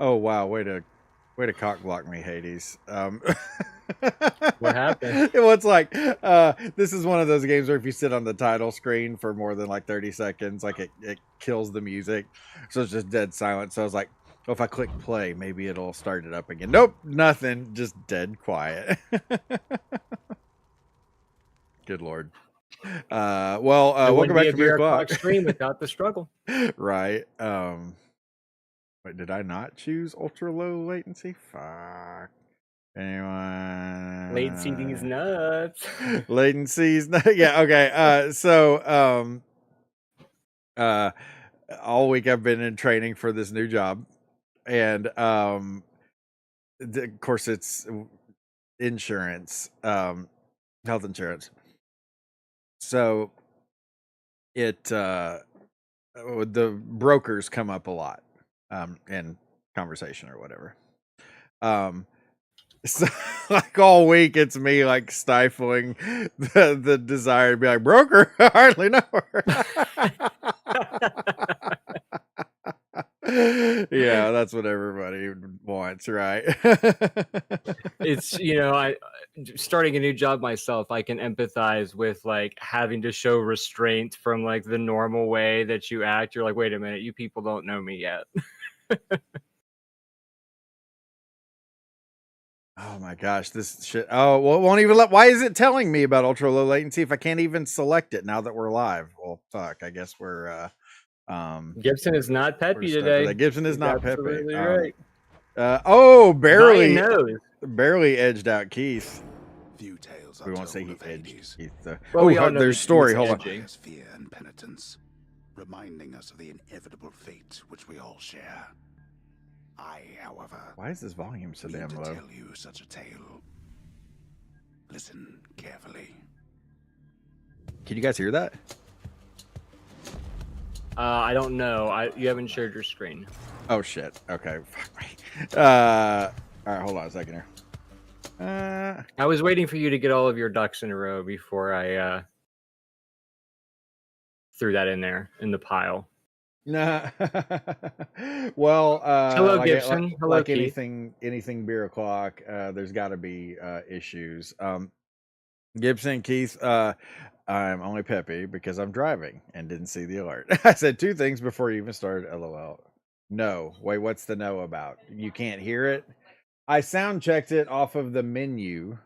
Oh wow, way to cock block me, Hades. What happened? Well, it's like this is one of those games where if you sit on the title screen for more than like 30 seconds, like it kills the music, so it's just dead silent. So I was like, well, if I click play, maybe it'll start it up again. Nope, nothing, just dead quiet. Good lord. There Welcome wouldn't be back a to Beer VR Clock. clock stream without the struggle. Right. Wait, did I not choose ultra low latency? Fuck. Anyone? Latency these nuts. Latency's yeah, okay. All week I've been in training for this new job, and of course it's insurance, health insurance. So the brokers come up a lot in conversation or whatever. So like all week it's me like stifling the desire to be like, broker, I hardly know her. Yeah, that's what everybody wants, right? It's, I starting a new job myself, I can empathize with like having to show restraint from like the normal way that you act. You're like, wait a minute, you people don't know me yet. Oh my gosh, this shit. Oh, well, it won't even why is it telling me about ultra low latency if I can't even select it now that we're live? Well, fuck, I guess we're Gibson is not peppy today. Gibson is He's not peppy. absolutely right. Barely edged out Keith. Few tales We are won't say told of Hades. Hades. There's story. Hold on. There's fear and penitence, reminding us of the inevitable fate which we all share. I, however, Why is this volume so damn to low? tell you such a tale. Listen carefully. Can you guys hear that? I don't know. You haven't shared your screen. Oh shit. Okay. All right. Hold on a second here. I was waiting for you to get all of your ducks in a row before I threw that in there in the pile. Nah. Well, hello Gibson. Hello like Keith. anything beer o'clock, there's got to be issues. Gibson, Keith, I'm only peppy because I'm driving and didn't see the alert. I said two things before you even started. LOL. No, wait, what's the no about? You can't hear it. I sound checked it off of the menu,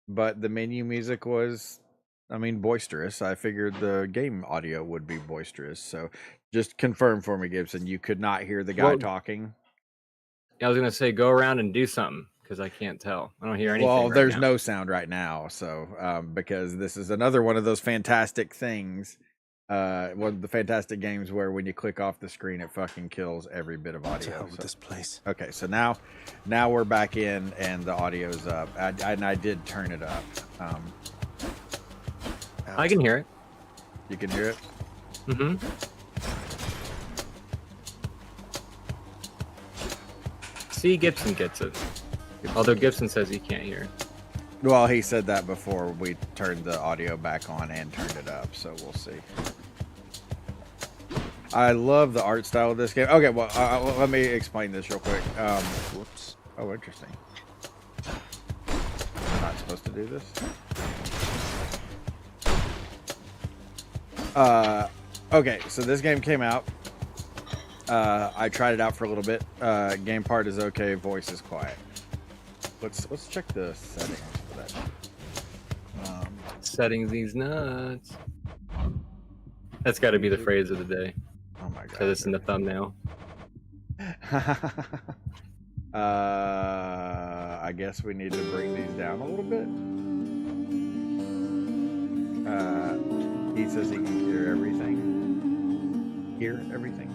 but the menu music was, boisterous. I figured the game audio would be boisterous. So just confirm for me, Gibson, you could not hear the guy talking. I was going to say, go around and do something because I can't tell. I don't hear anything. Well, right there's now. no sound right now. So, because this is another one of those fantastic things. One of the fantastic games where when you click off the screen, it fucking kills every bit of audio. This place. Okay, so now we're back in and the audio's up. I did turn it up. I can hear it. You can hear it? Mm-hmm. See, Gibson gets it. Although Gibson says he can't hear. Well, he said that before we turned the audio back on and turned it up, so we'll see. I love the art style of this game. Okay, well, let me explain this real quick. Whoops. Oh, interesting. I'm not supposed to do this. Okay, so this game came out. I tried it out for a little bit. Game part is okay, voice is quiet. Let's check the settings for that. Setting these nuts. That's got to be the phrase of the day. Oh my god! Because it's in the thumbnail. I guess we need to bring these down a little bit. He says he can hear everything. Hear everything.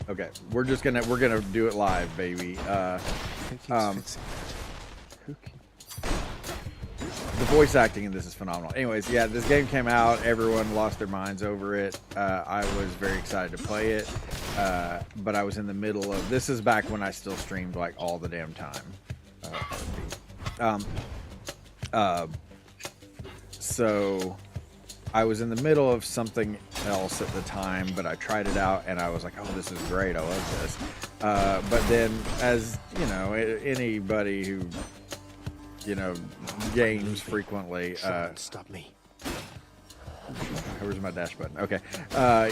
Okay, we're gonna do it live, baby. The voice acting in this is phenomenal. Anyways, yeah, this game came out. Everyone lost their minds over it. I was very excited to play it, but I was in the middle of. This is back when I still streamed like all the damn time. So I was in the middle of something else at the time, but I tried it out and I was like, oh, this is great. I love this. But then, as you know, anybody who, you know, games frequently. Stop me. Where's my dash button? Okay.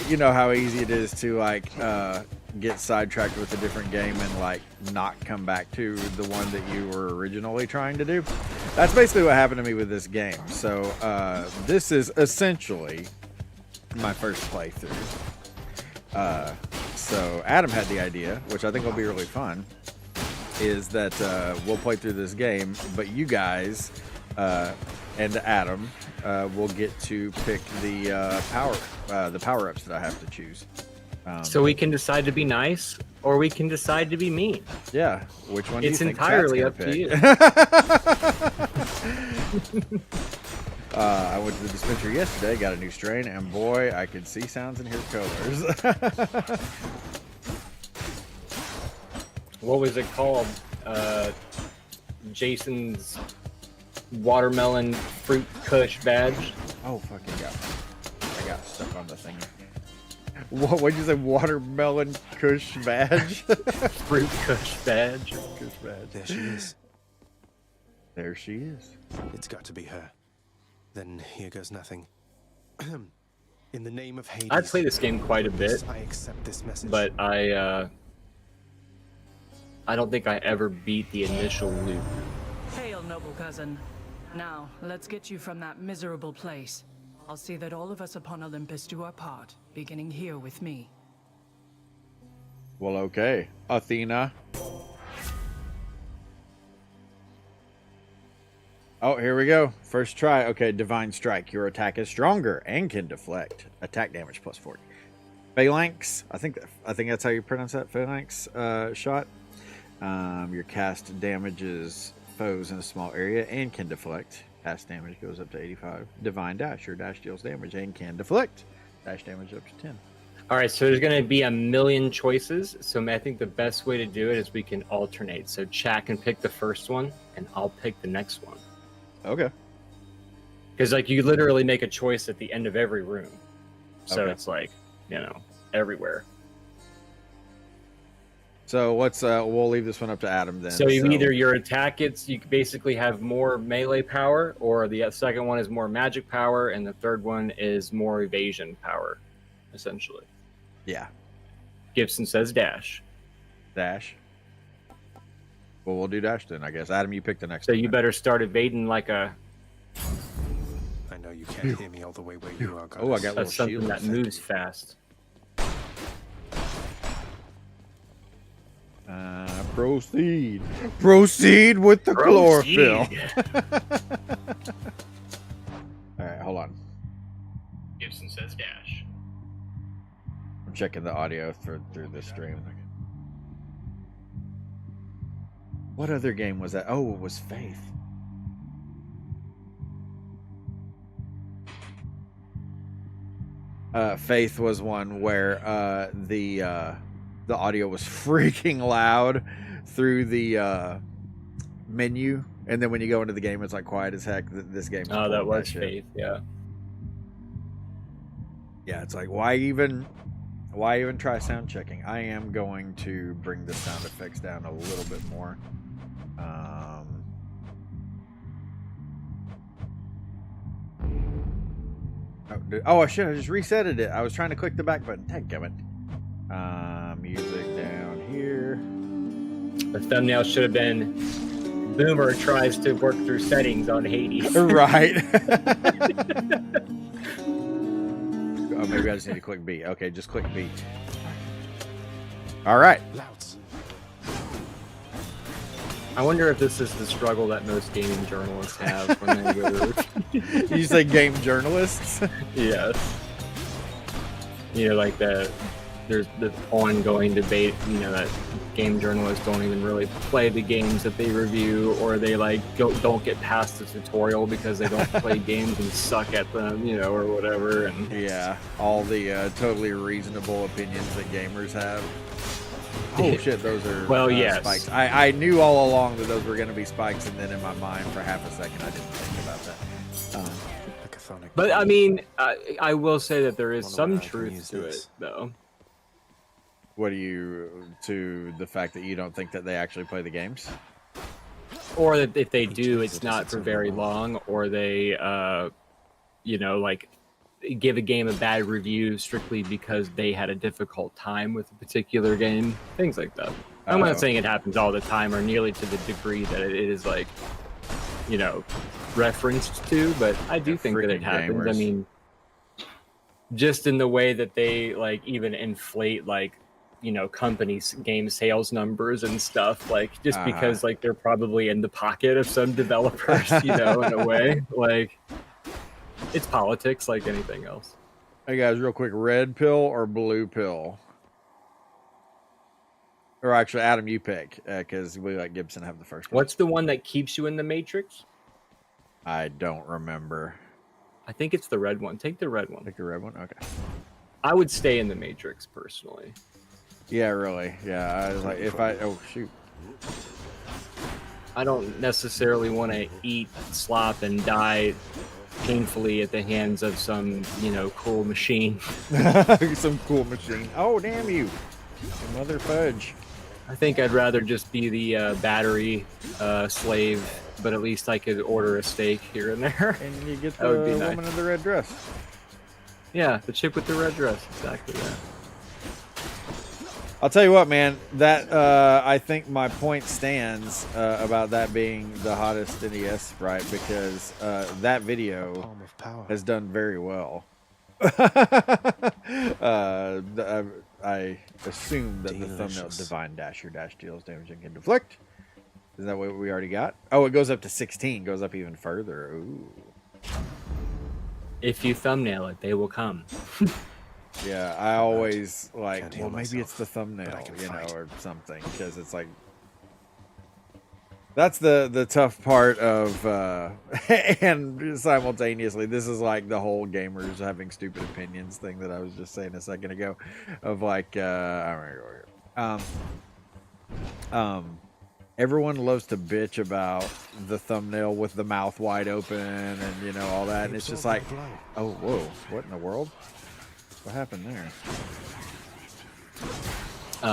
You know how easy it is to like get sidetracked with a different game and like not come back to the one that you were originally trying to do. That's basically what happened to me with this game. So this is essentially my first playthrough. So Adam had the idea, which I think will be really fun, is that we'll play through this game, but you guys and Adam will get to pick the power-ups that I have to choose. So we can decide to be nice, or we can decide to be mean. Yeah, which one? It's do you think entirely Chat's up gonna to you. pick? I went to the dispensary yesterday, got a new strain, and boy, I could see sounds and hear colors. What was it called? Jason's watermelon fruit kush badge. Oh, fucking god. I got stuck on the thing. What'd you say? Watermelon kush badge? Fruit kush badge. Kush badge. There she is. There she is. It's got to be her. Then here goes nothing. In the name of Hades. I play this game quite a bit, I accept this message. but I don't think I ever beat the initial loop. Hail, noble cousin. Now, let's get you from that miserable place. I'll see that all of us upon Olympus do our part, beginning here with me. Well, okay. Athena. Oh, here we go. First try. Okay, Divine Strike. Your attack is stronger and can deflect. Attack damage plus 40. Phalanx. I think that's how you pronounce that. Phalanx shot. Your cast damages foes in a small area and can deflect. Cast damage goes up to 85. Divine Dash. Your dash deals damage and can deflect. Dash damage up to 10. All right, so there's going to be a million choices. So I think the best way to do it is we can alternate. So Chat can pick the first one, and I'll pick the next one. Okay. Because like you literally make a choice at the end of every room, so Okay. it's like, you know, everywhere. So we'll leave this one up to Adam then. So either your attack you basically have more melee power, or the second one is more magic power, and the third one is more evasion power, essentially. Yeah. Gibson says dash. Dash. Well, we'll do dash then, I guess. Adam, you pick the next So one. you better start evading like I know you can't hear me all the way where you are, Oh, I got little something shields. that moves fast. Proceed. Proceed with the chlorophyll. All right, hold on. Gibson says dash. I'm checking the audio through the stream. What other game was that? Oh, it was Faith. Faith was one where the audio was freaking loud through the menu, and then when you go into the game, it's like quiet as heck. This game. Oh, that was Faith. Yeah. Yeah, it's like why even try sound checking? I am going to bring the sound effects down a little bit more. Oh, shit! I just resetted it. I was trying to click the back button. Dadgummit. Music down here. The thumbnail should have been Boomer tries to work through settings on Hades. Right. Oh, maybe I just need to click B. Okay, just click B. All right. Louds. I wonder if this is the struggle that most gaming journalists have when they go. You say game journalists? Yes. You know, like there's the ongoing debate, you know, that game journalists don't even really play the games that they review, or they like don't get past the tutorial because they don't play games and suck at them, you know, or whatever. And Yeah, all the totally reasonable opinions that gamers have. Oh shit, those are yes. spikes. I knew all along that those were going to be spikes, and then in my mind for half a second I didn't think about that. Like a Chthonic But I key. mean, I will say that there is Wonder some where I can truth use to this. it, though. What do you to the fact that you don't think that they actually play the games? Or that if they He do, checks it's it as not it's for in very the log. long, or they, like give a game a bad review strictly because they had a difficult time with a particular game. Things like that. I'm not Uh-oh. saying it happens all the time or nearly to the degree that it is like, referenced to, but I do Yeah, think that it freaking happens. I gamers. mean, just in the way that they like even inflate like companies game sales numbers and stuff, like just because like they're probably in the pocket of some developers, in a way. Like it's politics like anything else. Hey guys, real quick, red pill or blue pill? Or actually, Adam, you pick, because we let Gibson have the first one. What's the one that keeps you in the Matrix? I don't remember. I think it's the red one. Take the red one. Pick the red one? Okay. I would stay in the Matrix personally. Yeah, really. Yeah, I was like, if I... Oh, shoot. I don't necessarily want to eat slop and die painfully at the hands of some, cool machine. Some cool machine. Oh, damn you. You mother fudge. I think I'd rather just be the battery slave, but at least I could order a steak here and there. And you get That would the be nice. woman in the red dress. Yeah, the chick with the red dress. Exactly that. I'll tell you what, man. That I think my point stands about that being the hottest NES sprite, because that video Palm of power. has done very well. I assume that the thumbnail Delicious. divine dasher dash deals damage and can deflect. Is that what we already got? Oh, it goes up to 16. Goes up even further. Ooh. If you thumbnail it, they will come. Yeah, I always like, Can't well, heal maybe it's myself, the thumbnail, but I can fight. or something, because it's like, that's the tough part of, and simultaneously, this is like the whole gamers having stupid opinions thing that I was just saying a second ago, of like, everyone loves to bitch about the thumbnail with the mouth wide open and all that, and it's just like, oh, whoa, what in the world? What happened there?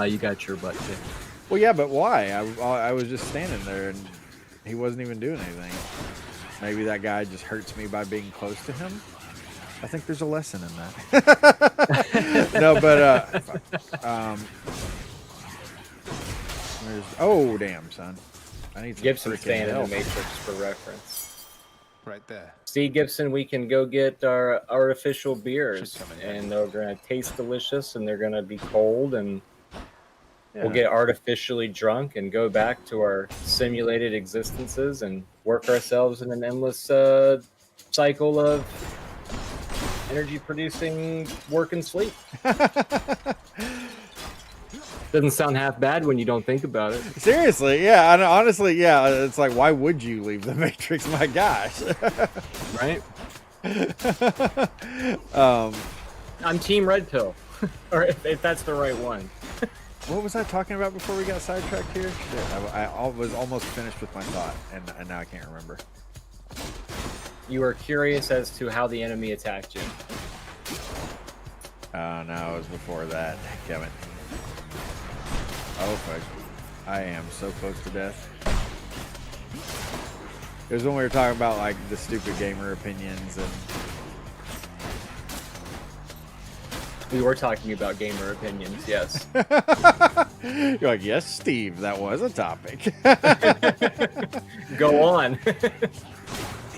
You got your butt kicked. Well, yeah, but why? I was just standing there and he wasn't even doing anything. Maybe that guy just hurts me by being close to him. I think there's a lesson in that. No, but oh damn, son! I need some Gibson's freaking staying in the help. Matrix for reference. Right there. See, Gibson, we can go get our artificial beers, Should come in handy. and they're going to taste delicious, and they're going to be cold, and Yeah. we'll get artificially drunk and go back to our simulated existences and work ourselves in an endless cycle of energy-producing work and sleep. Doesn't sound half bad when you don't think about it, Seriously, yeah. And honestly, yeah. It's like, why would you leave the Matrix? My gosh. right? um, I'm Team Red Pill, or if that's the right one. What was I talking about before we got sidetracked here? Shit, I was almost finished with my thought, and now I can't remember. You were curious as to how the enemy attacked you. Oh, no, it was before that. Damn it. Oh, fuck. I am so close to death. It was when we were talking about, like, the stupid gamer opinions and... We were talking about gamer opinions, yes. You're like, yes, Steve, that was a topic. Go on.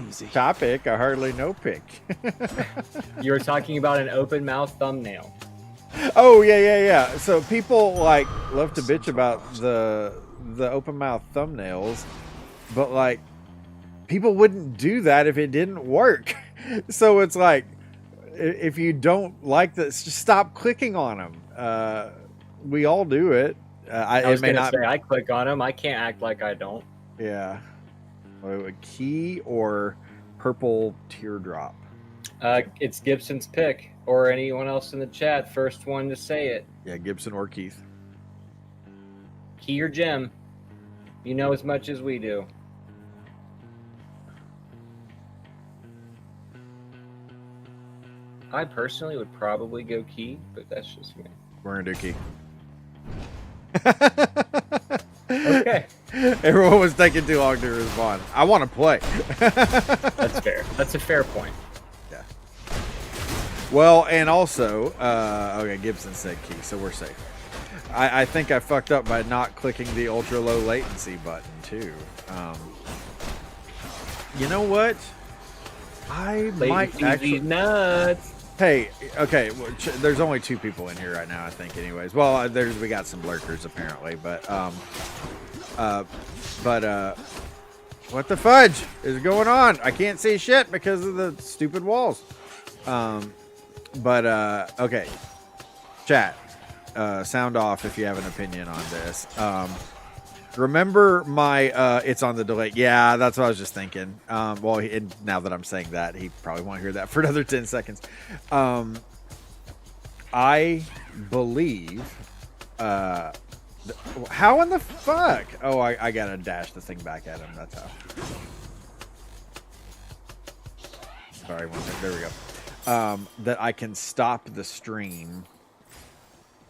Easy. Topic, I hardly know pick. You were talking about an open mouth thumbnail. Oh, yeah. So people, like, love to bitch about the open mouth thumbnails, but, like, people wouldn't do that if it didn't work. So it's like, if you don't like this, just stop clicking on them. We all do it. I was going to say, I click on them. I can't act like I don't. Yeah. A key or purple teardrop? It's Gibson's pick, or anyone else in the chat. First one to say it. Yeah, Gibson or Keith. Key or gem. You know as much as we do. I personally would probably go key, but that's just me. We're gonna do key. Okay. Everyone was taking too long to respond. I want to play. That's fair. That's a fair point. Yeah. Well, and also, okay, Gibson said key, so we're safe. I think I fucked up by not clicking the ultra low latency button too. You know what? I might actually. Nuts. Hey, okay. Well, there's only 2 people in here right now, I think. Anyways, well, we got some lurkers apparently, but what the fudge is going on? I can't see shit because of the stupid walls. Okay, chat. Sound off if you have an opinion on this. Remember my it's on the delay. Yeah, that's what I was just thinking. Well, now that I'm saying that, he probably won't hear that for another 10 seconds. I believe how in the fuck? Oh, I gotta dash the thing back at him. That's how. Sorry, one second. There we go. That I can stop the stream.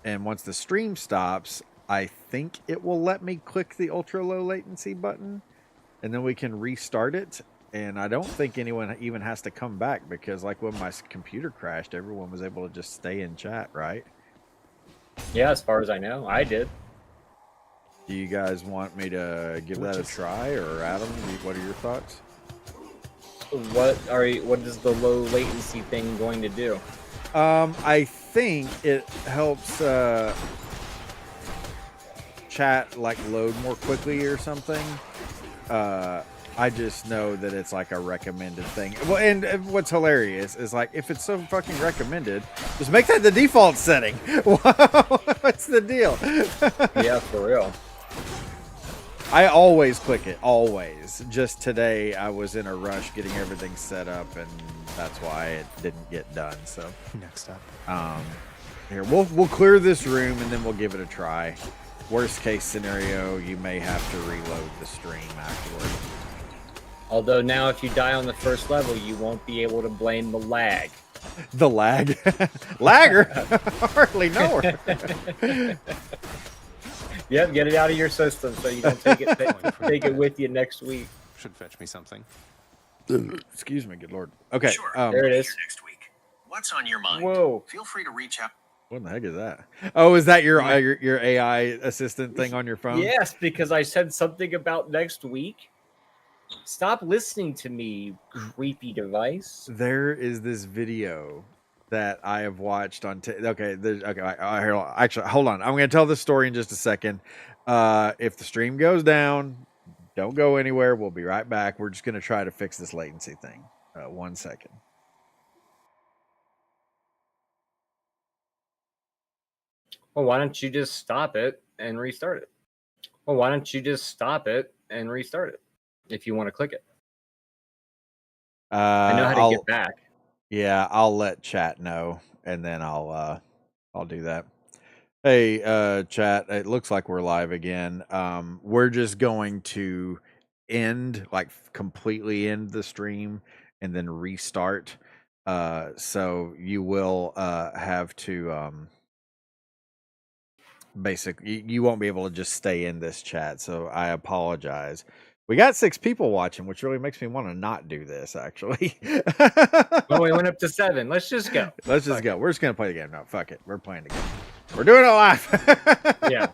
And once the stream stops, I think it will let me click the ultra low latency button, and then we can restart it. And I don't think anyone even has to come back, because like when my computer crashed, everyone was able to just stay in chat, right? Yeah, as far as I know, I did. Do you guys want me to give that a try, or Adam, what are your thoughts? What is the low latency thing going to do? I think it helps chat like load more quickly or something. I just know that it's like a recommended thing. Well, and what's hilarious is like, if it's so fucking recommended, just make that the default setting. What's the deal? Yeah, for real. I always click it, always. Just today I was in a rush getting everything set up, and that's why it didn't get done. So Next up. here we'll clear this room and then we'll give it a try. Worst case scenario, you may have to reload the stream afterward. Although now if you die on the first level, you won't be able to blame the lag. The lag? Lagger? I hardly know her. Yep, get it out of your system so you don't take it with you next week. Should fetch me something. Excuse me, good lord. Okay, Sure. There it is. Next week. What's on your mind? Whoa. Feel free to reach out. what the heck is that? Oh, is that your AI assistant thing on your phone? Yes, because I said something about next week. Stop listening to me, creepy device. There is this video that I have watched on. Actually, hold on. I'm going to tell this story in just a second. If the stream goes down, don't go anywhere. We'll be right back. We're just going to try to fix this latency thing. 1 second. Well, why don't you just stop it and restart it? Well, why don't you just stop it and restart it if you want to click it? I know how to get back. Yeah, I'll let chat know, and then I'll do that. Hey, chat, it looks like we're live again. We're just going to completely end the stream and then restart. So you will have to basically, you won't be able to just stay in this chat. So I apologize. We got 6 people watching, which really makes me want to not do this, actually. Well, we went up to 7. Let's just go. Let's just go. We're just going to play the game. No, fuck it. We're playing the game. We're doing it live. Yeah.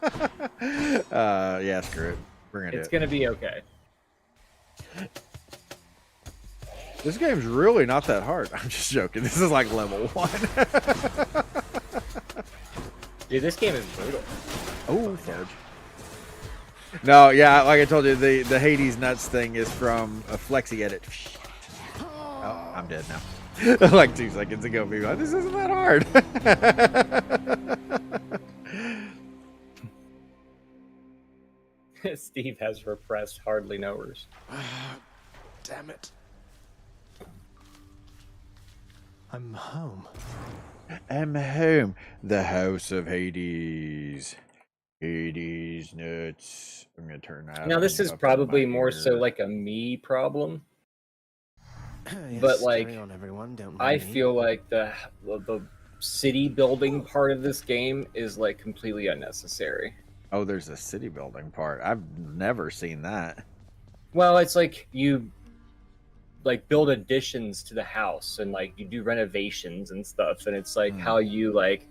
Yeah, screw it. We're going to do it. It's going to be okay. This game's really not that hard. I'm just joking. This is like level 1. Dude, this game is brutal. Oh, fudge. No, yeah, like I told you, the Hades nuts thing is from a Flexi edit. Oh, I'm dead now. Like 2 seconds ago, people like, this isn't that hard. Steve has repressed hardly knowers. Damn it. I'm home. I'm home. The house of Hades. Hades nuts. I'm gonna turn that. Now, this is up in probably my more ear. so like a me problem. but Yes, like carry on, everyone. Don't I mind me. feel like the city building part of this game is like completely unnecessary. Oh, there's a city building part. I've never seen that. Well, it's like you like build additions to the house and like you do renovations and stuff, and it's like how you like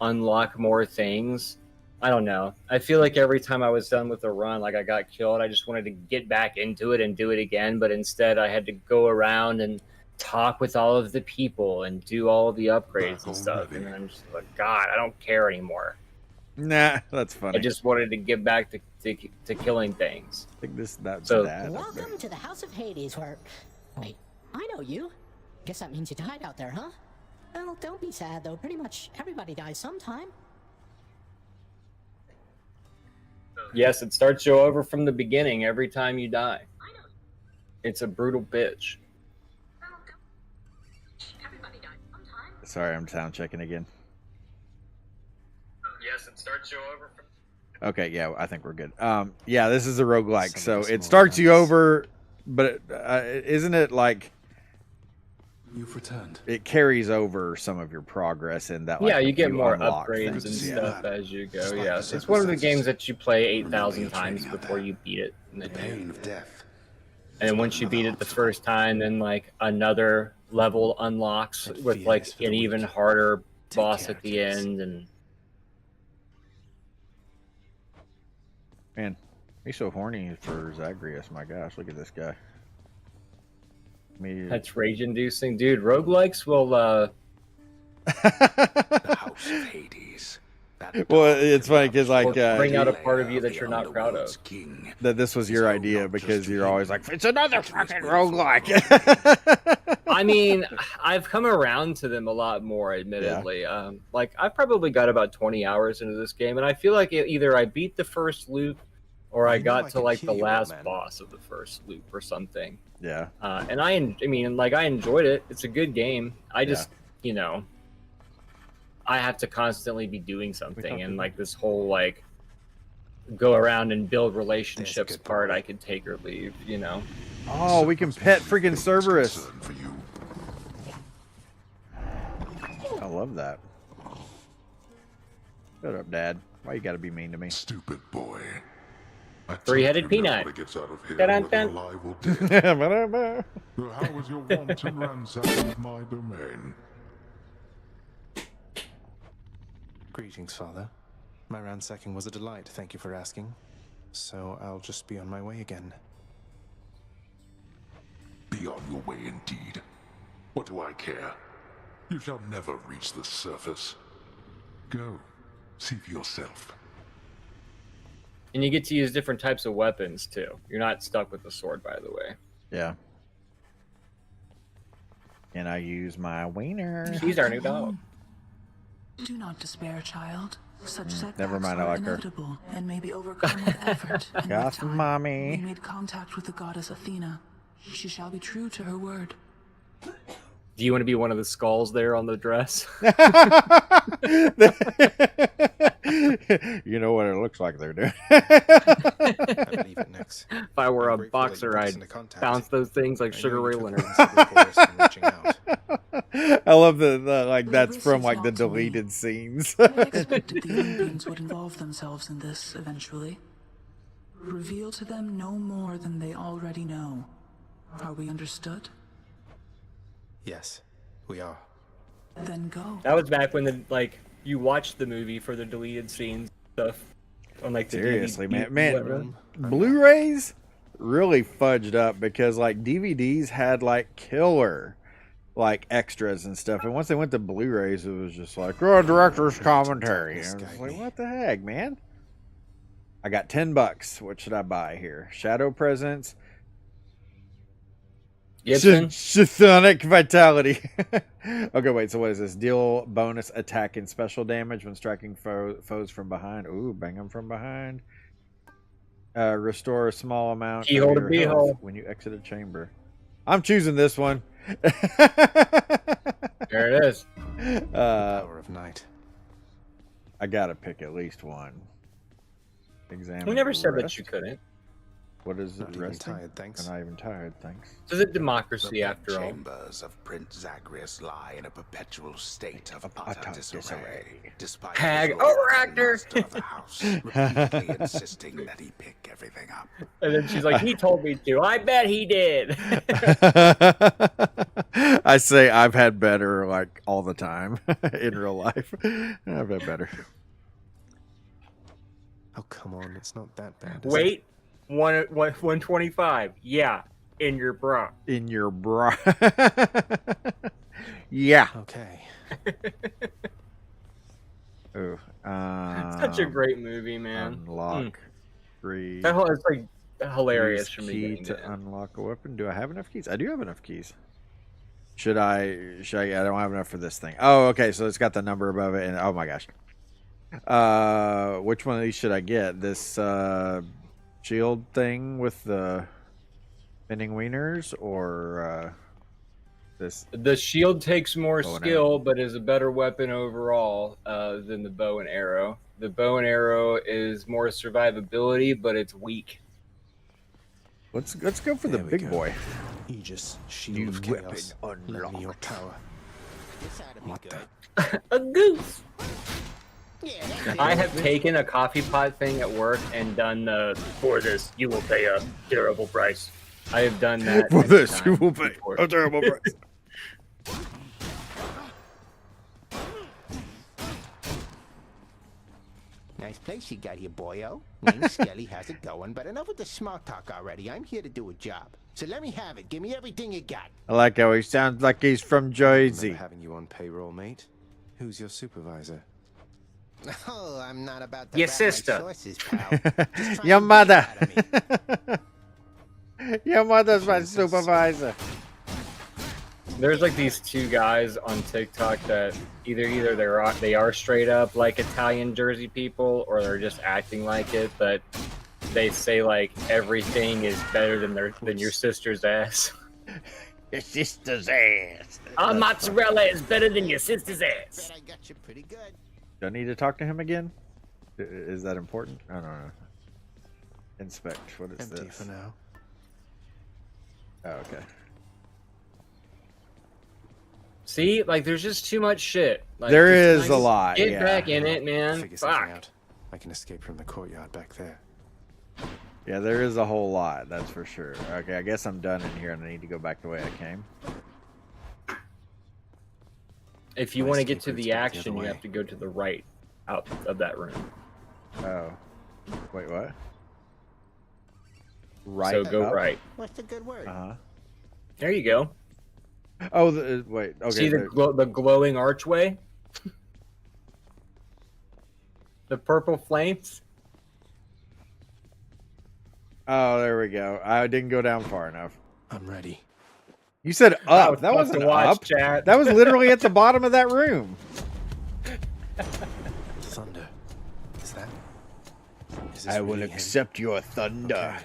unlock more things. I don't know. I feel like every time I was done with a run, like I got killed, I just wanted to get back into it and do it again, but instead I had to go around and talk with all of the people and do all of the upgrades and stuff, and then I'm just like, God, I don't care anymore. Nah, that's funny. I just wanted to get back to killing things. I think that's So- that. Welcome to the House of Hades, where... Wait, I know you. Guess that means you died out there, huh? Well, don't be sad, though. Pretty much everybody dies sometime. Yes, it starts you over from the beginning every time you die. It's a brutal bitch. Sorry, I'm sound checking again. Yes, it starts you over from... Okay, yeah, I think we're good. Yeah, this is a roguelike, Some so of the it small starts you guys. over, but isn't it like You've returned. it carries over some of your progress in that? Like, Yeah, you get more unlock upgrades things. and Yeah. stuff as you go. Despite Yeah, the it's one of the circumstances. games that you play 8,000 Remember your times training out before there. you beat it. The pain of death. And then once you beat it the first time, then like another level unlocks That with fear like is for the an even weak. harder Take boss care, at the kids. end. And Man, he's so horny for Zagreus. My gosh, look at this guy. Me. that's rage-inducing, dude. Roguelikes will The House of Hades. That Well, dark it's funny and 'cause, like, obscure bring out a lair part of you of that the you're not proud of. Underworld's king. that this was your So idea not just because to you're him, always like, it's another but to his fucking beautiful roguelike. I mean, I've come around to them a lot more, admittedly. Like, I've probably got about 20 hours into this game, and I feel like either I beat the first loop or I You know got I to, can like, hear the you, old last man. boss of the first loop or something. Yeah. And I mean, like, I enjoyed it. It's a good game. I just, you know, I have to constantly be doing something, and, like, this whole, like, go around and build relationships good part boy. I could take or leave, you know? Oh, we can pet freaking Cerberus. Concern for you. I love that. Shut up, Dad. Why you gotta be mean to me? Stupid boy. I Three-headed told you peanut. nobody gets out of here Dun, whether dun. alive or dead. Well, So how was your wanton ransacking of my domain? Greetings, Father. My ransacking was a delight, thank you for asking. So I'll just be on my way again. Be on your way indeed. What do I care? You shall never reach the surface. Go. See for yourself. And you get to use different types of weapons too. You're not stuck with the sword, by the way. yeah. And I use my wiener. She's our new dog. Do not despair, child. Such setbacks Never mind, I are like her. inevitable and may be overcome with effort. And Got with some time, mommy. we made contact with the goddess Athena. She shall be true to her word. Do you want to be one of the skulls there on the dress? You know what it looks like they're doing. I believe it next. If I were I'm a grateful that you boxer, put us I'd into contact. bounce those things like I know Sugar you Ray took Leonard. considerable risk in reaching out. I love the like The that's risk from is like the not to me. deleted scenes. I expected the Olympians would involve themselves in this eventually. Reveal to them no more than they already know. Are we understood? Yes, we are. Then go. That was back when you watched the movie for the deleted scenes and stuff. On like the Seriously, DVD, man, whatever. Blu-rays really fudged up because like DVDs had like killer like extras and stuff, and once they went to Blu-rays, it was just like, oh, director's commentary. And I was like, what the heck, man? I got $10. What should I buy here? Shadow Presence. Gibson. Chthonic Vitality. Okay, wait. So what is this? Deal bonus attack and special damage when striking foes from behind. Ooh, bang them from behind. Restore a small amount Keyhole of to your health beehole. when you exit a chamber. I'm choosing this one. There it is. Power of night. I gotta pick at least one. Examine. We never said that rest. you couldn't. What is it? Not even Resting? tired, thanks. I'm not even tired, thanks. This is a democracy The after all. chambers of Prince Zagreus lie in a perpetual state of utter utter disarray, despite Hag his lord and overactor. master of the house repeatedly insisting that he pick everything up. And then she's like, he told me to. I bet he did. I say I've had better like all the time in real life. I've had better. Oh, come on. It's not that bad. is it? Wait, 125. Yeah, in your bra. In your bra. Yeah. Okay. Ooh, Such a great movie, man. Unlock 3. That whole it's like hilarious Use for me. key getting to to unlock a weapon. Do I have enough keys? I do have enough keys. Should I? I don't have enough for this thing. Oh, okay. So it's got the number above it, and oh my gosh. Which one of these should I get? This shield thing with the spinning wieners, or this? The shield takes more Bow and skill, but is a better weapon overall than the bow and arrow. The bow and arrow is more survivability, but it's weak. Let's go for the There we big go. boy. Aegis, shield New of weapon chaos. Lend me your unlocked. power. This ought to be What good. the? A goose. Yeah, that's I it. have taken a coffee pot thing at work and done the for this you will pay a terrible price. I have done that. For many this, you times will pay before. a terrible price. Nice place you got here, boyo. Name's Skelly, how's it going? But enough with the small talk already. I'm here to do a job. So let me have it. Give me everything you got. I like how he sounds like he's from Jersey. Remember having you on payroll, mate. Who's your supervisor? Oh, I'm not about to Your rat my sister. sources, pal. Just trying Your to get mother. out of me. Your mother's my Jesus. supervisor. There's like these two guys on TikTok that either they are straight up like Italian Jersey people, or they're just acting like it. But they say like everything is better than your sister's ass. Your sister's ass. Mozzarella is better than your sister's ass. Bet I got you pretty good. Do I need to talk to him again? Is that important? I don't know. Inspect. What is Empty this? for now. Oh, okay. See, like there's just too much shit. Like, There just is a lot, Get yeah. back in it, man. Figure something Fuck. out. I can escape from the courtyard back there. Yeah, there is a whole lot, that's for sure. Okay, I guess I'm done in here and I need to go back the way I came. If you My want to get escape to route's the back the action, other you way. have to go to the right out of that room. Oh. Wait, what? Right. So go up? right. What's the good word? Uh-huh. There you go. Oh, wait. Okay. See the the glowing archway? The purple flames? Oh, there we go. I didn't go down far enough. I'm ready. You said up. was That tough wasn't to watch, up. chat. That was literally at the bottom of that room. Thunder. Is that? Is this I will really him? accept your thunder. Okay.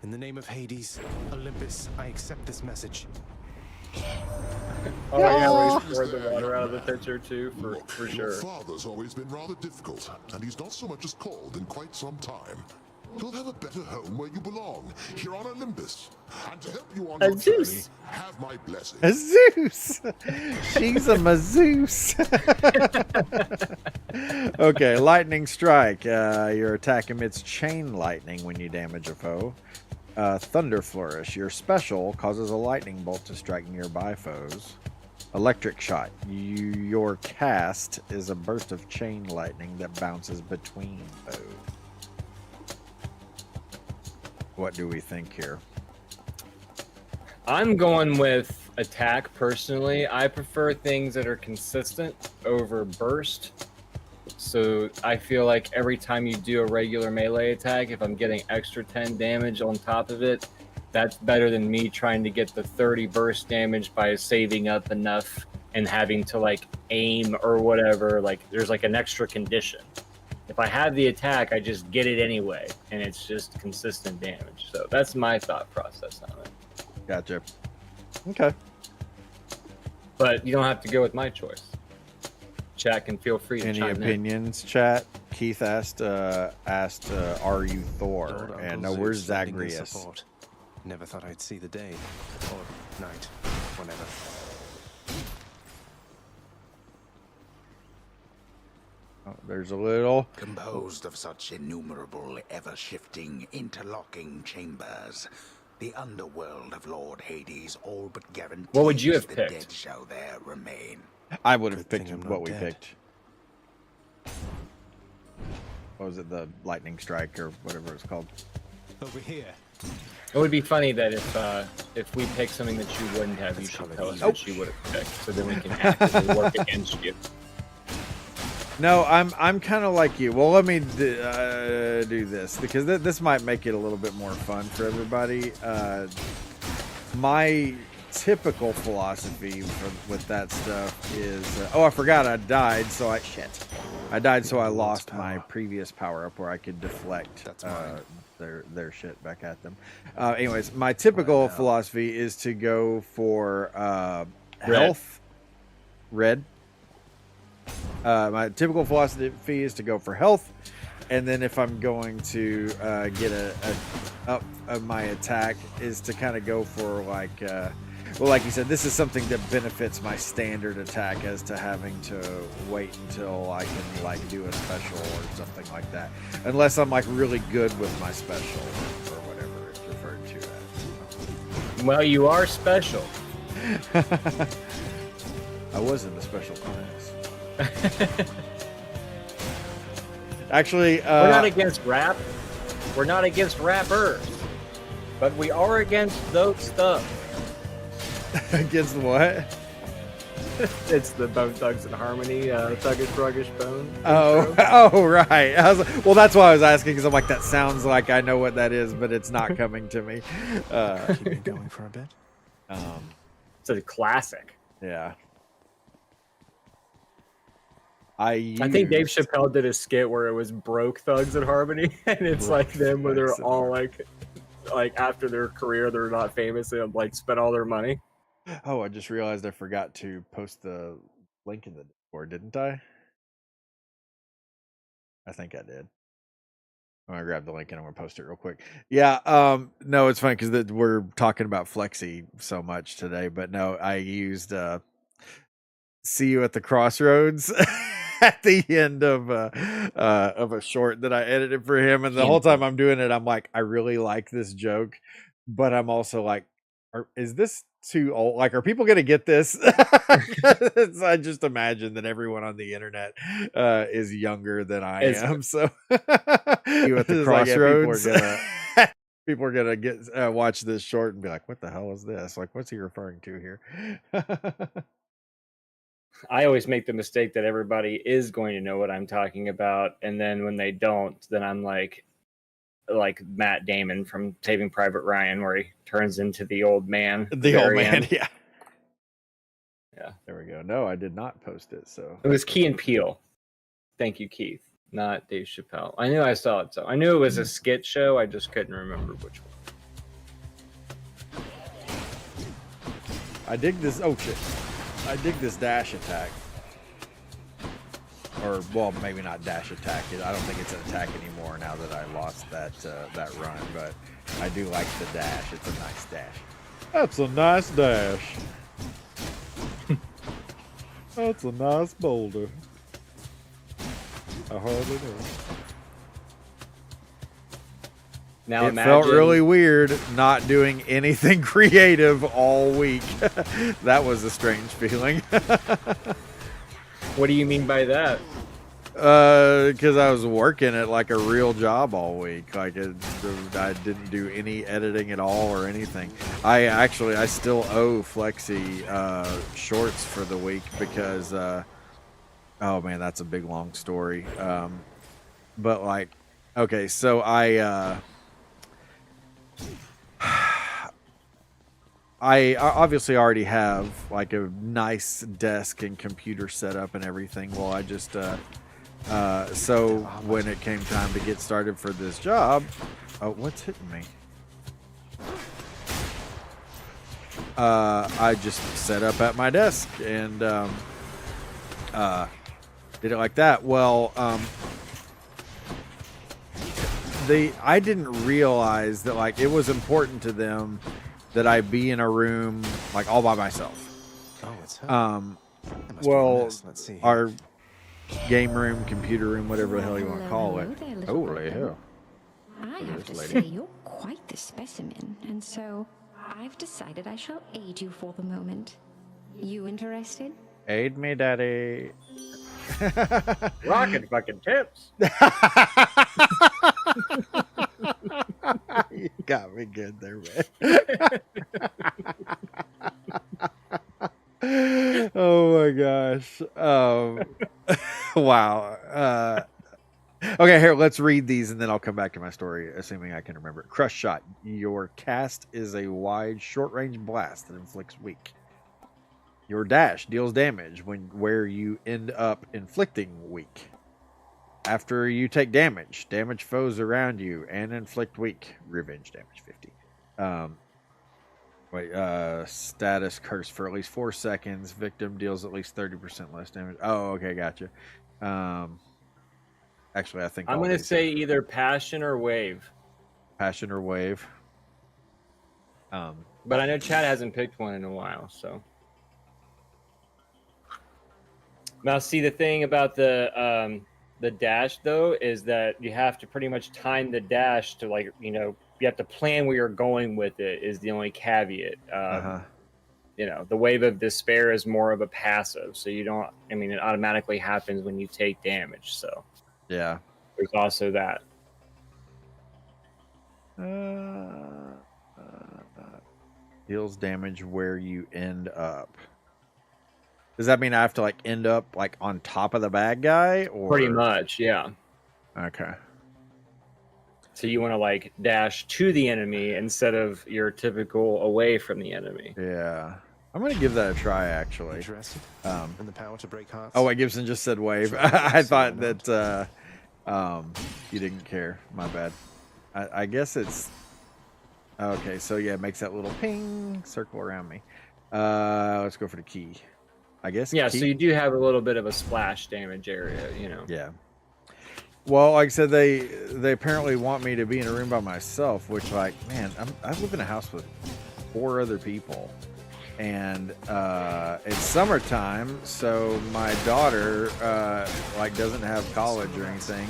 In the name of Hades, Olympus, I accept this message. Oh yeah, we poured the water out of the pitcher too, Look, for your sure. father's always been rather difficult, and he's not so much as called in quite some time. You'll have a better home where you belong, here on Olympus. And to help you on A your journey, Zeus. have my blessing. A Zeus. She's a Mazeus. Okay, lightning strike. Your attack emits chain lightning when you damage a foe. Thunder flourish. Your special causes a lightning bolt to strike nearby foes. Electric shot. Your cast is a burst of chain lightning that bounces between foes. What do we think here? I'm going with attack personally. I prefer things that are consistent over burst. So I feel like every time you do a regular melee attack, if I'm getting extra 10 damage on top of it, that's better than me trying to get the 30 burst damage by saving up enough and having to like aim or whatever. Like there's like an extra condition. If I have the attack, I just get it anyway, and it's just consistent damage. So that's my thought process on it. Gotcha. Okay. But you don't have to go with my choice. Chat can feel free to Any chime in. opinions, chat? Keith asked, "Are you Thor?" Lord And Uncle no, where's Zeus lending his Zagreus? support. Never thought I'd see the day. Or night. Whenever. Oh, there's a little. Composed of such innumerable, ever-shifting, interlocking chambers, the underworld of Lord Hades all but guarantees What would you have the picked? dead shall there remain. I would have Good thing picked I'm not what we dead. picked. What was it? The lightning strike or whatever it's called. Over here. It would be funny that if we pick something that you wouldn't have, you should tell us what you would have picked, so then we can actively work against you. No, I'm kind of like you. Well, let me do this because this might make it a little bit more fun for everybody. My typical philosophy with that stuff is, oh, I forgot I died, so I died, so I lost my previous power up where I could deflect their shit back at them. Anyways, my typical philosophy is to go for health, red. My typical philosophy is to go for health, and then if I'm going to get a up my attack, is to kind of go for like, well, like you said, this is something that benefits my standard attack as to having to wait until I can like do a special or something like that, unless I'm like really good with my special or whatever it's referred to as. Well, you are special. I was in the special class. Actually, we're not against rap. We're not against rappers, but we are against those stuff. Against what? It's the Bone Thugs and Harmony, Thuggish Ruggish Bone. Oh, right. I was, well, that's why I was asking, because I'm like, that sounds like I know what that is, but it's not coming to me. Keep it going for a bit. It's a classic. Yeah. I think Dave Chappelle did a skit where it was broke Thugs and Harmony, and it's like them where they're all like after their career they're not famous and like spent all their money. Oh, I just realized I forgot to post the link in the Discord, didn't I? I think I did. I'm gonna grab the link and I'm gonna post it real quick. Yeah, no, it's funny because we're talking about Flexi so much today, but no, I used "See You at the Crossroads" at the end of a short that I edited for him, and the whole time I'm doing it, I'm like, I really like this joke, but I'm also like, is this too old? Like, are people gonna get this? I just imagine that everyone on the internet is younger than I am. So you at the crossroads. Like, people are gonna get watch this short and be like, "What the hell is this? Like, what's he referring to here?" I always make the mistake that everybody is going to know what I'm talking about, and then when they don't, then I'm like Matt Damon from Saving Private Ryan, where he turns into the old man. The old man, end. yeah. Yeah. There we go. No, I did not post it. So it was Key and Peele. Thank you, Keith. Not Dave Chappelle. I knew I saw it, so I knew it was a skit show. I just couldn't remember which one. I dig this. Oh shit! I dig this dash attack. Or, well, maybe not dash attack. I don't think it's an attack anymore now that I lost that run, but I do like the dash. It's a nice dash. That's a nice dash. That's a nice boulder. I hardly know. Now it felt really weird not doing anything creative all week. That was a strange feeling. What do you mean by that? Because I was working at like a real job all week. Like I didn't do any editing at all or anything. I still owe Flexi shorts for the week because oh man, that's a big long story. But like, okay, so I obviously already have like a nice desk and computer set up and everything. Well, I just so when it came time to get started for this job, oh, what's hitting me? I just set up at my desk and did it like that. Well, I didn't realize that like it was important to them that I be in a room like all by myself. Oh, it's her. That must be a Well, mess. Let's see here. our game room, computer room, whatever the hell you want to call it. Hello there, little Holy brother. hell! I Look at have to this say, lady. you're quite the specimen, and so I've decided I shall aid you for the moment. You interested? Aid me, daddy. Rocket fucking tips. You got me good there, man. Oh my gosh. Wow. Okay, here, let's read these and then I'll come back to my story, assuming I can remember it. Crush shot. Your cast is a wide, short-range blast that inflicts weak. Your dash deals damage where you end up inflicting weak. After you take damage foes around you and inflict weak. Revenge damage 50. Status curse for at least 4 seconds. Victim deals at least 30% less damage. Oh, okay, gotcha. Actually, I think I'm going to say either passion or wave. passion or wave. But I know Chad hasn't picked one in a while, so. Now, see, the thing about the dash, though, is that you have to pretty much time the dash to, like, you know, you have to plan where you're going with it is the only caveat. You know, the wave of despair is more of a passive, so you don't, I mean, it automatically happens when you take damage, so. Yeah. There's also that. Deals damage where you end up. Does that mean I have to like end up like on top of the bad guy, or Pretty much, yeah. Okay. So you want to like dash to the enemy instead of your typical away from the enemy. Yeah. I'm gonna give that a try actually. Interested? In the power to break hearts? Oh wait, Gibson just said wave. I thought that you didn't care. My bad. I guess it's okay, so yeah, it makes that little ping circle around me. Let's go for the key. I guess. Yeah, key? so you do have a little bit of a splash damage area, you know. Yeah. Well, like I said, they apparently want me to be in a room by myself, which, like, man, I live in a house with 4 other people, and it's summertime, so my daughter like doesn't have college or anything.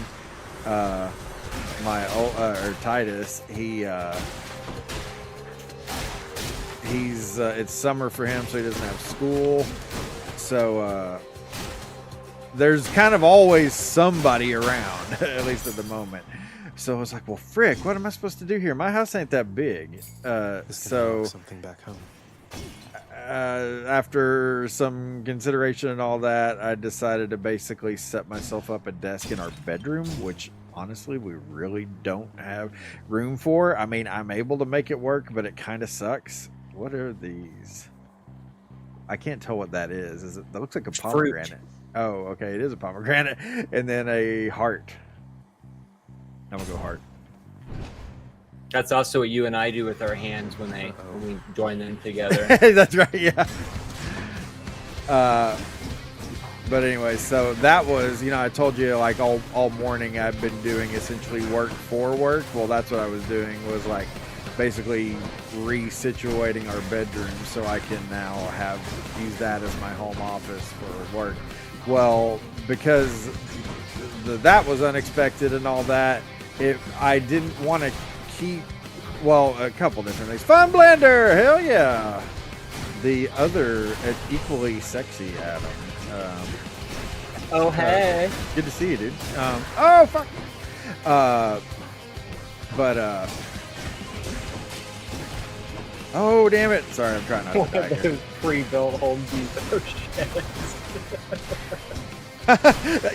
My or Titus, he's it's summer for him, so he doesn't have school. So there's kind of always somebody around, at least at the moment. So I was like, well, frick, what am I supposed to do here? My house ain't that big. So something back home. After some consideration and all that, I decided to basically set myself up a desk in our bedroom, which honestly we really don't have room for. I mean, I'm able to make it work, but it kind of sucks. What are these? I can't tell what that is. Is it? That looks like a pomegranate. Fruit. Oh, okay, it is a pomegranate, and then a heart. I'm gonna go heart. That's also what you and I do with our hands when we join them together. That's right, yeah. But anyway, so that was, you know, I told you like all morning I've been doing essentially work for work. Well, that's what I was doing, was like basically resituating our bedroom so I can now use that as my home office for work. Well, because that was unexpected and all that, I didn't want to keep, well, a couple different things. Fun blender, hell yeah. The other equally sexy Adam. Oh, hey. Good to see you, dude. Oh, fuck. Oh, damn it. Sorry, I'm trying not to die here. Pre-built Home Depot sheds.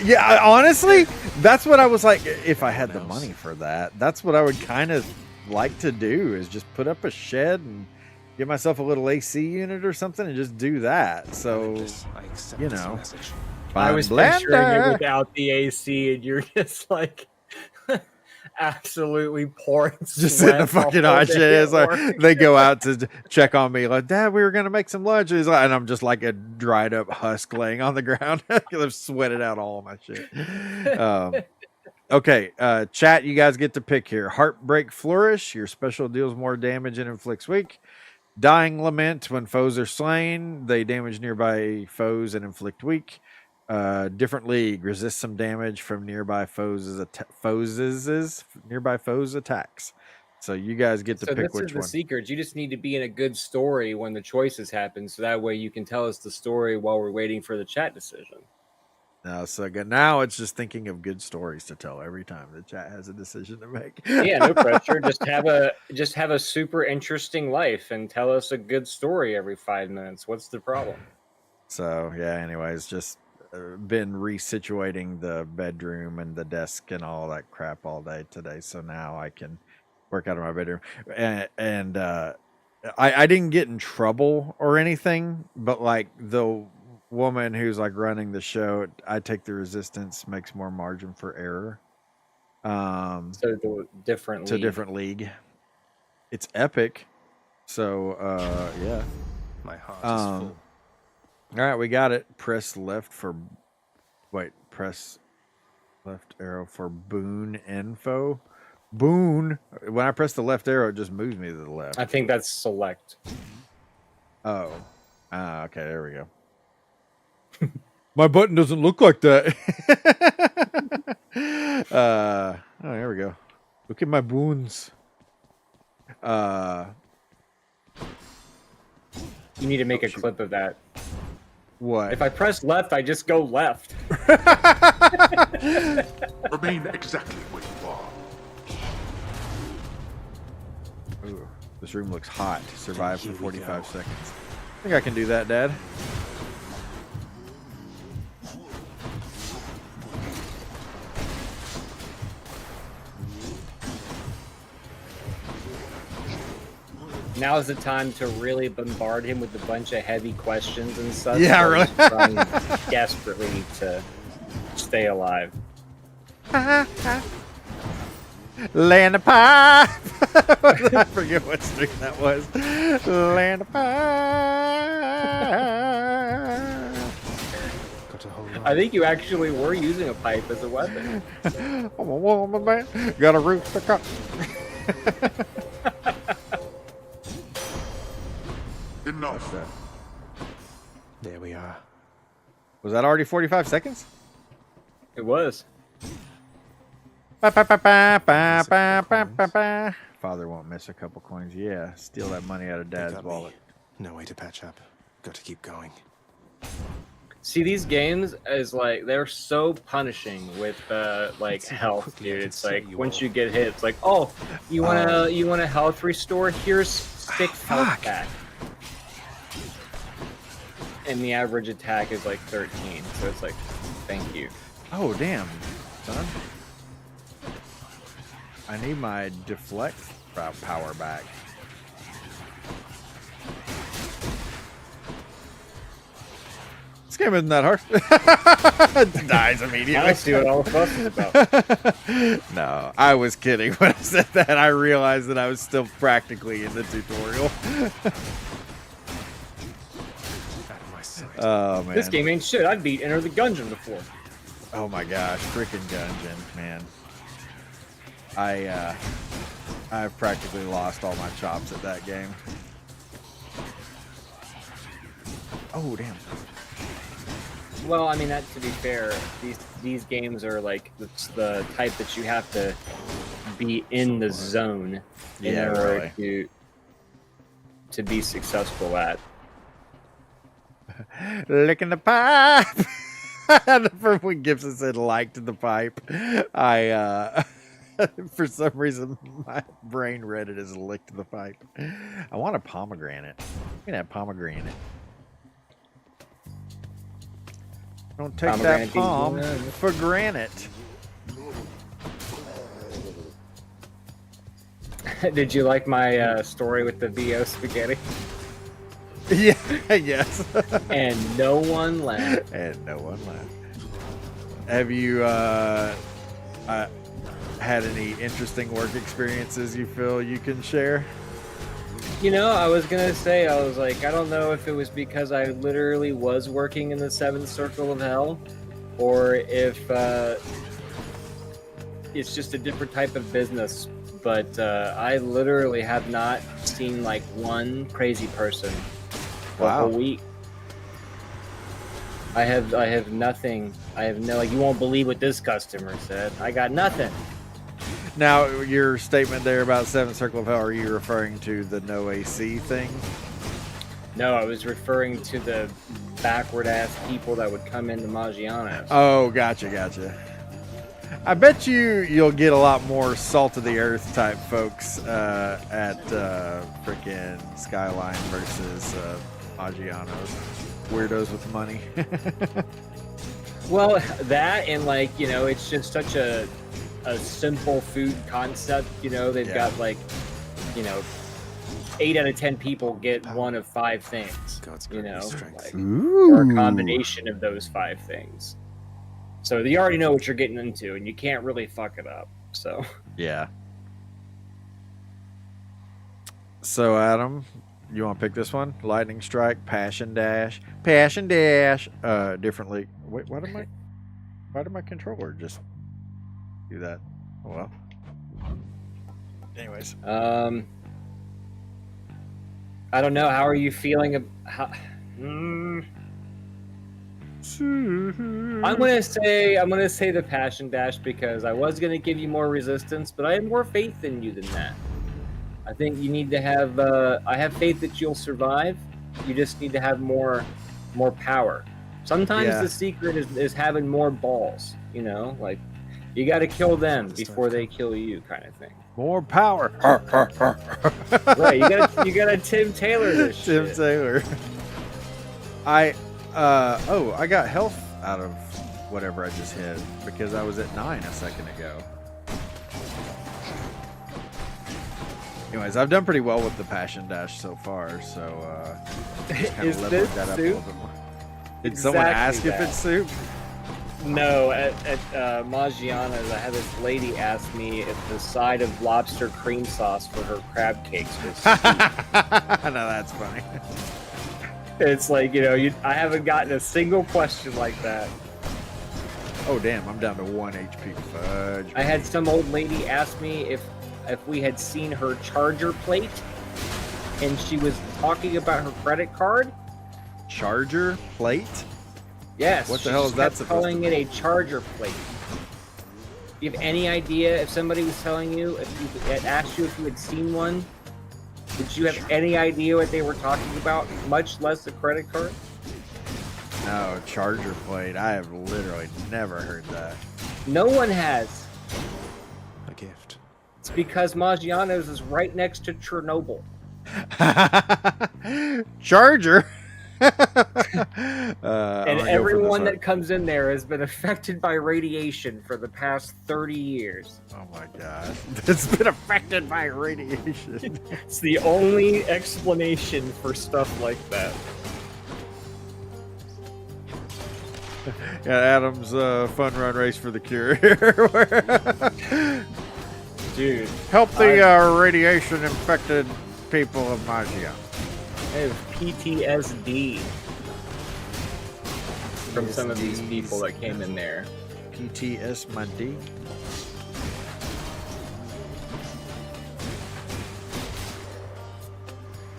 Yeah, honestly, that's what I was like, if I had the money for that, that's what I would kind of like to do, is just put up a shed and get myself a little AC unit or something and just do that. So, you know. I was picturing it without the AC, and you're just like absolutely pouring just sitting in fucking hot shit. It's like they go out to check on me, like, Dad, we were gonna make some lunch, and I'm just like a dried up husk laying on the ground because I've sweated out all of my shit. Okay, chat, you guys get to pick here. Heartbreak Flourish, your special deals more damage and inflicts weak. Dying Lament, when foes are slain, they damage nearby foes and inflict weak. Different League, resist some damage from nearby nearby foes attacks. So you guys get to So pick this which is the one. secret. You just need to be in a good story when the choices happen, so that way you can tell us the story while we're waiting for the chat decision. So good. Now it's just thinking of good stories to tell every time the chat has a decision to make. Yeah, no pressure. Just have a super interesting life and tell us a good story every 5 minutes. What's the problem? So yeah. Anyways, just been resituating the bedroom and the desk and all that crap all day today. So now I can work out of my bedroom, and I didn't get in trouble or anything, but like the woman who's like running the show, I take the resistance makes more margin for error. So the different to different league. It's epic. So yeah. My heart is full. All right, we got it. Press left arrow for boon info. Boon. When I press the left arrow, it just moves me to the left. I think that's select. Oh. Okay, there we go. My button doesn't look like that. Oh, there we go. Look at my boons. You need to make a clip of that. What? If I press left, I just go left. Remain exactly where you are. Ooh, this room looks hot. Survive for 45 seconds. I think I can do that, Dad. Now is the time to really bombard him with a bunch of heavy questions and stuff. Yeah, really. Trying desperately to stay alive. Land of pipe. I forget what stream that was. Land of pipe. I think you actually were using a pipe as a weapon. I'm a woman, man. Got a rooster cock. Enough. There we are. Was that already 45 seconds? It was. Father won't miss a couple coins. Yeah, steal that money out of Dad's wallet. No way to patch up. Got to keep going. See, these games is like they're so punishing with like health, dude. It's like once you get hit, it's like, oh, you want a health restore? Here's 6 health back. And the average attack is like 13, so it's like, thank you. Oh damn, son. I need my deflect power back. This game isn't that hard. Dies immediately. I see what all the fuss is about. No, I was kidding when I said that. I realized that I was still practically in the tutorial. Oh man, this game ain't shit. I've beat Enter the Gungeon before. Oh my gosh, freaking Gungeon, man. I've practically lost all my chops at that game. Oh damn. Well, I mean, that to be fair, these games are like the type that you have to be in the zone in order to be successful at. Licking the pipe. When Gibson said liked the pipe, I for some reason my brain read it as licked the pipe. I want a pomegranate. I'm gonna have pomegranate. Don't take that palm for granted. Did you like my story with the VO spaghetti? Yeah, yes. And no one laughed. And no one laughed. Have you had any interesting work experiences you feel you can share? You know, I was gonna say, I was like, I don't know if it was because I literally was working in the 7th Circle of Hell, or if it's just a different type of business. But I literally have not seen like one crazy person for a whole week. I have nothing. I have no, like, you won't believe what this customer said. I got nothing. Now, your statement there about 7th Circle of Hell, are you referring to the no AC thing? No, I was referring to the backward ass people that would come into Maggiano's. Oh, gotcha. I bet you'll get a lot more salt of the earth type folks at freaking Skyline versus Maggiano's. Weirdos with money. Well, that and like, you know, it's just such a simple food concept. You know, they've got like, you know, 8 out of 10 people get one of 5 things. You know, like, or a combination of those 5 things. So you already know what you're getting into, and you can't really fuck it up. So yeah. So Adam, you want to pick this one? Lightning Strike, Passion Dash, differently. Wait, why did my controller just do that? Oh, well. Anyways. I don't know. How are you feeling? I'm gonna say the Passion Dash, because I was gonna give you more resistance, but I have more faith in you than that. I think you need to have. I have faith that you'll survive. You just need to have more power. Sometimes the secret is having more balls. You know, like you got to kill them before they kill you, kind of thing. More power. Right, you gotta Tim Taylor this shit. Tim Taylor. I got health out of whatever I just hit because I was at 9 a second ago. Anyways, I've done pretty well with the Passion Dash so far, so just kind of leveled that up a little bit more. Did someone ask if it's soup? No, at Maggiano's, I had this lady ask me if the side of lobster cream sauce for her crab cakes was soup. No, that's funny. It's like, you know, I haven't gotten a single question like that. Oh, damn, I'm down to 1 HP. Fudge. I had some old lady ask me if we had seen her charger plate, and she was talking about her credit card. Charger plate? Yes. What the hell is that supposed to calling it a charger plate. Do you have any idea if somebody was telling you, if you had asked you if you had seen one? Did you have any idea what they were talking about, much less a credit card? No, charger plate. I have literally never heard that. No one has. A gift. It's because Maggiano's is right next to Chernobyl. Charger? And everyone that comes in there has been affected by radiation for the past 30 years. Oh my god. It's been affected by radiation. It's the only explanation for stuff like that. Yeah, Adam's fun run race for the cure here. Dude. Help the radiation infected people of Maggiano. I have PTSD from some of these people that came in there. PTS my D.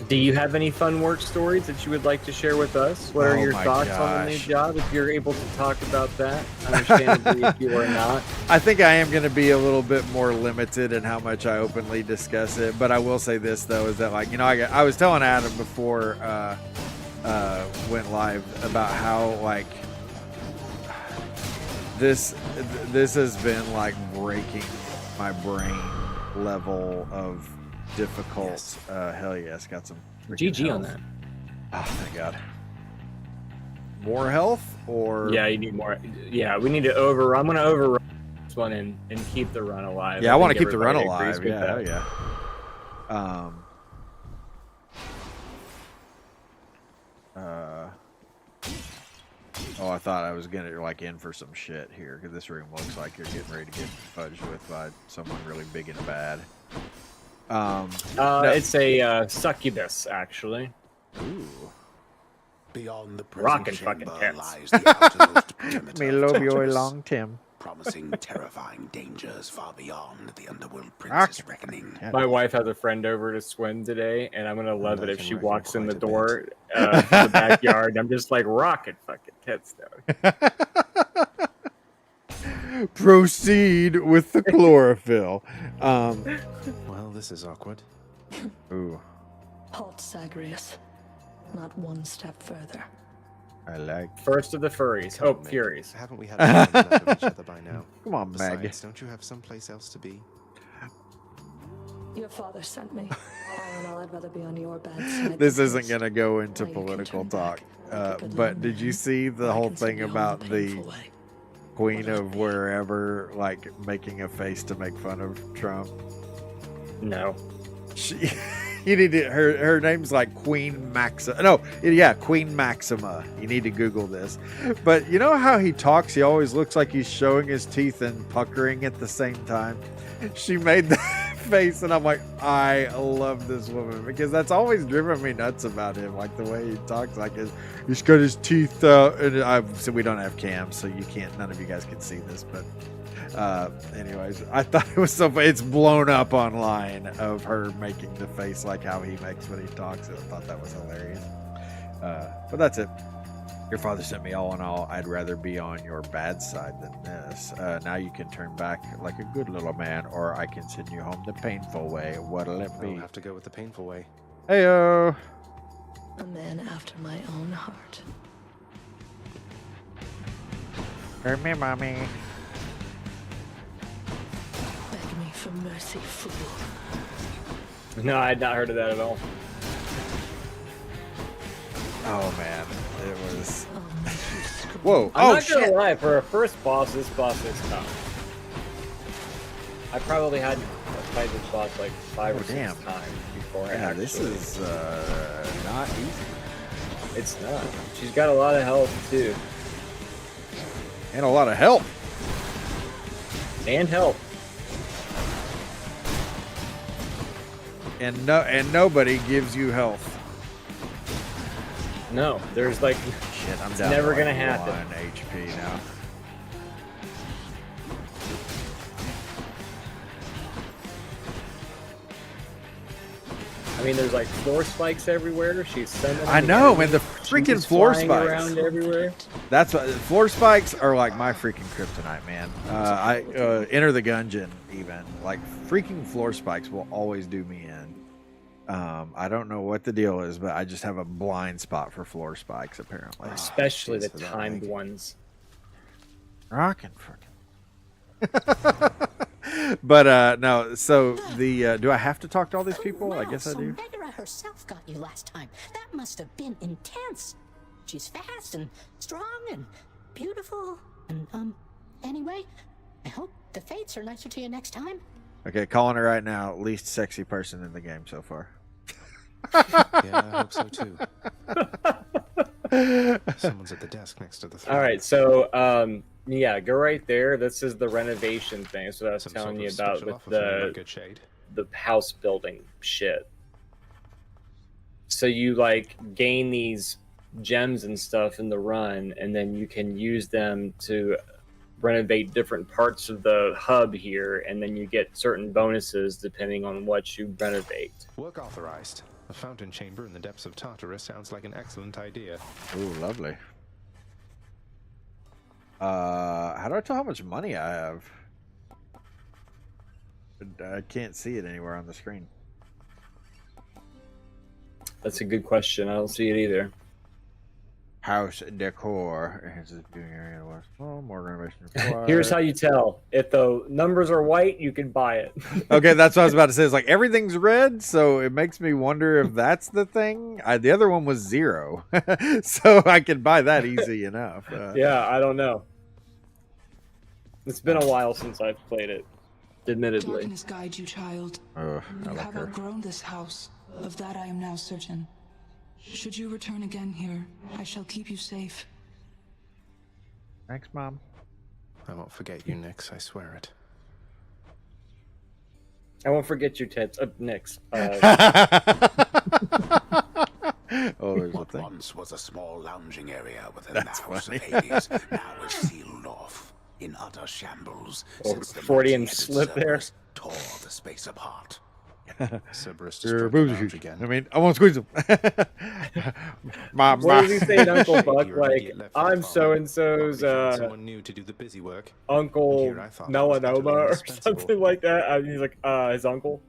Do you have any fun work stories that you would like to share with us? What are your thoughts on the new job? If you're able to talk about that, understandably, if you are not. I think I am going to be a little bit more limited in how much I openly discuss it. But I will say this, though, is that, like, you know, I was telling Adam before went live about how, like, this has been, like, breaking my brain level of difficult. Yes. Hell yes, got some GG health on that. Oh, thank God. More health, or yeah, you need more. Yeah, we need to overrun. I'm gonna overrun this one and keep the run alive. Yeah, I want to keep the run alive. Yeah, yeah. Oh, I thought I was gonna like in for some shit here, because this room looks like you're getting ready to get fudged with by someone really big and bad. It's a succubus, actually. Ooh. Beyond the rockin' prison fucking chamber tits. lies the outermost perimeter Me of love you Tartarus. long Tim. promising terrifying dangers far beyond the Underworld Princess reckoning. My wife has a friend over to swim today, and I'm gonna love it if she walks in the door to the backyard. I'm just like rocket fucking tits down. Proceed with the chlorophyll. Well, this is awkward. Ooh, Halt, Zagreus. Not one step further. I like. First of the furries. Come Oh, on, Meg. furies. Haven't we had enough of each other by now? Come on, Meg. Besides, don't you have someplace else to be? Your father sent me. All in all, I'd rather be on your bad side. This isn't going to go into Now you can political turn talk. back, make a good But long did you man, see the or I whole can send thing you home about the the painful way. queen of wherever, like, making a face to make fun of Trump? No. She, you need to, her name's like Queen Maxima. No, yeah, Queen Maxima. You need to Google this. But you know how he talks? He always looks like he's showing his teeth and puckering at the same time. She made that face, and I'm like, I love this woman, because that's always driven me nuts about him. Like the way he talks, like he's got his teeth out. And so we don't have cams, so you can't. None of you guys can see this, but. Anyways, I thought it was so funny. It's blown up online of her making the face like how he makes when he talks. I thought that was hilarious. But that's it. Your father sent me all in all. I'd rather be on your bad side than this. Now you can turn back like a good little man, or I can send you home the painful way. What'll it be? I'll have to go with the painful way. Heyo. A man after my own heart. Hurt me, mommy. Beg me for mercy, fool. No, I had not heard of that at all. Oh man, it was. I'll make you scream. Whoa! I'm Oh not gonna shit! lie, for a first boss, this boss is tough. I probably had to fight this boss like 5 or 6 damn. times before. Yeah, I this actually- is not easy. It's not. She's got a lot of health too, And a lot of help. and health. And nobody gives you health. No, there's like Shit, I'm It's down. never to gonna like happen. 1 HP now. I mean, there's like floor spikes everywhere. She's sending. I them know, everywhere. man. The She's freaking just floor flying spikes. around everywhere. That's what floor spikes are like my freaking kryptonite, man. I enter the gungeon even like freaking floor spikes will always do me in. I don't know what the deal is, but I just have a blind spot for floor spikes apparently. Especially the Jeez, for that timed leg. ones. Rockin' freaking. But no, so the do I have to talk to all these people? I Wow, guess I so do. Megara herself got you last time. That must have been intense. She's fast and strong and beautiful. And anyway, I hope the fates are nicer to you next time. Okay, calling her right now. Least sexy person in the game so far. Yeah, I hope so too. Someone's at the desk next to the throne. All right, so yeah, go right there. This is the renovation thing. That's what I was Some telling sort you of about special with offer for me, the good shade. house building shit. So you like gain these gems and stuff in the run, and then you can use them to renovate different parts of the hub here, and then you get certain bonuses depending on what you renovate. Work authorized. A fountain chamber in the depths of Tartarus sounds like an excellent idea. Ooh, lovely. How do I tell how much money I have? I can't see it anywhere on the screen. That's a good question. I don't see it either. House decor. Here's the viewing area. Oh, more renovation required. Here's how you tell. If the numbers are white, you can buy it. Okay, that's what I was about to say. It's like everything's red, so it makes me wonder if that's the thing. The other one was 0, so I can buy that easy enough. Yeah, I don't know. It's been a while since I've played it, admittedly. Darkness guide you, child. I You like have her. outgrown this house. Of that I am now certain. Should you return again here, I shall keep you safe. Thanks, Mom. I won't forget you, Nix, I swear it. I won't forget your tits. Nix. Oh, there's a What thing. once was a small lounging area within That's the House funny. of Hades now is sealed off. in utter shambles Oh, since the Freudian multi-headed slip there. Cerberus tore the space apart. Cerberus Your destroyed the boobs are lounge huge. again. I mean, I want to squeeze them. What does he say, Uncle Buck? Your Like, immediate left foot I'm followed. so and so's Probably found someone new to do the busy work. Uncle Here I thought I was utterly melanoma or indispensable. something like that. I mean, he's like his uncle.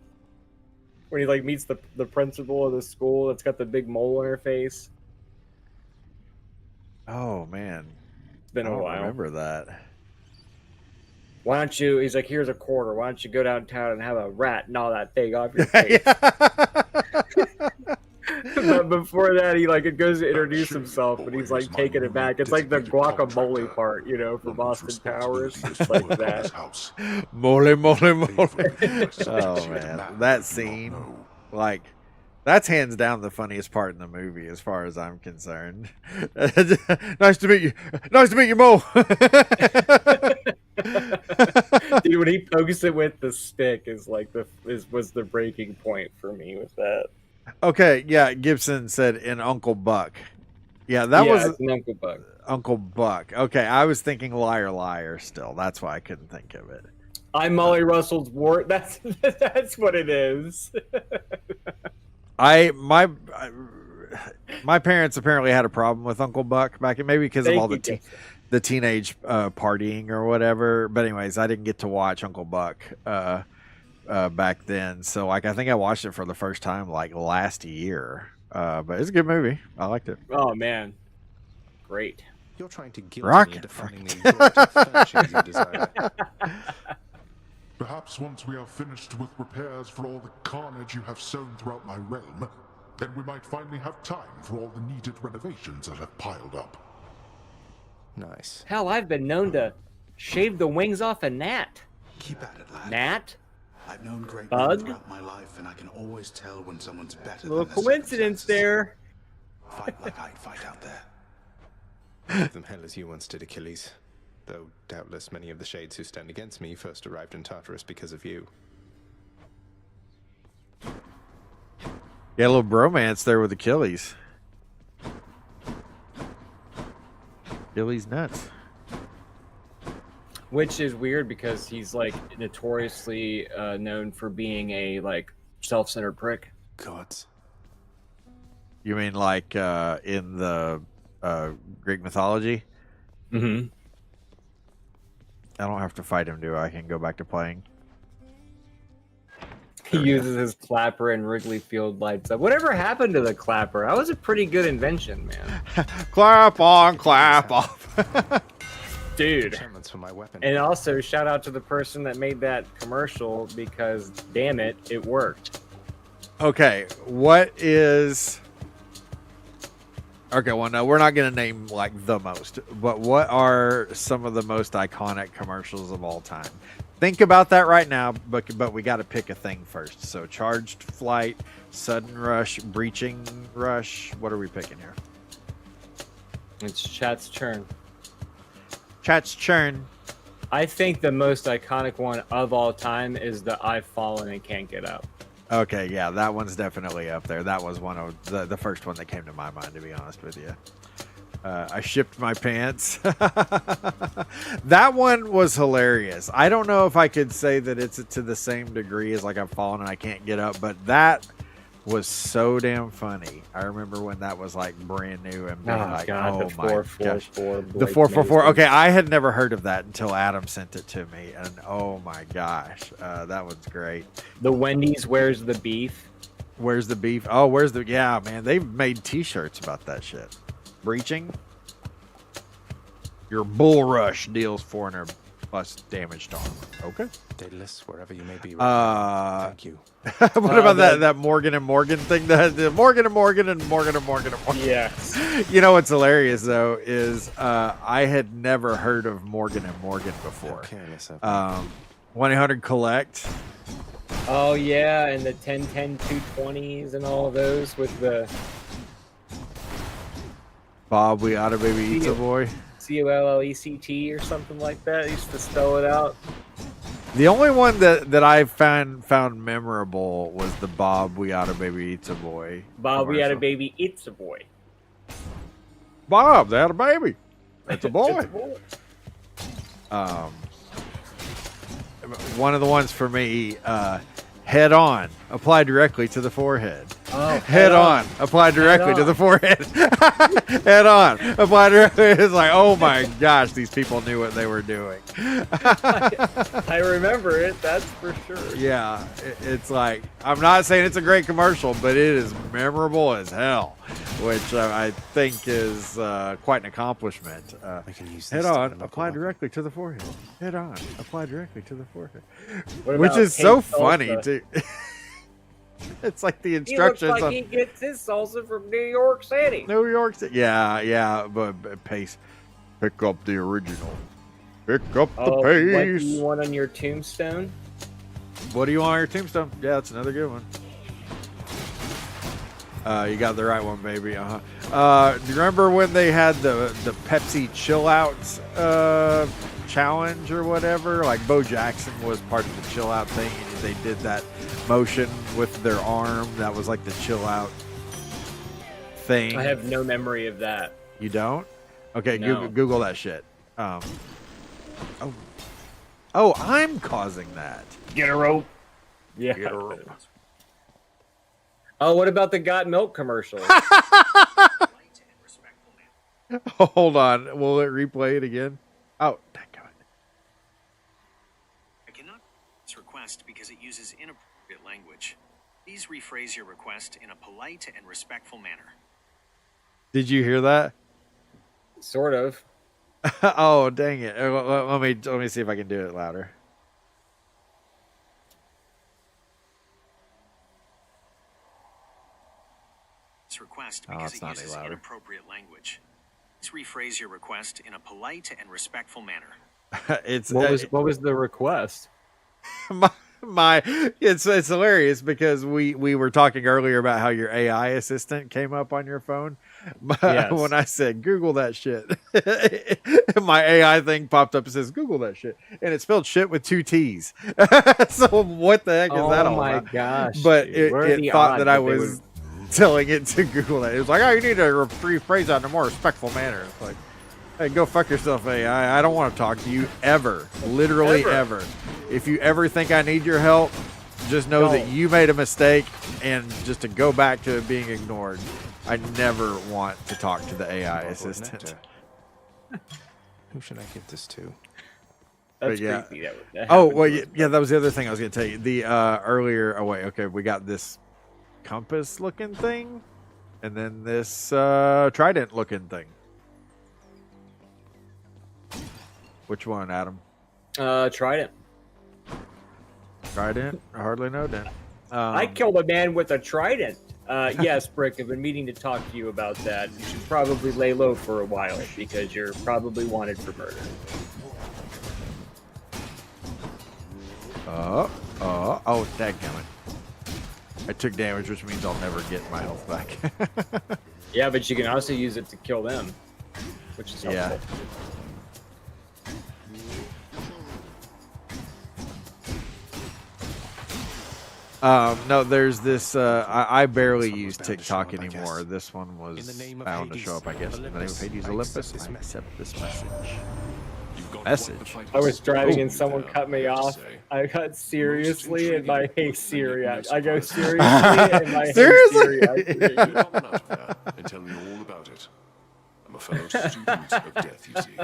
When he like meets the principal of the school that's got the big mole in her face. Oh man, It's been I a don't while. remember that. Why don't you? He's like, here's a quarter. Why don't you go downtown and have a rat gnaw that thing off your face? But before that, he like it goes to introduce himself, and he's like taking it back. It's like the guacamole part, you know, from Austin Powers. It's like that. Mole, mole, mole. Oh man, that scene, like, that's hands down the funniest part in the movie, as far as I'm concerned. Nice to meet you. Nice to meet you, Mo. Dude, when he pokes it with the stick is like was the breaking point for me with that. Okay, yeah, Gibson said in Uncle Buck. Yeah, that was it's an Uncle Buck. Uncle Buck. Okay, I was thinking Liar Liar still. That's why I couldn't think of it. I'm Molly Russell's wart. That's what it is. My parents apparently had a problem with Uncle Buck back in, maybe because of all the teenage partying or whatever. But anyways, I didn't get to watch Uncle Buck back then. So like I think I watched it for the first time like last year. But it's a good movie. I liked it. Oh man, great. You're trying to guilt Rock. me into funding the exorbitant furnishings you desire. Perhaps once we are finished with repairs for all the carnage you have sown throughout my realm, then we might finally have time for all the needed renovations that have piled up. Nice. Hell, I've been known to shave the wings off a gnat. Keep at it, lad. Gnat? I've known great Bug? men throughout my life, and I can always tell when someone's better Little than their coincidence circumstances. there. Fight like I'd fight out there. Give them hell as you once did Achilles. Though doubtless many of the shades who stand against me first arrived in Tartarus because of you. Yeah, a little bromance there with Achilles. Achilles nuts. Which is weird because he's like notoriously known for being a like self-centered prick. Gods. You mean like in the Greek mythology? Mm-hmm. I don't have to fight him, do I? I can go back to playing. He uses his clapper and Wrigley Field lights up. Whatever happened to the clapper? That was a pretty good invention, man. Clap on, clap off. Dude. Enchantments for my weapon. And also, shout out to the person that made that commercial because, damn it, it worked. Okay, what is... Okay, well, no, we're not going to name, like, the most. But what are some of the most iconic commercials of all time? Think about that right now, but we got to pick a thing first. So, charged flight, sudden rush, breaching rush. What are we picking here? It's Chat's turn. Chat's churn. I think the most iconic one of all time is the I've fallen and can't get up. Okay, yeah, that one's definitely up there. That was one of the first one that came to my mind, to be honest with you. I shipped my pants. That one was hilarious. I don't know if I could say that it's to the same degree as like I've fallen and I can't get up, but that was so damn funny. I remember when that was like brand new and being like, God, oh the my gosh. 444. The 444. Okay, I had never heard of that until Adam sent it to me, and oh my gosh, that one's great. The Wendy's Where's the Beef? Where's the beef? Oh, where's the... Yeah, man, they've made T-shirts about that shit. Breaching. Your bull rush deals 400 plus damage to armor. Okay. Daedalus, wherever you may be. Thank you. What about that Morgan and Morgan thing? The Morgan and Morgan and Morgan and Morgan and Morgan. Yes. You know what's hilarious though is I had never heard of Morgan and Morgan before. 1-800-COLLECT. Oh yeah, and the 10-10 220s and all of those with the Bob, we oughta baby eats a boy. COLLECT or something like that. I used to spell it out. The only one that I found memorable was the Bob, we oughta baby eats a boy. Bob, we had a baby. It's a boy. Bob, they had a baby. It's a boy. It's a boy. One of the ones for me, head on, apply directly to the forehead. Oh, head on, apply directly to the forehead. Head on, apply directly. It's like, oh my gosh, these people knew what they were doing. I remember it, that's for sure. Yeah, it's like, I'm not saying it's a great commercial, but it is memorable as hell, which I think is quite an accomplishment. Head on, apply directly to the forehead. Head on, apply directly to the forehead. Which is so funny, too. It's like the instructions. He looks like he gets his salsa from New York City. New York City. Yeah, but pace. Pick up the original. Pick up the pace. What do you want on your tombstone? What do you want on your tombstone? Yeah, that's another good one. You got the right one, baby. Do you remember when they had the Pepsi Chill Out challenge or whatever? Like Bo Jackson was part of the Chill Out thing, and they did that motion with their arm. That was like the Chill Out thing. I have no memory of that. You don't? Okay, No. Google that shit. Oh, I'm causing that. Get a rope. Yeah. Get a rope. Oh, what about the Got Milk commercial? Hold on. Will it replay it again? Oh, thank God. I cannot this request because it uses inappropriate language. Please rephrase your request in a polite and respectful manner. Did you hear that? Sort of. Oh, dang it. Let me see if I can do it louder. This request because it's it not any uses louder. inappropriate language. Please rephrase your request in a polite and respectful manner. What was the request? It's hilarious because we were talking earlier about how your AI assistant came up on your phone. Yes. When I said Google that shit, my AI thing popped up and says Google that shit, and it spelled shit with 2 T's. So what the heck is that all Oh my about? gosh! But dude. it Where are the thought odds that I they was telling it to Google that. It was like, oh, you need to rephrase that in a more respectful manner. It's like, hey, go fuck yourself, AI. I don't want to talk to you ever. Literally ever. If you ever think I need your help, just know that you made a mistake, and just to go back to it being ignored. I never want to talk to the AI assistant. Who should I give this to? That's yeah. creepy. That Oh, happened well, to us. yeah, that was the other thing I was going to tell you. The earlier, okay, we got this compass-looking thing, and then this trident-looking thing. Which one, Adam? Trident. Trident? I hardly know then. I killed a man with a trident. Yes, Brick, I've been meaning to talk to you about that. You should probably lay low for a while because you're probably wanted for murder. Oh, dadgummit. I took damage, which means I'll never get my health back. Yeah, but you can also use it to kill them, which is helpful. No, there's this. I barely use TikTok anymore. This one was bound to show up, I guess. In the name of Hades Olympus, I accept this message. Message? I was driving and someone cut me off. I got seriously in my hey Siri. I go seriously in my Seriously? hey Siri. I'm out of there and tell me all about it. I'm a fellow student of death, you see.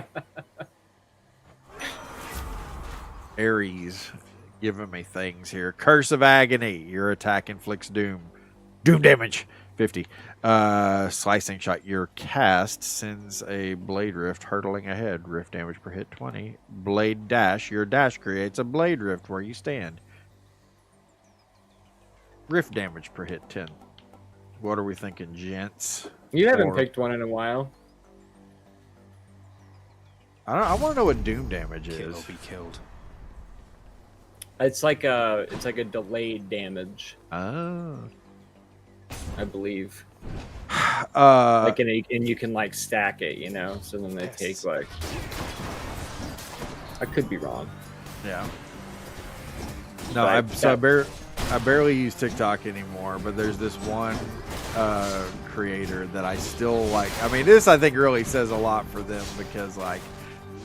Ares giving me things here. Curse of Agony. Your attack inflicts doom. Doom damage. 50. Slicing shot. Your cast sends a blade rift hurtling ahead. Rift damage per hit 20. Blade dash. Your dash creates a blade rift where you stand. Rift damage per hit 10. What are we thinking, gents? You haven't picked one in a while. I want to know what doom damage is. Kill or be killed. It's like a delayed damage, Oh. I believe. And you can like stack it, you know. So then they take like. I could be wrong. Yeah. No, I barely use TikTok anymore, but there's this one creator that I still like. I mean, this I think really says a lot for them because like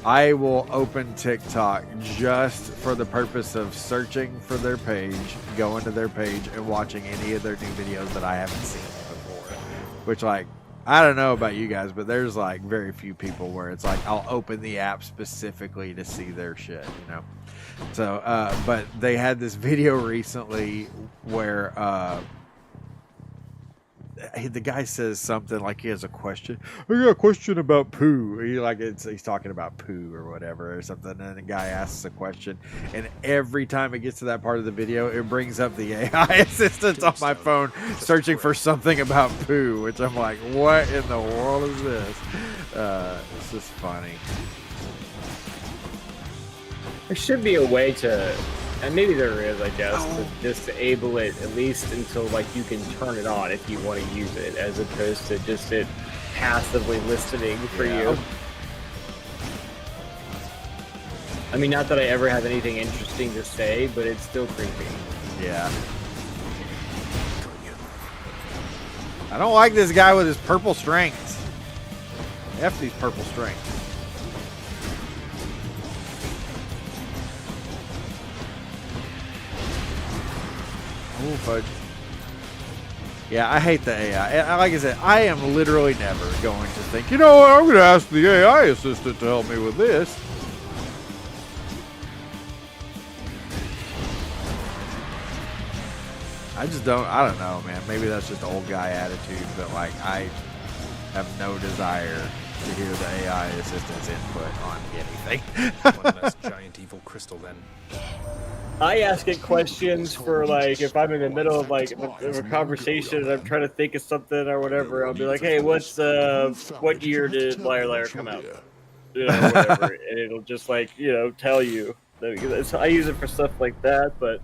I will open TikTok just for the purpose of searching for their page, going to their page, and watching any of their new videos that I haven't seen before. Which, like, I don't know about you guys, but there's like very few people where it's like I'll open the app specifically to see their shit, you know. So, but they had this video recently where the guy says something like he has a question. I got a question about poo. He's talking about poo or whatever or something, and the guy asks a question, and every time it gets to that part of the video, it brings up the AI assistant on my phone searching for something about poo, which I'm like, what in the world is this? It's just funny. There should be a way to, and maybe there is, I guess, to disable it at least until like you can turn it on if you want to use it, as opposed to just it passively listening for you. I mean, not that I ever have anything interesting to say, but it's still creepy. Yeah. I don't like this guy with his purple strengths. F these purple strengths. Oh, fudge. Yeah, I hate the AI. Like I said, I am literally never going to think, you know what, I'm going to ask the AI assistant to help me with this. I don't know, man. Maybe that's just old guy attitude, but like, I have no desire to hear the AI assistant's input on anything. One less giant evil crystal, then. I ask it questions for like if I'm in the middle of like a conversation and I'm trying to think of something or whatever. I'll be like, "Hey, what year did Liar Liar come out?" You know, whatever, and it'll just like tell you. I use it for stuff like that, but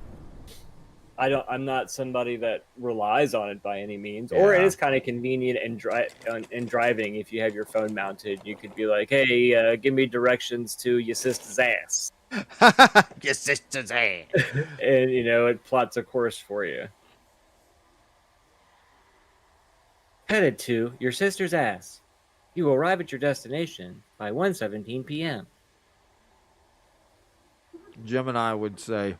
I'm not somebody that relies on it by any means. Or it is kind of convenient in driving if you have your phone mounted. You could be like, "Hey, give me directions to your sister's ass." Your sister's ass. And it plots a course for you. Headed to your sister's ass. You will arrive at your destination by 1:17 p.m. Gemini would say,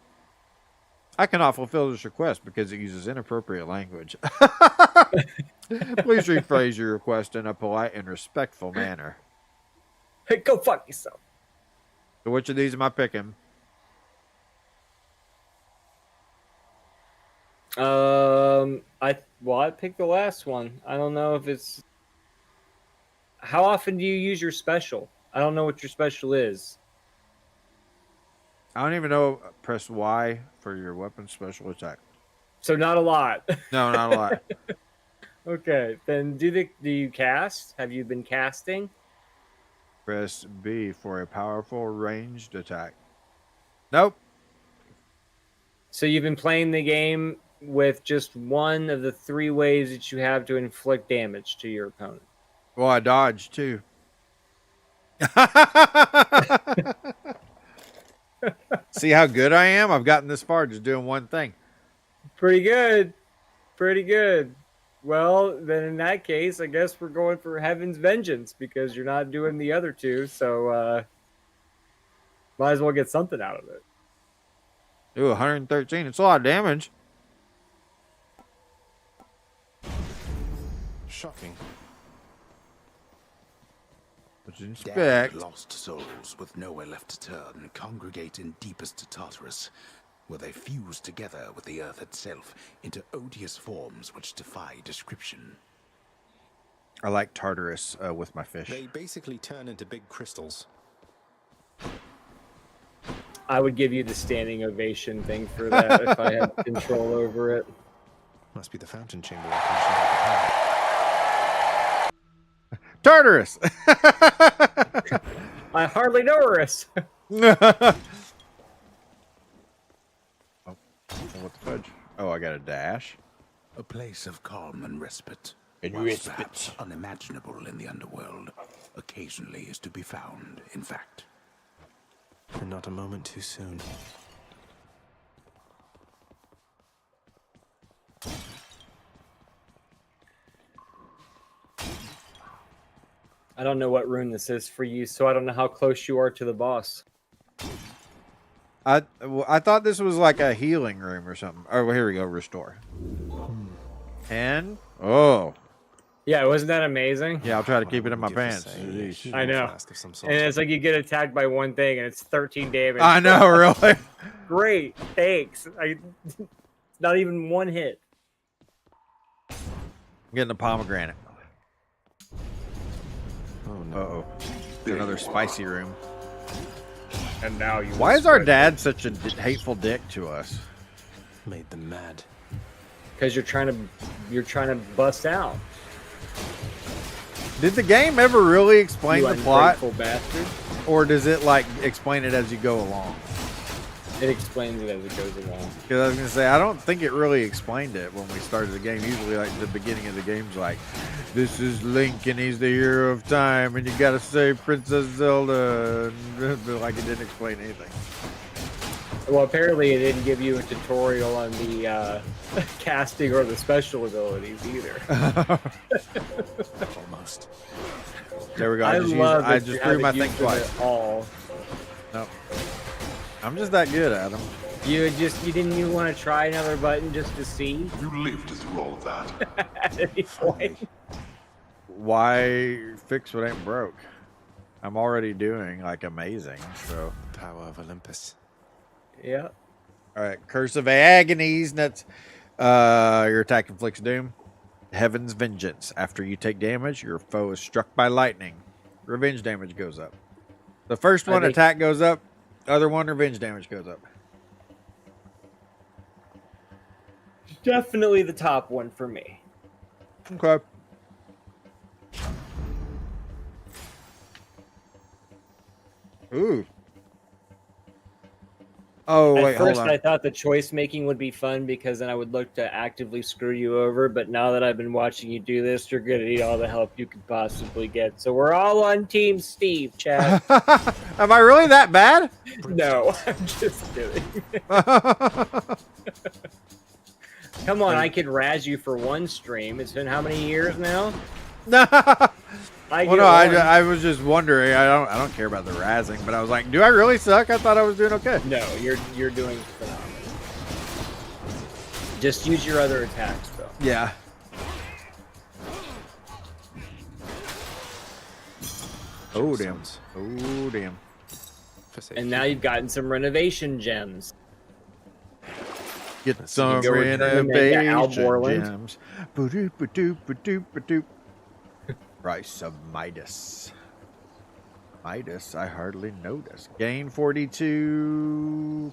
I cannot fulfill this request because it uses inappropriate language. Please rephrase your request in a polite and respectful manner. Hey, go fuck yourself. So which of these am I picking? I picked the last one. I don't know if it's. How often do you use your special? I don't know what your special is. I don't even know. Press Y for your weapon special attack. So not a lot. No, not a lot. Okay, then do you cast? Have you been casting? Press B for a powerful ranged attack. Nope. So you've been playing the game with just one of the 3 ways that you have to inflict damage to your opponent. Well, I dodged too. See how good I am? I've gotten this far just doing one thing. Pretty good. Pretty good. Well, then in that case, I guess we're going for Heaven's Vengeance because you're not doing the other 2, so might as well get something out of it. Ooh, 113. It's a lot of damage. Shocking. What you Damned expect? lost souls with nowhere left to turn congregate in deepest Tartarus, where they fuse together with the earth itself into odious forms which defy description. I like Tartarus with my fish. They basically turn into big crystals. I would give you the standing ovation thing for that if I had control over it. Must be the fountain chamber location. Tartarus! I hardly know her. Oh, what the fudge? Oh, I got a dash. A place of calm and respite. And whilst respite. perhaps unimaginable in the underworld, occasionally is to be found, in fact. And not a moment too soon. I don't know what room this is for you, so I don't know how close you are to the boss. I thought this was like a healing room or something. Oh, well, here we go. Restore. And oh, yeah, wasn't that amazing? Yeah, I'll try to keep it in my pants. I know. And it's like you get attacked by one thing, and it's 13 damage. I know, really. Great, thanks. It's not even one hit. I'm getting a pomegranate. Oh no. Uh-oh. Another spicy room. And now you. Why is our dad such a hateful dick to us? Made them mad. Because you're trying to bust out. Did the game ever really explain You the plot? ungrateful bastard. Or does it like explain it as you go along? It explains it as it goes along. Because I was going to say, I don't think it really explained it when we started the game. Usually, like, the beginning of the game's like, this is Link and he's the hero of time and you got to save Princess Zelda. Like, it didn't explain anything. Well, apparently it didn't give you a tutorial on the casting or the special abilities either. Almost. There we go. I just threw my thing twice. All. Nope. I'm just that good at them. You didn't even want to try another button just to see? You lived through all of that. At any point. Why fix what ain't broke? I'm already doing like amazing, so. Power of Olympus. Yeah. All right, Curse of Agonies. That's your attack inflicts doom. Heaven's Vengeance. After you take damage, your foe is struck by lightning. Revenge damage goes up. The first one, attack goes up. Other one, revenge damage goes up. Definitely the top one for me. Okay. Ooh. Oh, wait, hold on. At first, hold on. I thought the choice making would be fun because then I would look to actively screw you over. But now that I've been watching you do this, you're going to need all the help you could possibly get. So we're all on Team Steve, Chad. Am I really that bad? No, I'm just kidding. Come on, I could razz you for one stream. It's been how many years now? I was just wondering. I don't care about the razzing, but I was like, do I really suck? I thought I was doing okay. No, you're doing phenomenal. Just use your other attacks, though. Yeah. Oh damn! Oh damn! And now you've gotten some renovation gems. Get some renovation gems. Ba-doop, ba-doop, ba-doop, ba-doop. Price of Midas. Midas, I hardly noticed. Gain 42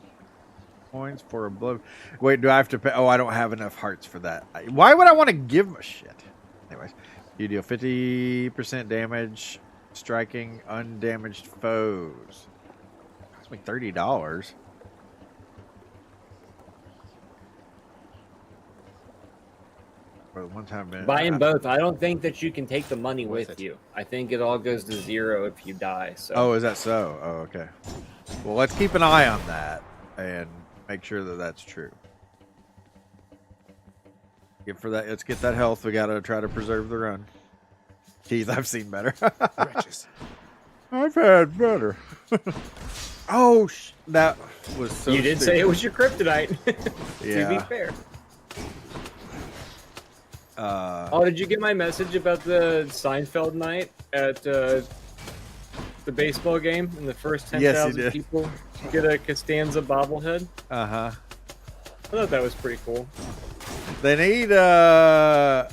points for a blow. Wait, do I have to pay? Oh, I don't have enough hearts for that. Why would I want to give a shit? Anyways, you deal 50% damage, striking undamaged foes. Cost me $30. One time buying both. I don't think that you can take the money with you. I think it all goes to zero if you die. So. Oh, is that so? Oh, okay. Well, let's keep an eye on that and make sure that that's true. Let's get that health. We gotta try to preserve the run. Keith, I've seen better. Wretches. I've had better. Oh, that was so. You did say it was your kryptonite. Yeah. To be fair. Oh, did you get my message about the Seinfeld night at the baseball game in the first 10,000 people get a Costanza bobblehead? Uh-huh. I thought that was pretty cool. They need the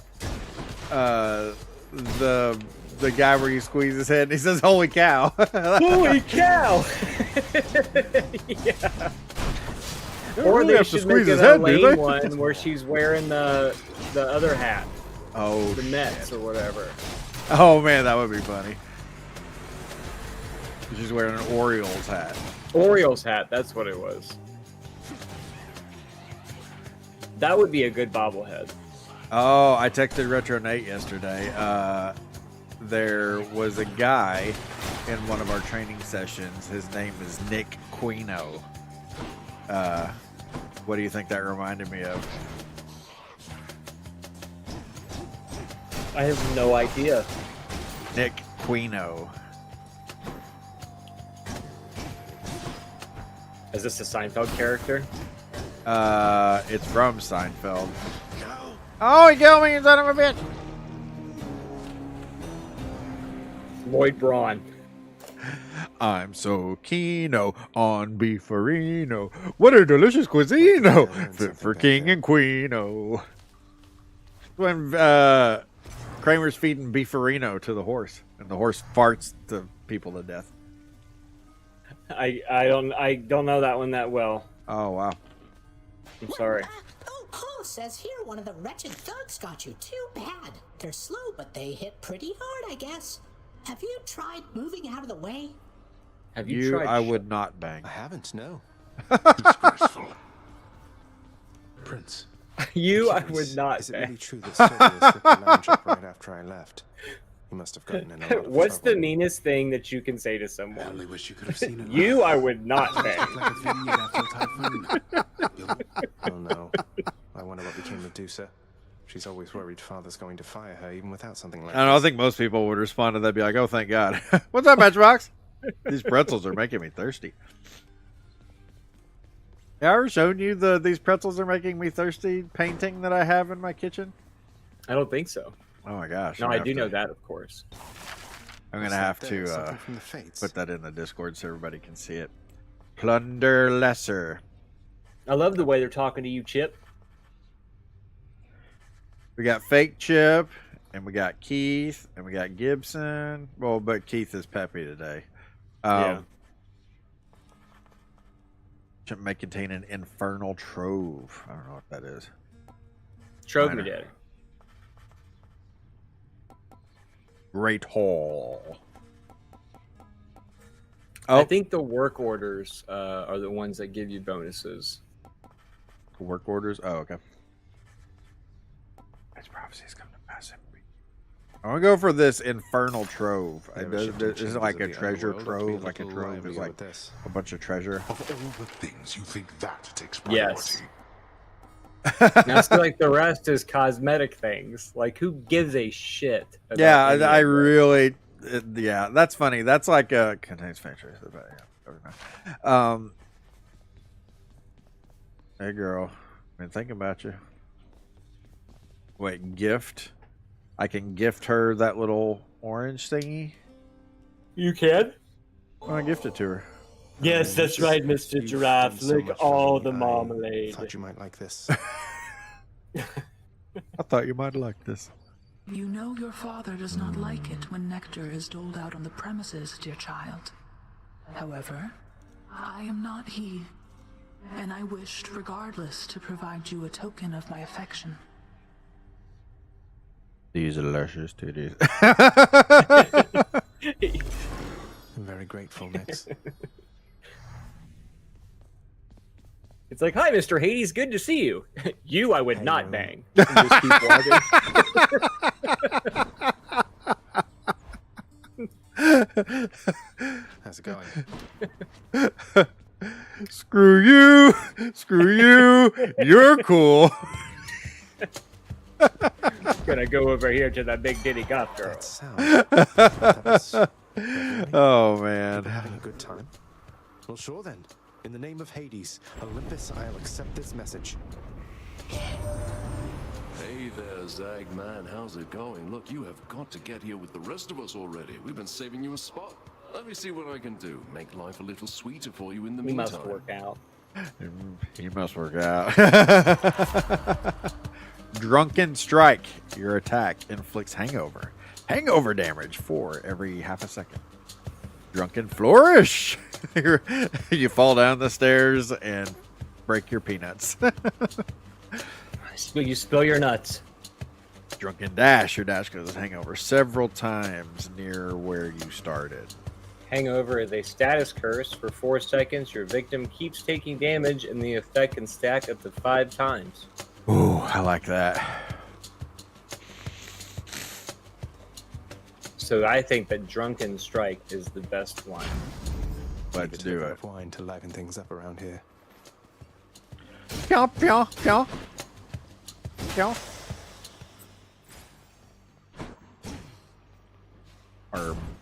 guy where you squeeze his head and he says, "Holy cow!" Holy cow! Yeah. Or really they have to should squeeze make his it head, a do lame they? one where she's wearing the other hat. Oh, the Mets or whatever. Oh man, that would be funny. She's wearing an Orioles hat. Orioles hat, that's what it was. That would be a good bobblehead. Oh, I texted Retro Nate yesterday. There was a guy in one of our training sessions. His name is Nick Quino. What do you think that reminded me of? I have no idea. Nick Quino. Is this a Seinfeld character? It's from Seinfeld. Oh, he killed me, you son of a bitch! Lloyd Braun. I'm so keen-o on beefarino. What a delicious cuisine-o, fit for king and queen-o. When Kramer's feeding beefarino to the horse, and the horse farts the people to death. I don't know that one that well. Oh, wow. I'm sorry. Oh, says here one of the wretched thugs got you. Too bad. They're slow, but they hit pretty hard, I guess. Have you tried moving out of the way? Have you tried? I would not bang. I haven't, no. Disgraceful. Prince. I would not Is it bang. really true that Sylvia's ripped the lounge up right after I left? You must have gotten in a lot of What's trouble. the meanest thing that you can say to I someone? only wish you could have seen it. I would not bang. Like a vineyard after a typhoon. Oh no. I wonder what became of Medusa. She's always worried Father's going to fire her, even without something like I don't know, I this. think most people would respond to that, be like, oh, thank God. What's up, Matchbox? These pretzels are making me thirsty. Have I ever shown you these pretzels are making me thirsty painting that I have in my kitchen? I don't think so. Oh my gosh. No, I'm I gonna do have know to- that, of course. I'm What's going to have that there? Something to from the Fates. put that in the Discord so everybody can see it. Plunder Lesser. I love the way they're talking to you, Chip. We got Fake Chip, and we got Keith, and we got Gibson. Well, but Keith is peppy today. Yeah. Chip may contain an infernal trove. I don't know what that is. Trove me, Minor. Daddy. Great Hall. I Oh, think the work orders are the ones that give you bonuses. work orders. Oh, okay. As prophecies come to pass. I want to go for this infernal trove. You ever shipped in Is it chambers like of a the treasure Underworld? I'd be trove? Like a little trove livelier is like with this. a bunch of treasure. Of all the things, you think that takes priority. Yes. Now, see, like the rest is cosmetic things. Like, who gives a shit? About Yeah, any I of it? really. Yeah, that's funny. That's like a contains features. Hey, girl. Been thinking about you. Wait, gift. I can gift her that little orange thingy. You can? I want to gift it to her. Yes, that's right, Mr. You've Giraffe. done so Look, much for all me, the I marmalade. thought you might like this. I thought you might like this. You know your father does not like it when nectar is doled out on the premises, dear child. However, I am not he, and I wished regardless to provide you a token of my affection. These are luscious titties. I'm very grateful, Nix. It's like, hi, Mr. Hades, good to see you. You, I would Hey, not Ron. bang. And just keep walking. How's it going? Screw you. Screw you. You're cool. Gonna go over here to the big ditty goth girl. That sound. That was Oh, We're man. having a good time. Well, sure then. In the name of Hades, Olympus, I'll accept this message. Hey there, Zagman. How's it going? Look, you have got to get here with the rest of us already. We've been saving you a spot. Let me see what I can do. Make life a little sweeter for you in the We meantime. must work out. You must work out. Drunken Strike. Your attack inflicts hangover. Hangover damage for every half a second. Drunken Flourish. You fall down the stairs and break your peanuts. You spill your nuts. Drunken Dash. Your dash causes hangover several times near where you started. Hangover is a status curse. For 4 seconds, your victim keeps taking damage, and the effect can stack up to 5 times. Ooh, I like that. So I think that Drunken Strike is the best one. Let's Take a do token it. of wine to liven things up around here. Pew, pew, pew. Pew.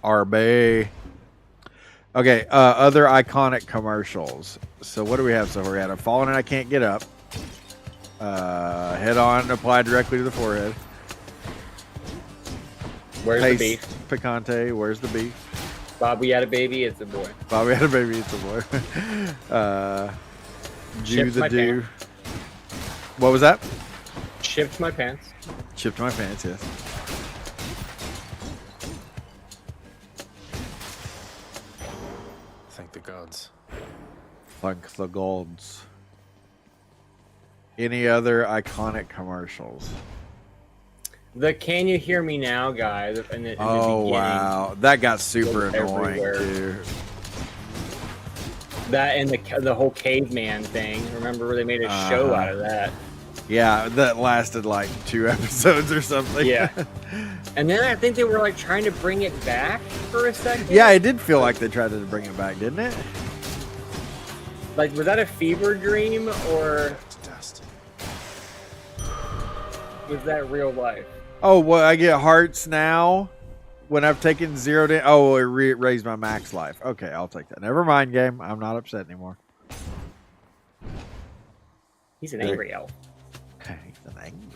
RB. Okay, other iconic commercials. So what do we have? So we had a fallen and I can't get up. Head on, applied directly to the forehead. Where's Taste the beef? Picante, where's the beef? Bobby had a baby, it's a boy. Bobby had a baby, it's a boy. Jew Chipped the my do. pants. What was that? Chipped my pants. Chipped my pants, yes. Thank the gods. Thank the gods. Any other iconic commercials? The "Can you hear me now" guy in the beginning. Wow, that got super was annoying everywhere. too. That and the whole caveman thing. Remember where they made a show out of that? Yeah, that lasted like 2 episodes or something. Yeah. And then I think they were like trying to bring it back for a second. Yeah, it did feel like they tried to bring it back, didn't it? Like, was that a fever dream or was that real life? Oh, well, I get hearts now when I've taken 0 damage. Oh, it raised my max life. Okay, I'll take that. Never mind, game. I'm not upset anymore. He's an angry elf. He's an angry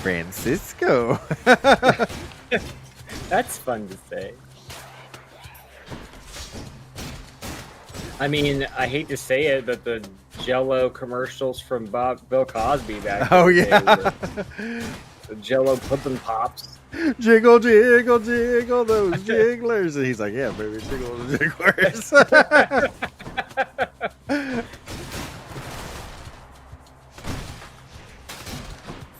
Francisco. That's fun to say. I mean, I hate to say it, but the Jello commercials from Bill Cosby back. Oh, in the yeah. day were the Jello pumping pops. Jiggle, jiggle, jiggle those jigglers. And he's like, yeah, baby, jiggle the jigglers.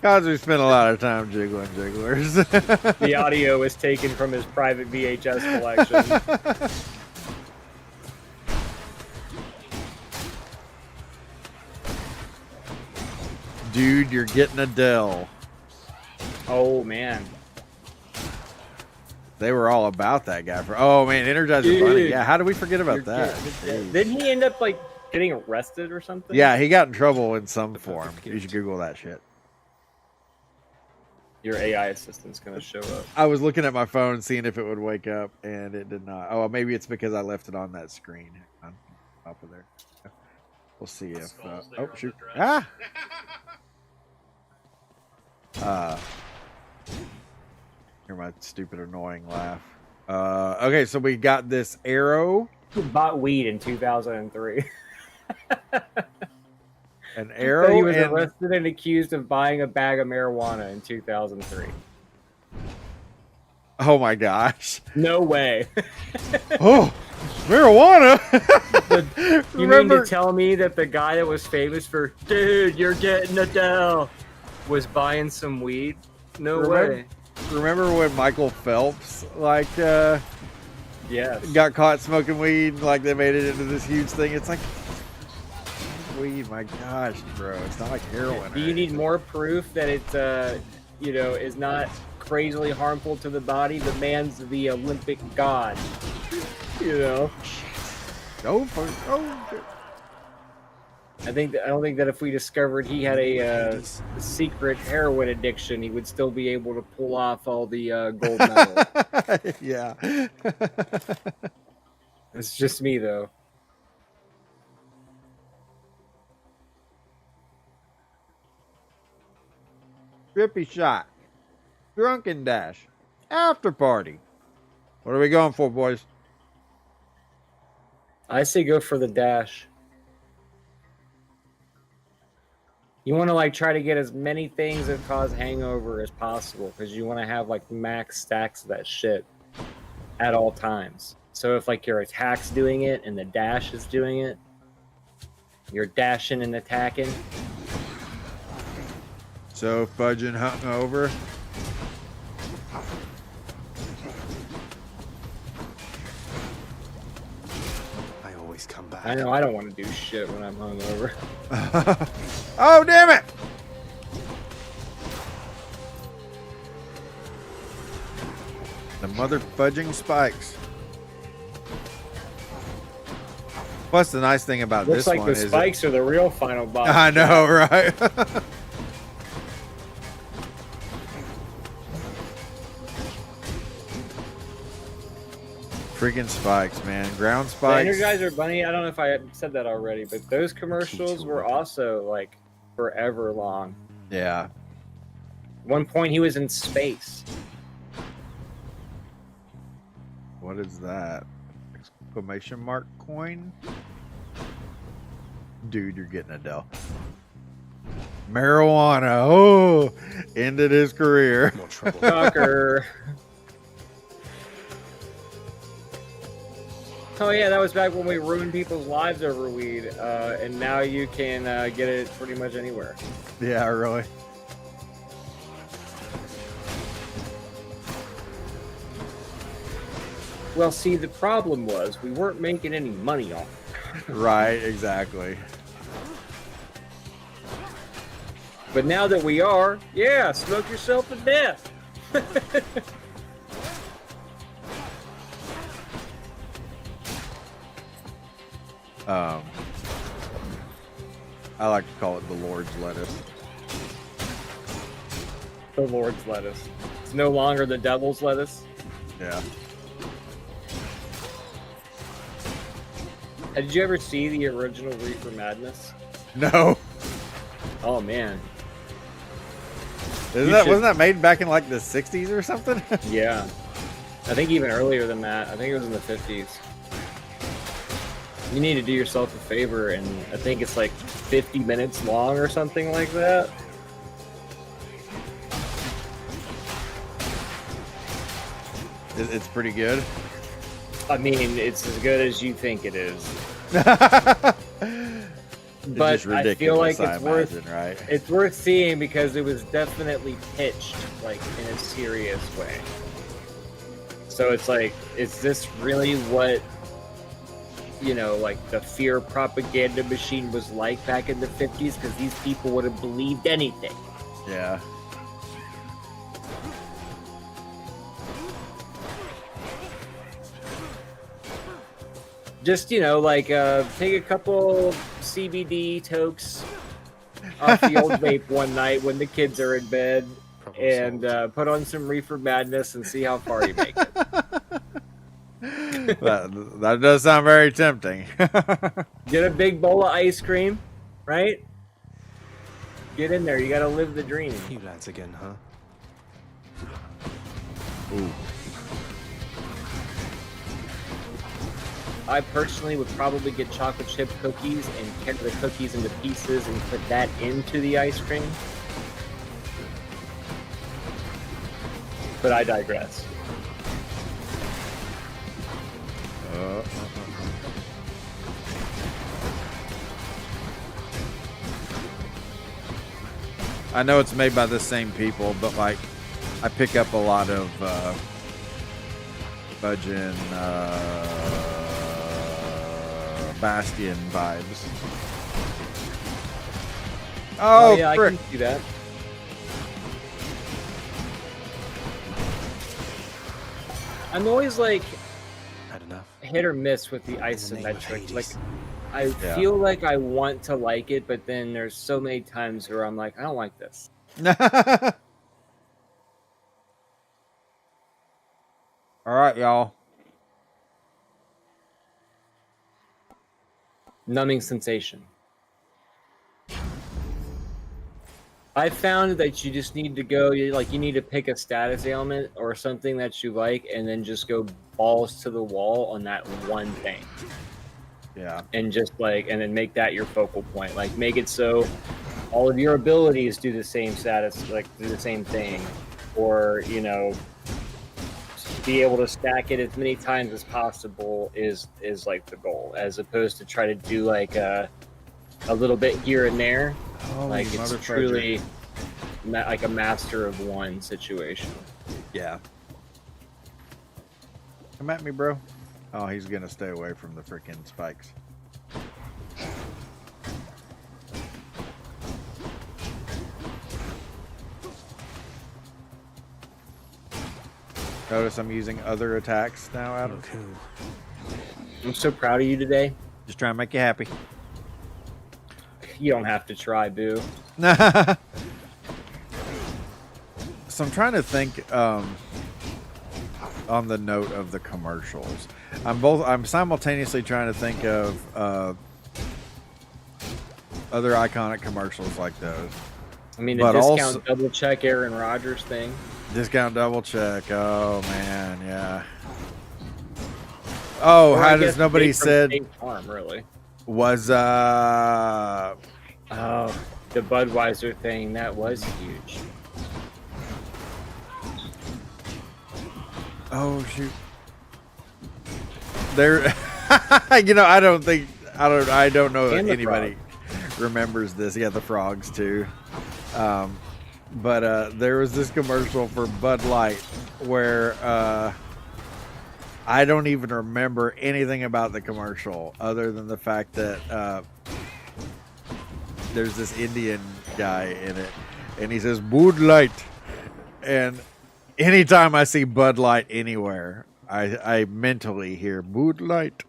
Cosby spent a lot of time jiggling jigglers. The audio was taken from his private VHS collection. Dude, you're getting Adele. Oh, man. They were all about that guy. Oh, man, Energizer Bunny. Yeah, how did we forget about that? Didn't he end up, like, getting arrested or something? Yeah, he got in trouble in some form. You should Google that shit. Your AI assistant's going to show up. I was looking at my phone, seeing if it would wake up, and it did not. Oh, maybe it's because I left it on that screen. On top of there. We'll see if... oh, shoot. Ah! Hear my stupid annoying laugh. Okay, so we got this arrow. Who bought weed in 2003? An arrow. He was arrested and accused of buying a bag of marijuana in 2003. Oh my gosh! No way. Oh, marijuana. You mean to tell me that the guy that was famous for "Dude, you're getting Adele" was buying some weed? No way. Remember when Michael Phelps yes, got caught smoking weed and like they made it into this huge thing? It's like weed, my gosh, bro. It's not like heroin. Do you need more proof that it's is not crazily harmful to the body? The man's the Olympic god. Go for it. I don't think that if we discovered he had a secret heroin addiction, he would still be able to pull off all the gold medals. Yeah. It's just me, though. Drippy shot. Drunken dash. After party. What are we going for, boys? I say go for the dash. You want to like try to get as many things that cause hangover as possible because you want to have like max stacks of that shit at all times. So if like your attack's doing it and the dash is doing it, you're dashing and attacking. So fudging hungover. I always come back. I know I don't want to do shit when I'm hungover. Oh, damn it! The mother fudging spikes. Plus, the nice thing about Looks this like one the is spikes are the real final boss. I know, right? Freaking spikes, man. Ground The spikes. Energizer Bunny, I don't know if I said that already, but those commercials were also like forever long. Yeah. At one point, he was in space. What is that? Exclamation mark coin? Dude, you're getting a Dell. Marijuana. Oh, ended his career. More trouble. Shocker. Oh yeah, that was back when we ruined people's lives over weed, and now you can get it pretty much anywhere. Yeah, really. Well, see, the problem was we weren't making any money on it. Right, exactly. But now that we are, yeah, smoke yourself to death. I like to call it the Lord's lettuce. The Lord's lettuce. It's no longer the devil's lettuce. Yeah. Did you ever see the original Reefer Madness? No. Oh man. Wasn't that made back in like the 60s or something? Yeah. I think even earlier than that. I think it was in the 50s. You need to do yourself a favor, and I think it's like 50 minutes long or something like that. It's pretty good. I mean, it's as good as you think it is. But But I feel like I it's worth imagine, right? it's worth seeing because it was definitely pitched like in a serious way. So it's like, is this really what, you know, like the fear propaganda machine was like back in the 50s? Because these people would have believed anything. Yeah. Just, you know, like take a couple CBD tokes off the old vape one night when the kids are in bed, and put on some Reefer Madness and see how far you make it. that does sound very tempting. Get a big bowl of ice cream, right? Get in there. You got to live the dream. You lads again, huh? Ooh. I personally would probably get chocolate chip cookies and cut the cookies into pieces and put that into the ice cream. But I digress. I know it's made by the same people, but like I pick up a lot of Fudgin' Bastion vibes. Oh, yeah, frick. I can see that. I'm always like Had enough. hit or miss with the isometric. Like, I Yeah. feel like I want to like it, but then there's so many times where I'm like, I don't like this. All right, y'all. Numbing sensation. I found that you just need to go, you need to pick a status ailment or something that you like, and then just go balls to the wall on that one thing. Yeah. And just and then make that your focal point. Like, make it so all of your abilities do the same status, do the same thing, or be able to stack it as many times as possible is like the goal, as opposed to try to do like a little bit here and there. Oh, Like, it's truly like a master of one situation. Yeah. Come at me, bro. Oh, he's gonna stay away from the freaking spikes. Notice I'm using other attacks now, Adam. I'm so proud of you today. Just trying to make you happy. You don't have to try, boo. So I'm trying to think. on the note of the commercials. I'm simultaneously trying to think of other iconic commercials like those. I mean, the But discount also- double check Aaron Rodgers thing. Discount double check. Oh man, yeah. Oh, Or I how guess does nobody made from said State Farm, really. was Oh, the Budweiser thing, that was huge. oh shoot. There you know, I don't know And that the anybody remembers this. Yeah, the frogs too. But there was this commercial for Bud Light where I don't even remember anything about the commercial other than the fact that there's this Indian guy in it, and he says Bud Light. And anytime I see Bud Light anywhere, I mentally hear Bud Light.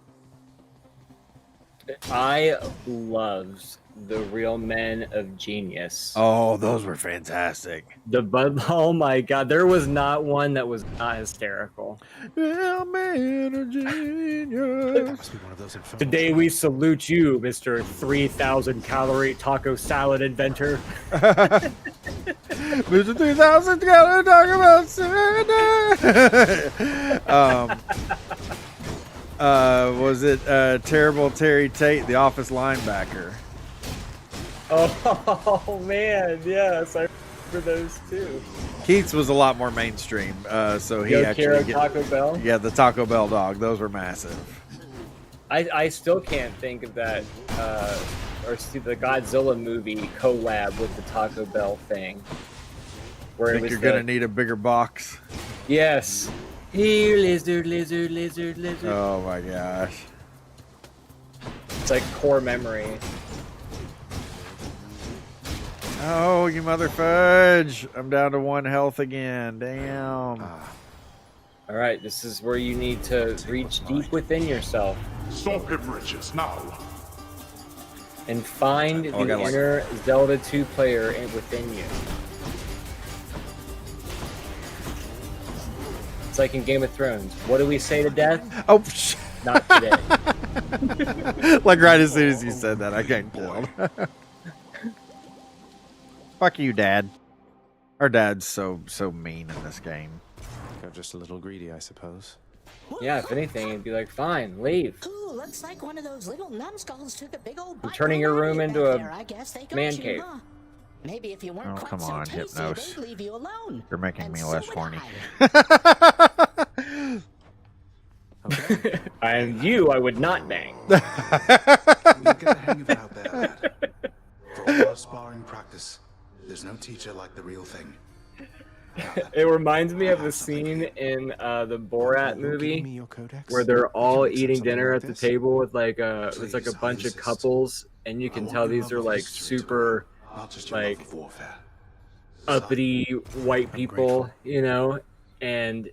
I loved the Real Men of Genius. Oh, those were fantastic. The Bud, oh my God, there was not one that was not hysterical. Real Men of Genius. Must be one of those infernal Today we salute you, Mr. 3,000 calorie taco salad inventor. Mr. 3000 gotta talk about Cinder. Was it Terrible Terry Tate, the Office linebacker? Oh man, yes, I remember those too. Keith's was a lot more mainstream, so he Yo actually Quiero Taco Bell. yeah, the Taco Bell dog. Those were massive. I still can't think of that or see the Godzilla movie collab with the Taco Bell thing. Where Think you're gonna need a bigger box? Yes. Here, lizard, lizard, lizard, lizard. Oh my gosh. It's like core memory. Oh, you mother fudge! I'm down to 1 health again. Damn. All right, this is where you need to reach deep within yourself Stop him, Riches, now. and find Oh, I the got, like- inner Zelda 2 player within you. It's like in Game of Thrones. What do we say to death? Oh, Not today. like right as soon as you said that, I got killed. Fuck you, Dad. Our dad's so mean in this game. Got just a little greedy, I suppose. Yeah, if anything, it'd be like, fine, leave. Ooh, looks like one of those little numbskulls took a big old bite. turning your room into back a there. I guess they got man you, cave. huh? Maybe if you weren't Oh, quite come so on, tasty, Hypnos. they'd leave you alone. You're making And me so less would horny. And you, I would not bang. You get the hang of it out there, lad. For all our sparring practice, there's no teacher like the real thing. It reminds me of the scene in the Borat movie where they're all eating dinner at the table with like it's like a bunch of couples, and you can tell these are like super like uppity white people, you know, and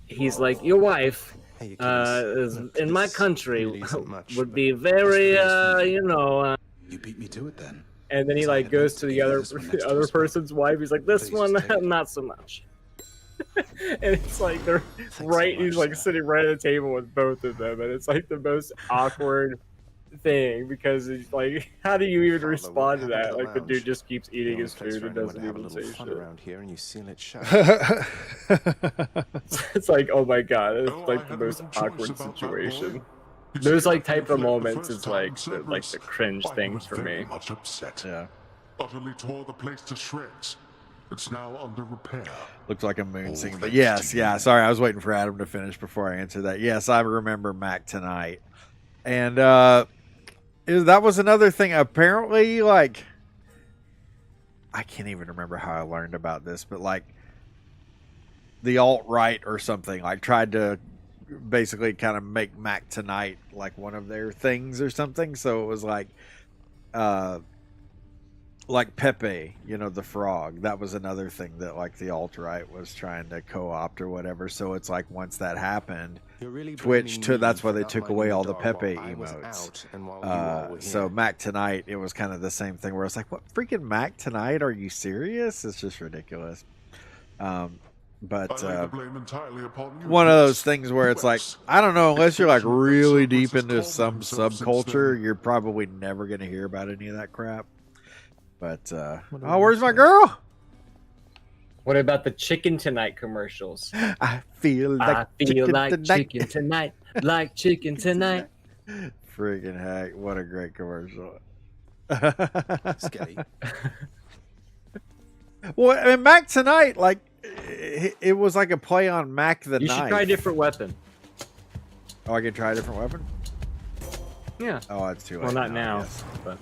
he's like, your wife is, in my country would be very you know You beat me to it then. and then he like goes to the other person's wife. He's like, this one not so much. And it's like they're right. He's like sitting right at the table with both of them, and it's like the most awkward thing because it's like, how do you even respond to that? Like the dude just keeps eating his food and doesn't even say shit. Around here and you seal it shut. It's like, oh my god, it's like the most awkward situation. Those like type of moments is like the cringe things for me. Much upset. Yeah. Utterly tore the place to shreds. It's now under repair. Looks like a moon singing. But yes, yeah. Sorry, I was waiting for Adam to finish before I answer that. Yes, I remember Mac Tonight. And that was another thing. Apparently, like, I can't even remember how I learned about this, but like the alt-right or something like tried to basically kind of make Mac Tonight like one of their things or something. So it was like Pepe, you know, the frog. That was another thing that like the alt-right was trying to co-opt or whatever. So it's like once that happened, Really Twitch took, that's why they took my away new all the dog Pepe while I was emotes. out and while you all were So here. Mac Tonight, it was kind of the same thing where it's like, what freaking Mac Tonight? Are you serious? It's just ridiculous. But I lay the blame entirely upon you. one of those things where it's like, Yes. I don't know, unless you're like Fortunately, really some deep places into call some themselves since subculture, then. you're probably never going to hear about any of that crap. But, What do oh, we where's my say? girl? What about the Chicken Tonight commercials? I feel like I feel chicken like tonight. chicken tonight, like chicken tonight. Freaking heck, what a great commercial. Skelly. Well, I mean, Mac Tonight, like, it was like a play on Mac the You Knife. should try a different weapon. Oh, I can try a different weapon? Yeah. Oh, it's too late. Well, not I now, guess. but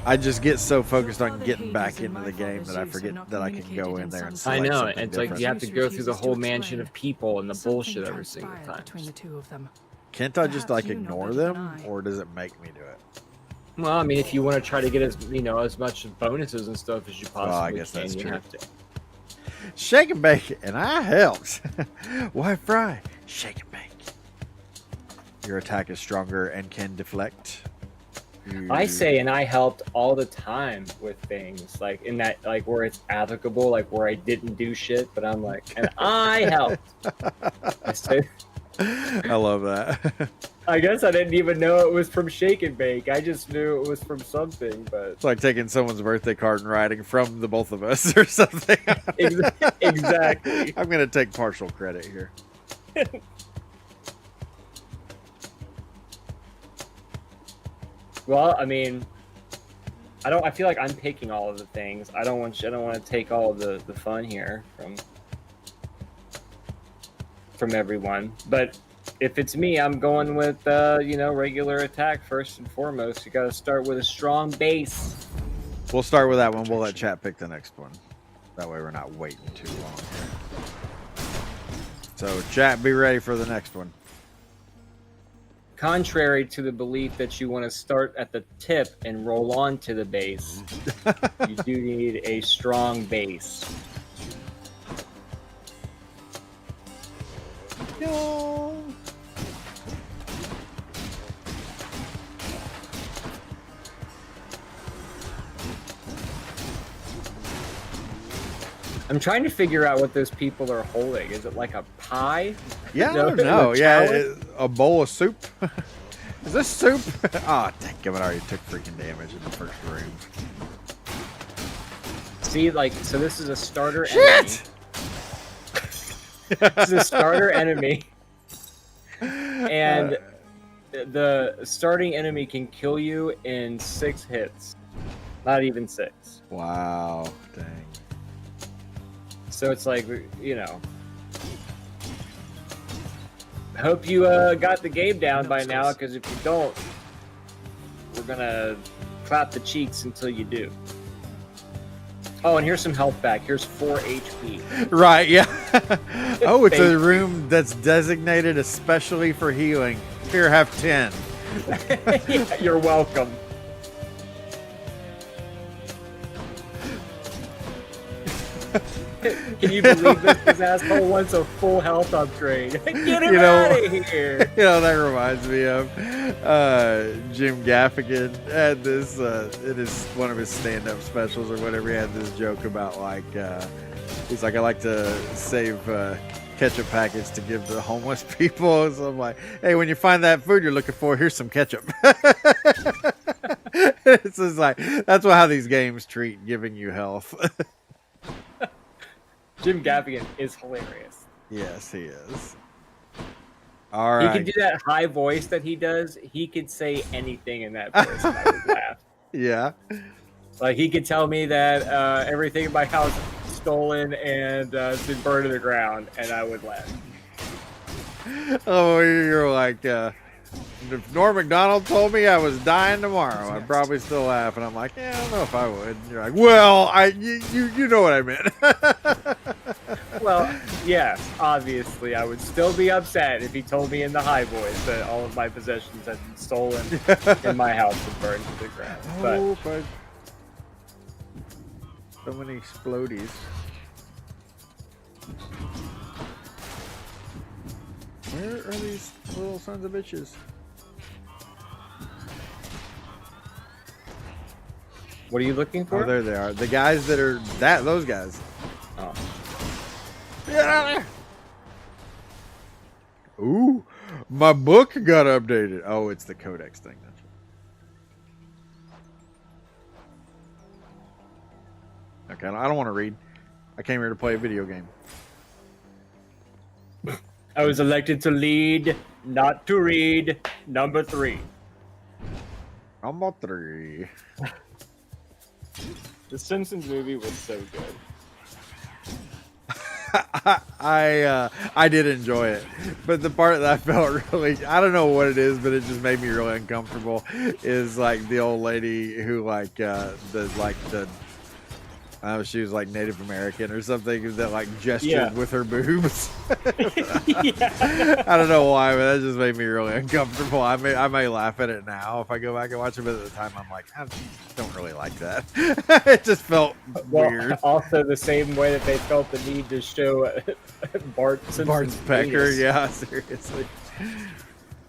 I just get so focused on getting back into the game that I forget that I can go in there and I select know. something It's like you different. have to go through the whole mansion of people and the bullshit every single time. Between the two of them. Can't I just like Perhaps you know ignore better than them, I. or does it make me do it? Well, I mean, if you want to try to get as much bonuses and stuff as you possibly Well, I guess can, that's you true. have to. Shake and bake, and I helped. Why fry? Shake and bake. Your attack is stronger and can deflect. I say, and I helped all the time with things like in that, like where it's applicable, like where I didn't do shit, but I'm like, and I helped. I said, I love that. I guess I didn't even know it was from Shake and Bake. I just knew it was from something, but It's like taking someone's birthday card and writing from the both of us or something. Exactly. I'm going to take partial credit here. Well, I mean, I feel like I'm taking all of the things. I don't want to take all of the fun here from everyone. But if it's me, I'm going with regular attack first and foremost. You got to start with a strong base. We'll start with that one. We'll let chat pick the next one. That way we're not waiting too long. So chat, be ready for the next one. Contrary to the belief that you want to start at the tip and roll on to the base, you do need a strong base. No. I'm trying to figure out what those people are holding. Is it like a pie? Yeah, No, I don't know. a Yeah, chalice? a bowl of soup. Is this soup? Oh, dang it, I already took freaking damage in the first room. See, like, so this is a starter Shit! enemy. This is a starter enemy. And the starting enemy can kill you in 6 hits. Not even 6. Wow, dang. So it's like, hope you got the game down by now, because if you don't, we're gonna clap the cheeks until you do. Oh, and here's some health back. Here's 4 HP. Right, yeah. Oh, it's a Thank room that's designated especially for healing. Here, have 10. Yeah, you're welcome. Can you believe this? This asshole wants a full health upgrade. Get him out of here. You know, that reminds me of Jim Gaffigan had this it is one of his stand-up specials or whatever. He had this joke about like he's like, I like to save ketchup packets to give to homeless people. So I'm like, hey, when you find that food you're looking for, here's some ketchup. It's just like, that's how these games treat giving you health. Jim Gaffigan is hilarious. Yes, he is. All right. He can do that high voice that he does. He could say anything in that voice, and I would laugh. Yeah. Like, he could tell me that everything in my house is stolen and it's been burned to the ground, and I would laugh. Oh, you're like, if Norm MacDonald told me I was dying tomorrow, I'd probably still laugh. And I'm like, yeah, I don't know if I would. And you're like, well, you know what I meant. Well, yes, obviously, I would still be upset if he told me in the high voice that all of my possessions had been stolen in my house and burned to the ground. Oh, but so many explodies. Where are these little sons of bitches? What are you looking for? Oh, there they are. The guys that are those guys. Oh. Get out of there! Ooh, my book got updated. Oh, it's the codex thing. Okay, I don't want to read. I came here to play a video game. I was elected to lead, not to read. Number 3. Number 3. The Simpsons movie was so good. I did enjoy it, but the part that I felt really, I don't know what it is, but it just made me really uncomfortable, is like the old lady who like she was like Native American or something that like gestured with her boobs. I don't know why, but that just made me really uncomfortable. I may laugh at it now if I go back and watch it, but at the time I'm like, I don't really like that. It just felt weird. Also, the same way that they felt the need to show Bart Simpson's Pecker, penis. yeah, seriously.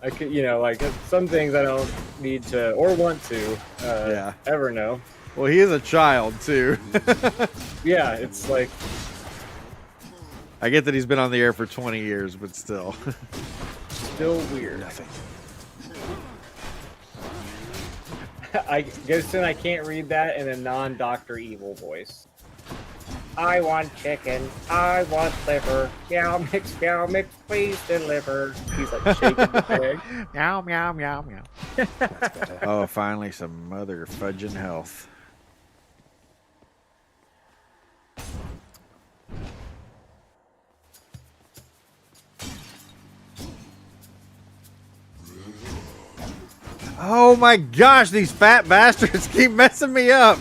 I could, like some things I don't need to or want to ever know. Well, he is a child too. Yeah, it's like, I get that he's been on the air for 20 years, but still. Still weird. Nothing. I guess then I can't read that in a non-Dr. Evil voice. I want chicken. I want liver. Meow mix, please deliver. He's like shaking the bag. Meow, meow, meow, meow. Oh, finally some mother fudging health. Oh my gosh, these fat bastards keep messing me up.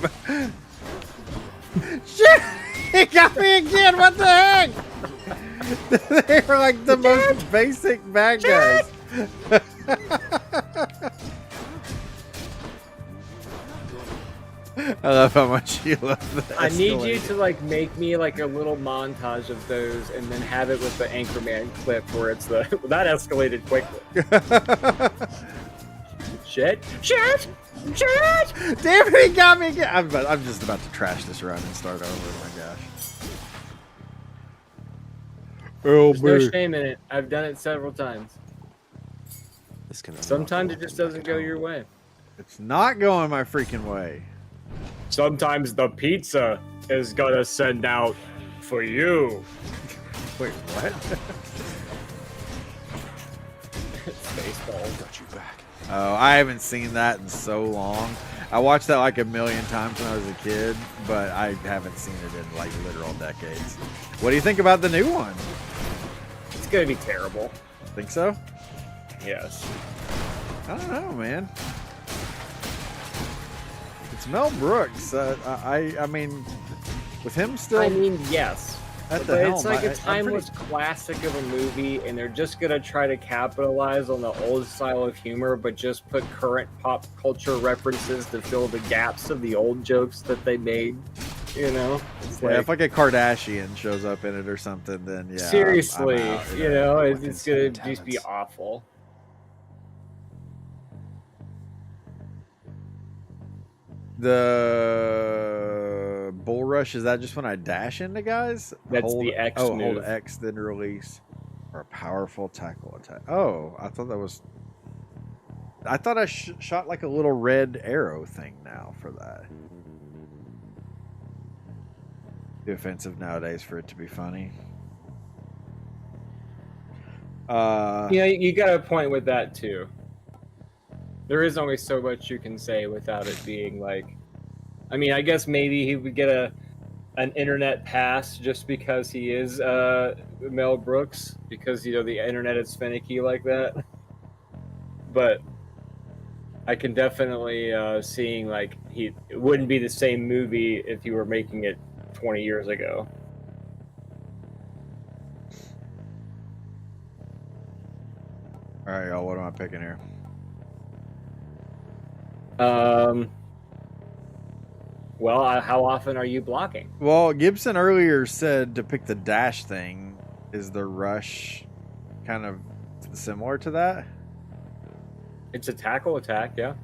Shit! He got me again, what the heck? They're like the most basic bad guys. I love how much you love that. I need you to like make me like a little montage of those and then have it with the Anchorman clip where it's the that escalated quickly. Shit! Damn it, he got me again. I'm just about to trash this run and start over. Oh my gosh. Oh, There's no shame in it. I've done it several times. Sometimes it just doesn't go your way. It's not going my freaking way. Sometimes the pizza is gonna send out for you. Wait, what? Spaceballs. Got you back. Oh, I haven't seen that in so long. I watched that like a million times when I was a kid, but I haven't seen it in like literal decades. What do you think about the new one? It's gonna be terrible. Think so? Yes. I don't know, man. It's Mel Brooks. I mean, with him still. I mean, yes. At the But helm, it's like a I'm timeless pretty- classic of a movie, and they're just gonna try to capitalize on the old style of humor, but just put current pop culture references to fill the gaps of the old jokes that they made. You know, it's Yeah, if like a Kardashian shows up in it or something, then yeah. seriously, I'm out, you know, With it's gonna insane just be talents. awful. The bull rush, is that just when I dash into guys? That's the X hold move. X then release, or a powerful tackle attack. Oh, I thought that was. I thought I shot like a little red arrow thing now for that. Too offensive nowadays for it to be funny. You got a point with that too. There is only so much you can say without it being like, I mean, I guess maybe he would get an internet pass just because he is Mel Brooks, because the internet is finicky like that. But I can definitely seeing like it wouldn't be the same movie if you were making it 20 years ago. All right, y'all. What am I picking here? Well, how often are you blocking? Well, Gibson earlier said to pick the dash thing. Is the rush kind of similar to that? It's a tackle attack, yeah.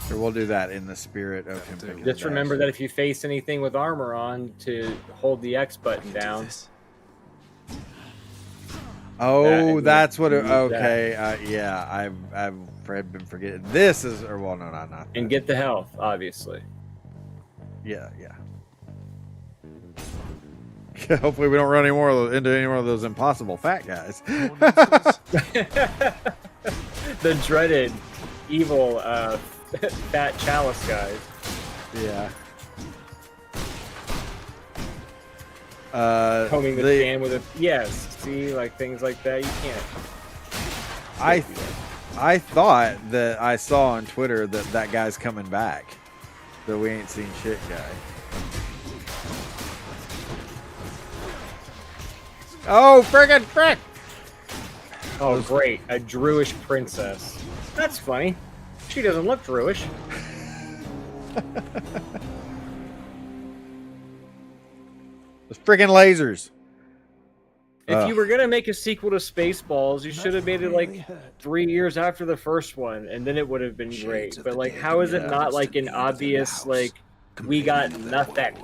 So we'll do that in the spirit of him picking Just remember that if you face anything with armor on, to hold the X button down. Oh, that's what it, okay. Yeah, I've been forgetting. This is, or well, no, not. And get the health, obviously. Yeah. Hopefully we don't run into any more of those impossible fat guys. The dreaded, evil, fat chalice guys. Yeah. Combing the can with a see, like things like that. You can't. I thought that I saw on Twitter that guy's coming back. The we ain't seen shit guy. Oh, frick! Oh, great. A Druish princess. That's funny. She doesn't look Druish. Those freaking lasers. If you were going to make a sequel to Spaceballs, you should have made it like 3 years after the first one, and then it would have been great. But like, how is it not like an obvious, like, we got nothing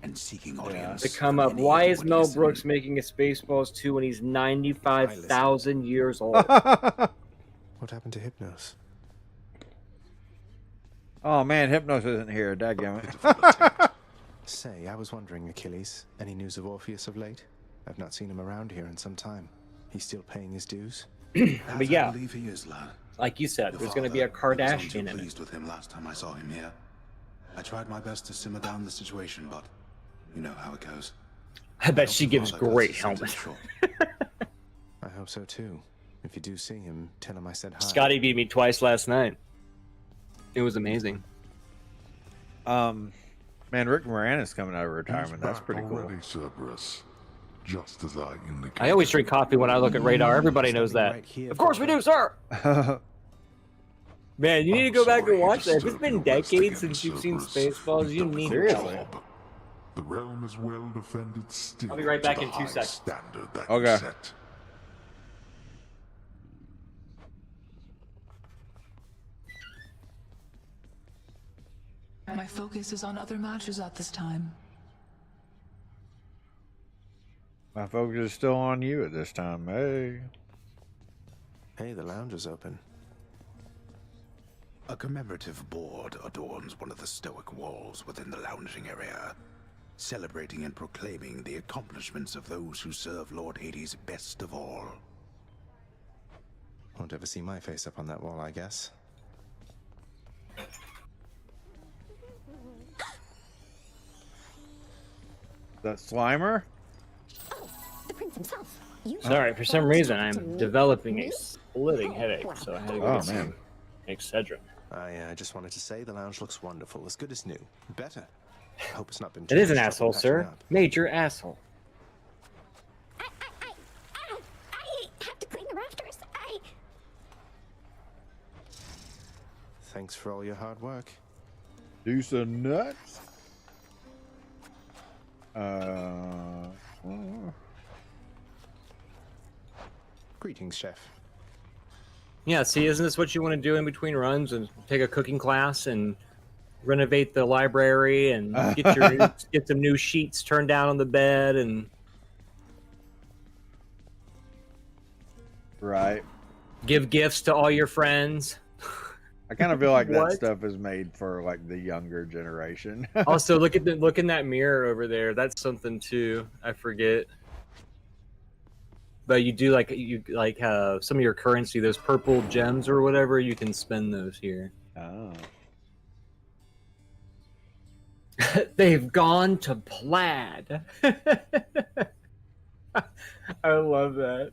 to come up? Why is Mel Brooks making a Spaceballs 2 when he's 95,000 years old? What happened to Hypnos? Oh man, Hypnos isn't here. Dadgummit. Say, I was wondering, Achilles, any news of Orpheus of late? I've not seen him around here in some time. He's still paying his dues? But yeah, I believe he is, lad. like you said, there's going to be a Kardashian in it. Pleased with him last time I saw him here. I tried my best to simmer down the situation, but you know how it goes. I bet she gives great helmet. I hope so too. If you do see him, tell him I said hi. Scotty beat me twice last night. It was amazing. Man, Rick Moranis coming out of retirement. That's pretty cool. Already, Cerberus. Just as I indicated. I always drink coffee when I look at radar. Everybody knows that. Of course we do, sir. Man, you need to go back and watch that. If it's been decades since you've seen Spaceballs, you need to watch it. The realm is well defended still. I'll be right back in 2 seconds. Standard that Okay. you set. My focus is on other matches at this time. My focus is still on you at this time. Hey. Hey, the lounge is open. A commemorative board adorns one of the stoic walls within the lounging area, celebrating and proclaiming the accomplishments of those who serve Lord Hades best of all. Won't ever see my face up on that wall, I guess. That Slimer? Oh, the prince himself. Sorry, for some reason I'm developing a splitting headache, so I had to go get some Excedrin. I just wanted to say the lounge looks wonderful, as good as new. Better. I hope it's not been. It is an changed asshole, after sir. patching up. Major asshole. I have to clean the rafters. Thanks for all your hard work. Do some nuts. Greetings, chef. Yeah, see, isn't this what you want to do in between runs, and take a cooking class and renovate the library and get some new sheets turned down on the bed and Right. give gifts to all your friends? I kind of feel like that What? stuff is made for like the younger generation. Also, look in that mirror over there. That's something too. I forget. But you do like some of your currency, those purple gems or whatever. You can spend those here. Oh. They've gone to plaid. I love that.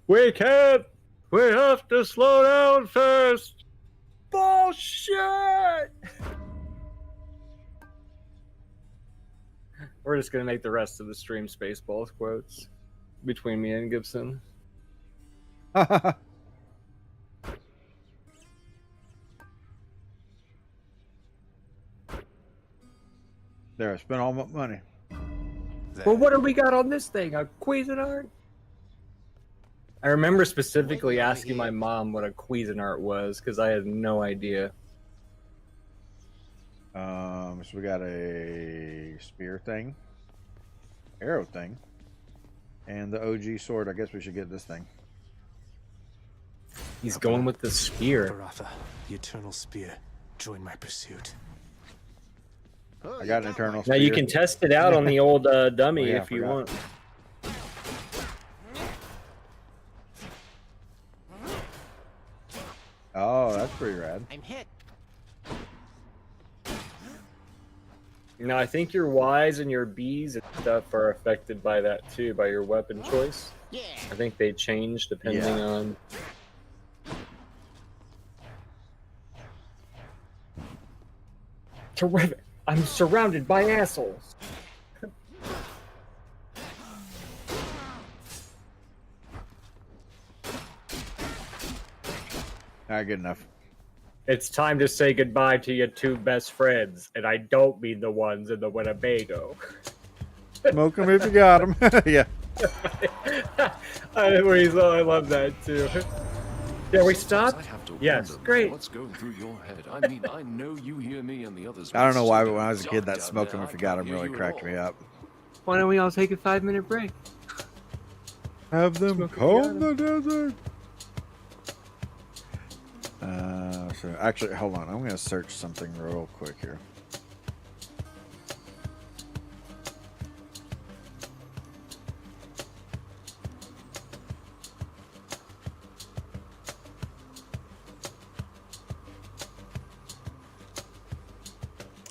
We can't. We have to slow down first. Bullshit. We're just gonna make the rest of the stream Spaceballs quotes between me and Gibson. There, I spent all my money. Well, what do we got on this thing? A Cuisinart? I remember specifically asking my mom what a Cuisinart was because I had no idea. So we got a spear thing, arrow thing, and the OG sword. I guess we should get this thing. He's going with the spear. Baratha, the eternal spear. Join my pursuit. I got an eternal Now spear. you can test it out on the old dummy Oh, yeah, if you want. Oh, that's pretty rad. I'm hit. Now I think your Ys and your Bs and stuff are affected by that too, by your weapon choice. Yeah. I think they change depending on. Terrific! I'm surrounded by assholes. All right, good enough. It's time to say goodbye to your two best friends, and I don't mean the ones in the Winnebago. Smoke them if you got them. Yeah. I love that too. Yeah, we stopped. Yes, great. What's going through your head? I mean, I know you hear me and the others. I don't know why, but when I was a kid, that smoke them if you got them really cracked me up. Why don't we all take a 5-minute break? Have them comb the desert. So actually, hold on. I'm going to search something real quick here.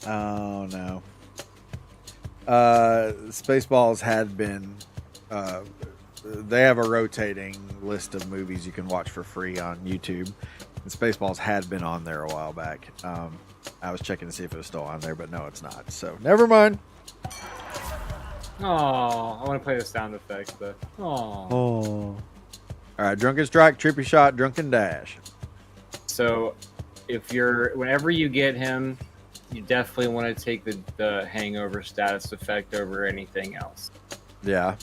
Oh no. Spaceballs had been they have a rotating list of movies you can watch for free on YouTube. And Spaceballs had been on there a while back. I was checking to see if it was still on there, but no, it's not. So never mind. Oh, I want to play the sound effects, but All right, drunken strike, trippy shot, drunken dash. So, whenever you get him, you definitely want to take the hangover status effect over anything else. Yeah.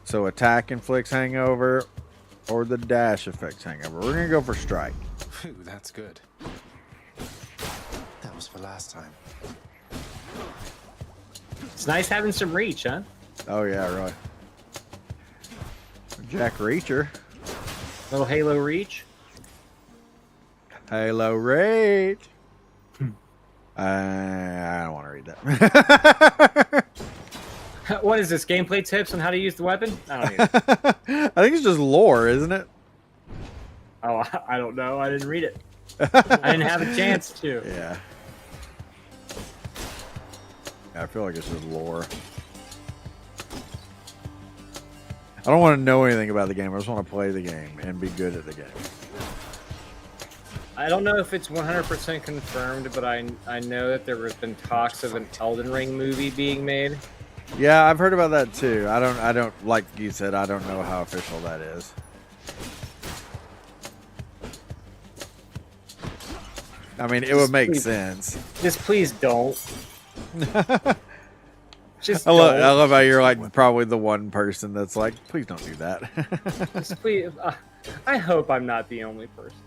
So attack inflicts hangover, or the dash affects hangover. We're gonna go for strike. Phew, that's good. That was for last time. It's nice having some reach, huh? Oh yeah, really. Jack Reacher. Little Halo reach. Halo Reach. I don't want to read that. What is this? Gameplay tips on how to use the weapon? I don't even. I think it's just lore, isn't it? Oh, I don't know. I didn't read it. I didn't have a chance to. Yeah. I feel like it's just lore. I don't want to know anything about the game. I just want to play the game and be good at the game. I don't know if it's 100% confirmed, but I know that there has been talks of an Elden Ring movie being made. Yeah, I've heard about that too. I don't like you said, I don't know how official that is. I mean, it would make sense. Just please don't. Just I love how you're like probably the one person that's like, please don't do that. Just please. I hope I'm not the only person.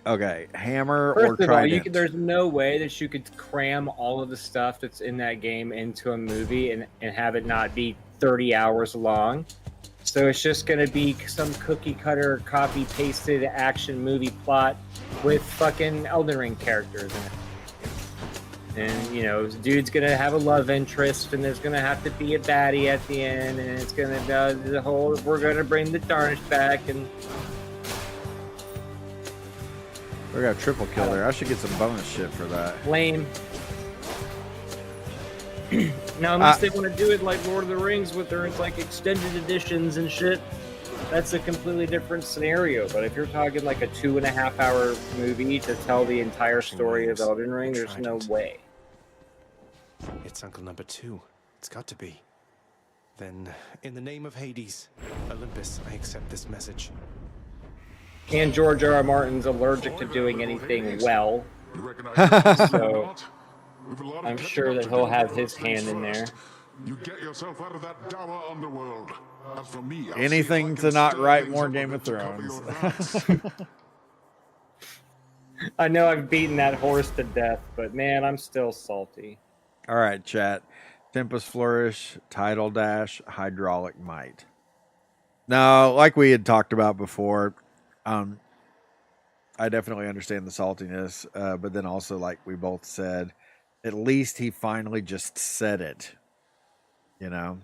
Okay, hammer First or of all, trident? there's no way that you could cram all of the stuff that's in that game into a movie and have it not be 30 hours long. So it's just going to be some cookie cutter, copy pasted action movie plot with fucking Elden Ring characters in it. And, you know, dude's going to have a love interest, and there's going to have to be a baddie at the end, and it's going to the whole, we're going to bring the Tarnish back, and We got a triple kill there. I should get some bonus shit for that. lame. Now, unless they want to do it like Lord of the Rings with their like extended editions and shit, that's a completely different scenario. But if you're talking like a 2.5 hour movie to tell the entire story of Elden Ring, there's no way. It's Uncle Number 2. It's got to be. Then, in the name of Hades, Olympus, I accept this message. And George R.R. Martin's allergic to doing anything well, so I'm sure that he'll have his hand in there. You get yourself out of that dour underworld. As for me, I'll Anything see if I to can not stir write things more up a Game bit of to cover Thrones. your tracks. I know I've beaten that horse to death, but man, I'm still salty. All right, chat. Tempest Flourish, Tidal Dash, Hydraulic Might. Now, like we had talked about before, I definitely understand the saltiness, but then also, like we both said, at least he finally just said it. You know?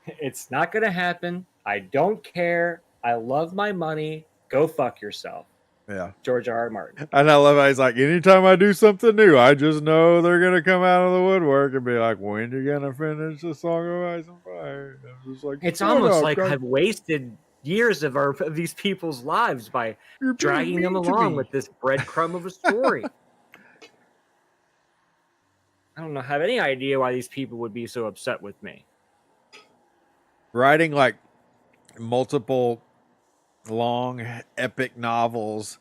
It's not going to happen. I don't care. I love my money. Go fuck yourself. Yeah. George R.R. Martin. And I love how he's like, anytime I do something new, I just know they're going to come out of the woodwork and be like, when you going to finish the Song of Ice and Fire? I'm just like, it's almost like I've wasted years of these people's lives by dragging them along with this breadcrumb of a story. I don't have any idea why these people would be so upset with me. Writing like multiple long epic novels,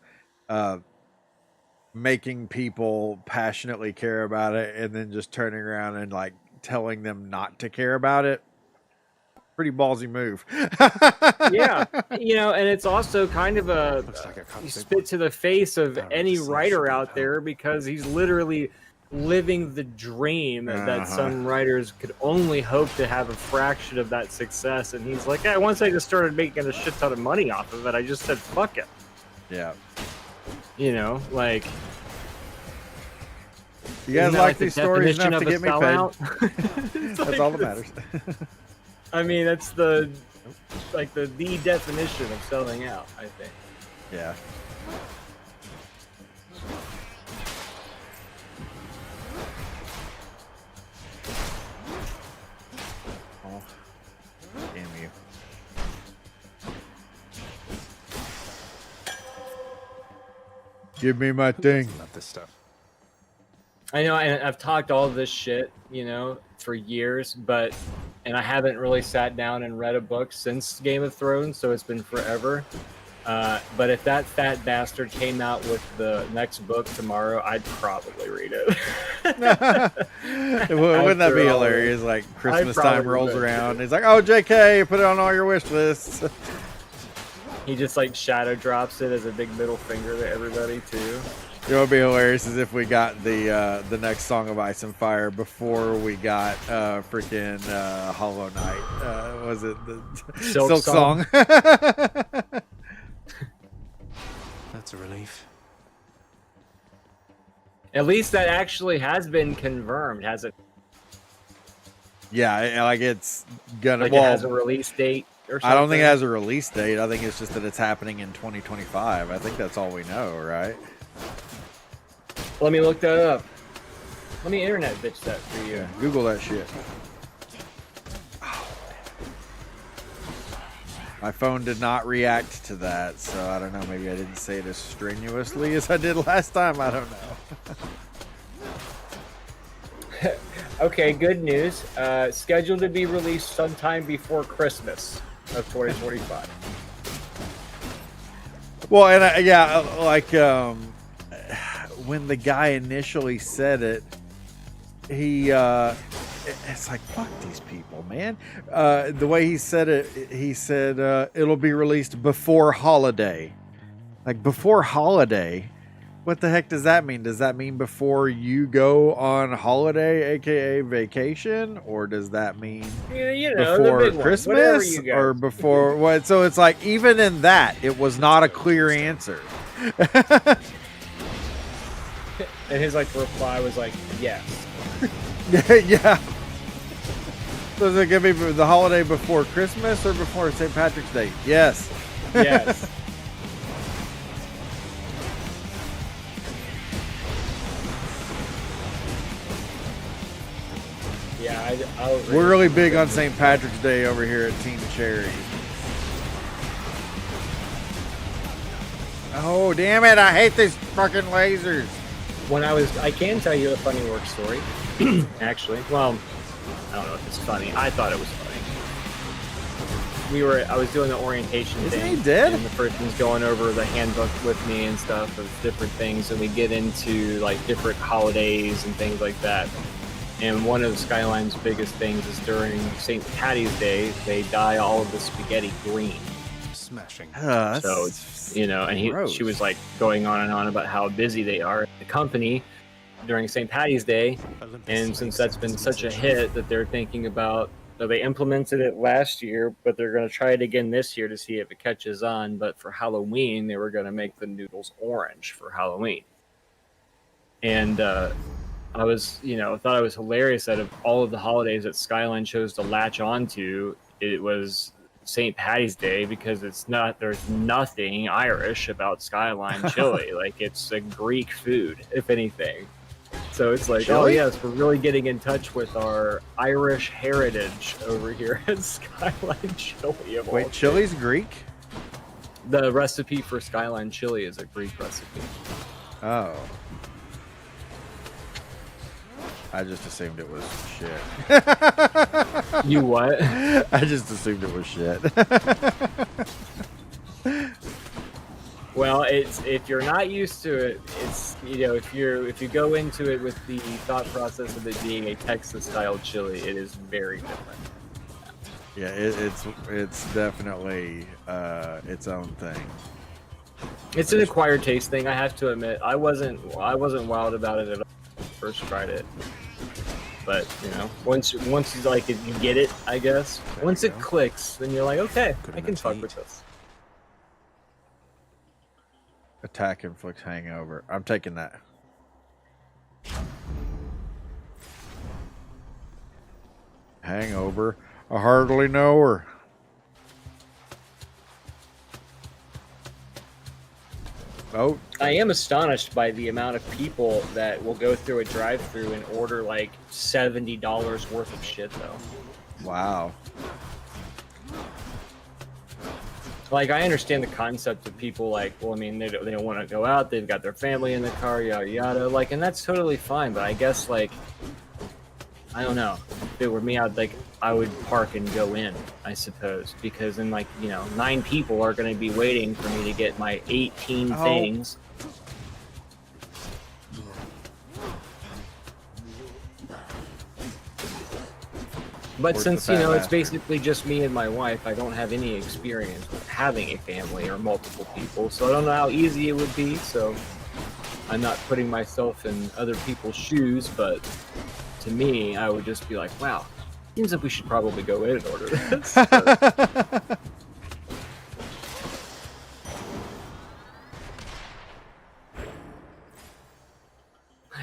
making people passionately care about it, and then just turning around and like telling them not to care about it. Pretty ballsy move. Yeah, and it's also kind of a spit to the face of any writer out there, because he's literally living the dream that some writers could only hope to have a fraction of that success. And he's like, once I just started making a shit ton of money off of it, I just said, fuck it. Yeah. Like... You guys like these stories enough to get me paid? That's all that matters. I mean, that's the definition of selling out, I think. Yeah. Oh, damn you. Give me my thing. Not this stuff. I know, and I've talked all this shit, for years, and I haven't really sat down and read a book since Game of Thrones, so it's been forever. But if that fat bastard came out with the next book tomorrow, I'd probably read it. Wouldn't that be hilarious? Like Christmas time rolls around, he's like, "Oh, JK, put it on all your wish lists." He just like shadow drops it as a big middle finger to everybody too. It would be hilarious is if we got the next Song of Ice and Fire before we got freaking Hollow Knight. Was it the Silk Song? That's a relief. At least that actually has been confirmed, has it? Yeah, like it's gonna. Like it has a release date or something? I don't think it has a release date. I think it's just that it's happening in 2025. I think that's all we know, right? Let me look that up. Let me internet bitch that for you. Yeah, Google that shit. My phone did not react to that, so I don't know. Maybe I didn't say it as strenuously as I did last time. I don't know. Okay, good news. Scheduled to be released sometime before Christmas of 2025. Well, and when the guy initially said it, it's like, fuck these people, man. The way he said it, he said it'll be released before holiday. Like, before holiday? What the heck does that mean? Does that mean before you go on holiday, aka vacation? Or does that mean before Christmas? Or before what? So it's like, even in that, it was not a clear answer. And his reply was like, yes. Yeah. So is it gonna be the holiday before Christmas or before St. Patrick's Day? Yes. Yes. Yeah, we're really big on St. Patrick's Day over here at Team Cherry. Oh, damn it. I hate these fucking lasers. I can tell you a funny work story. Actually, well, I don't know if it's funny. I thought it was funny. I was doing the orientation thing. Isn't he dead? And the person's going over the handbook with me and stuff of different things, and we get into different holidays and things like that. And one of Skyline's biggest things is during St. Patty's Day, they dye all of the spaghetti green. Smashing. So, and she was like going on and on about how busy they are at the company during St. Patty's Day. And since that's been such a hit that they're thinking about, they implemented it last year, but they're going to try it again this year to see if it catches on. But for Halloween, they were going to make the noodles orange for Halloween. And I was, thought it was hilarious that of all of the holidays that Skyline chose to latch onto, it was St. Patty's Day, because there's nothing Irish about Skyline chili. Like, it's a Greek food, if anything. So it's like, chili? Oh yes, we're really getting in touch with our Irish heritage over here at Skyline Chili. Wait, chili's Greek? The recipe for Skyline Chili is a Greek recipe. Oh. I just assumed it was shit. You what? I just assumed it was shit. Well, it's, if you're not used to it, it's, if you go into it with the thought process of it being a Texas style chili, it is very different. Yeah, it's definitely its own thing. It's an acquired taste thing, I have to admit. I wasn't wild about it at all when I first tried it. But once you like it, you get it, I guess. Once it clicks, then you're like, okay, I can fuck with this. Attack inflicts hangover. I'm taking that. Hangover. I hardly know her. Oh. I am astonished by the amount of people that will go through a drive-thru and order like $70 worth of shit, though. Wow. Like, I understand the concept of people like, well, I mean, they don't want to go out. They've got their family in the car, yada yada. Like, and that's totally fine. But I guess, like, I don't know. If it were me, I would park and go in, I suppose, because then, like, 9 people are going to be waiting for me to get my 18 things. But since, it's basically just me and my wife, I don't have any experience with having a family or multiple people, so I don't know how easy it would be, so I'm not putting myself in other people's shoes, but to me, I would just be like, wow, seems like we should probably go in and order this.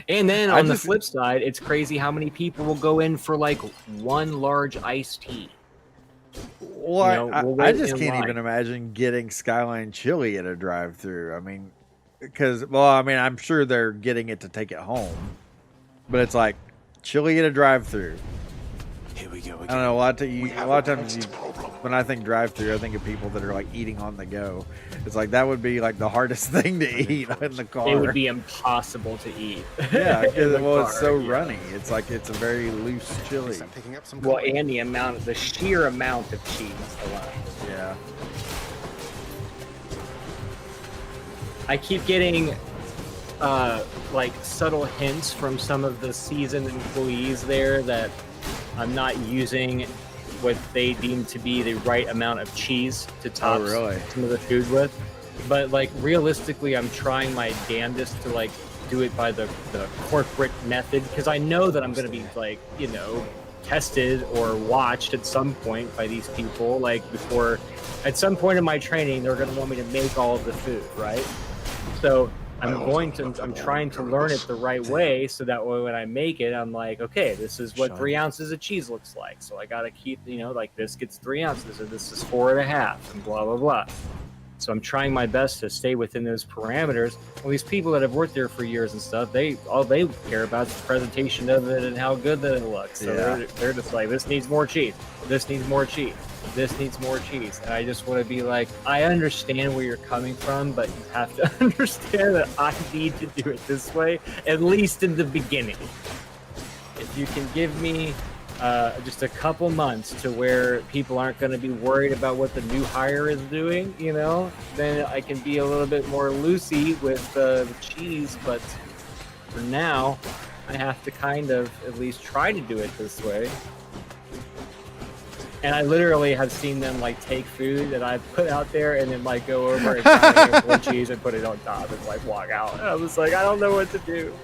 And then on the flip side, it's crazy how many people will go in for like one large iced tea. Well, I just can't even imagine getting Skyline Chili at a drive-thru. I mean, I'm sure they're getting it to take it home, but it's like chili at a drive-thru. Here we go again. I don't know. A lot of times, when I think drive-thru, I think of people that are like eating on the go. It's like that would be like the hardest thing to eat in the car. It would be impossible to eat. Yeah, it's so runny. It's like it's a very loose chili. Well, and the sheer amount of cheese alone. Yeah. I keep getting like subtle hints from some of the seasoned employees there that I'm not using what they deem to be the right amount of cheese to top some of the food with. But like realistically, I'm trying my damnedest to like do it by the corporate method, because I know that I'm going to be like, tested or watched at some point by these people. Like before, at some point in my training, they're going to want me to make all of the food, right? So I'm trying to learn it the right way, so that way when I make it, I'm like, okay, this is what 3 ounces of cheese looks like. So I got to keep, like this gets 3 ounces, or this is 4.5, and blah, blah, blah. So I'm trying my best to stay within those parameters. Well, these people that have worked there for years and stuff, all they care about is the presentation of it and how good that it looks. So they're just like, this needs more cheese. This needs more cheese. This needs more cheese. And I just want to be like, I understand where you're coming from, but you have to understand that I need to do it this way, at least in the beginning. If you can give me just a couple months to where people aren't going to be worried about what the new hire is doing, then I can be a little bit more loosey with the cheese. But for now, I have to kind of at least try to do it this way. And I literally have seen them like take food that I put out there and then like go over and try to get cheese and put it on top and like walk out. And I was like, I don't know what to do.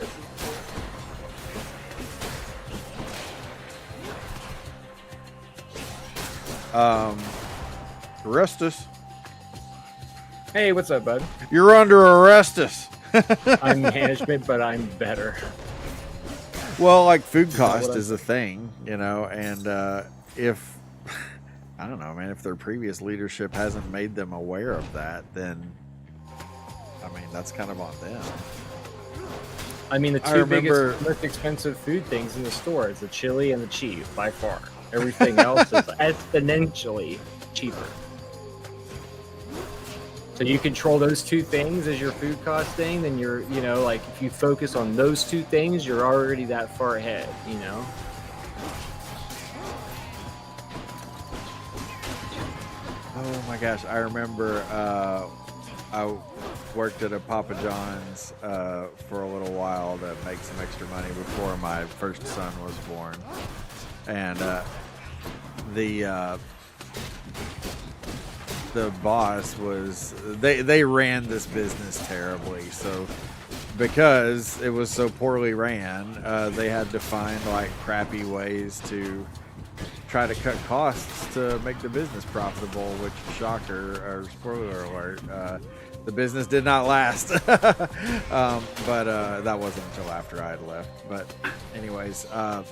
Arrestus. Hey, what's up, bud? You're under arrestus. I'm management, but I'm better. Well, like food cost is a thing, you know, and if I don't know, man, if their previous leadership hasn't made them aware of that, then I mean that's kind of on them. I mean, the two biggest, most expensive food things in the store is the chili and the cheese by far. Everything else is exponentially cheaper. So you control those two things as your food cost thing, then you're, you know, like if you focus on those two things, you're already that far ahead, you know? Oh my gosh, I remember I worked at a Papa John's for a little while to make some extra money before my first son was born. And the boss was they ran this business terribly, so because it was so poorly ran, they had to find like crappy ways to try to cut costs to make the business profitable, which, shocker or spoiler alert, the business did not last. But that wasn't until after I had left. But anyways, I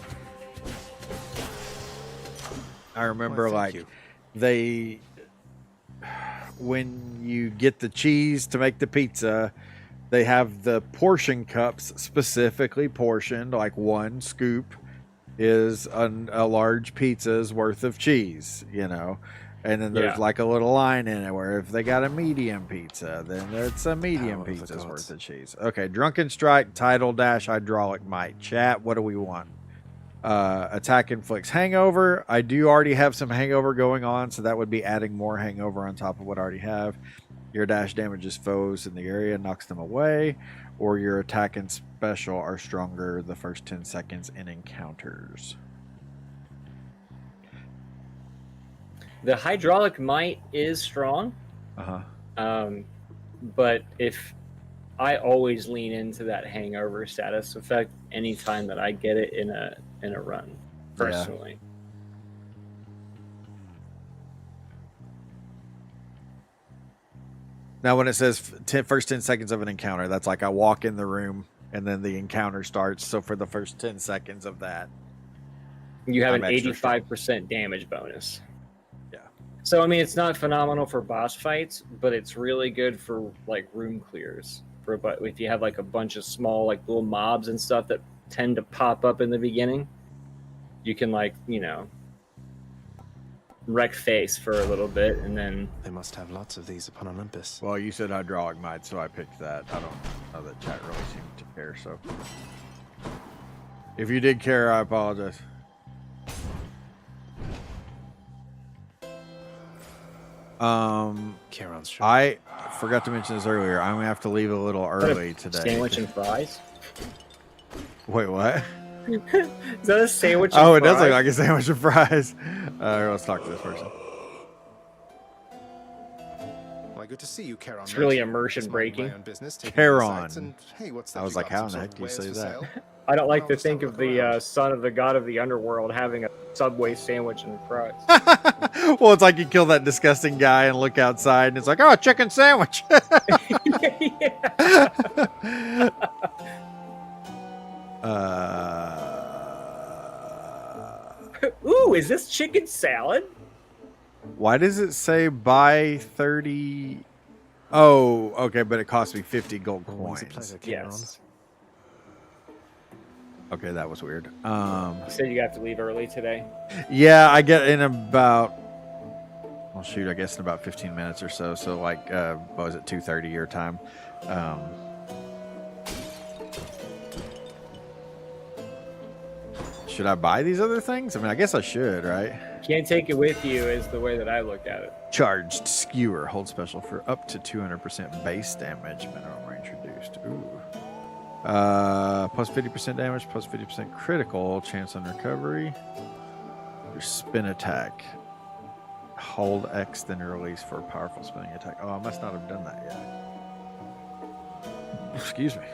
remember when you get the cheese to make the pizza, they have the portion cups specifically portioned, like one scoop is a large pizza's worth of cheese, you know, and then there's like a little line in it where if they got a medium pizza, then it's a medium pizza's worth of cheese. Okay, Drunken Strike, Tidal Dash, Hydraulic Might. Chat, what do we want? Attack inflicts hangover. I do already have some hangover going on, so that would be adding more hangover on top of what I already have. Your dash damages foes in the area, knocks them away, or your attack and special are stronger the first 10 seconds in encounters. The Hydraulic Might is strong. But if I always lean into that hangover status effect anytime that I get it in a run, personally. Yeah. Now, when it says first 10 seconds of an encounter, that's like I walk in the room and then the encounter starts. So for the first 10 seconds of that, you have an 85% damage bonus. Yeah. So, I mean, it's not phenomenal for boss fights, but it's really good for like room clears. But if you have like a bunch of small like little mobs and stuff that tend to pop up in the beginning, you can like, you know, wreck face for a little bit, and then they must have lots of these upon Olympus. Well, you said Hydraulic Might, so I picked that. I don't know that chat really seemed to care, so if you did care, I apologize. I forgot to mention this earlier. I'm gonna have to leave a little early today. Sandwich and fries. Wait, what? Is that a sandwich and fries? fries? It does look like a sandwich and fries. Let's talk to this person. Why, good to see you, Charon. It's really immersion breaking. Charon. Hey, what's I was like, how in the heck do you say that? I don't like to think of the son of the god of the underworld having a Subway sandwich and fries. Well, it's like you kill that disgusting guy and look outside and it's like, oh, chicken sandwich. Ooh, is this chicken salad? Why does it say buy 30? Oh, okay, but it cost me 50 gold coins. Yes. Okay, that was weird. You said you have to leave early today? Yeah, I get in about, well, shoot, I guess in about 15 minutes or so. So, like, what was it, 2:30 your time? Should I buy these other things? I mean, I guess I should, right? Can't take it with you is the way that I look at it. Charged Skewer. Hold special for up to 200% base damage. Minimum range reduced. Ooh. Plus 50% damage, plus 50% critical chance on recovery. Your spin attack. Hold X, then release for a powerful spinning attack. Oh, I must not have done that yet. Excuse me.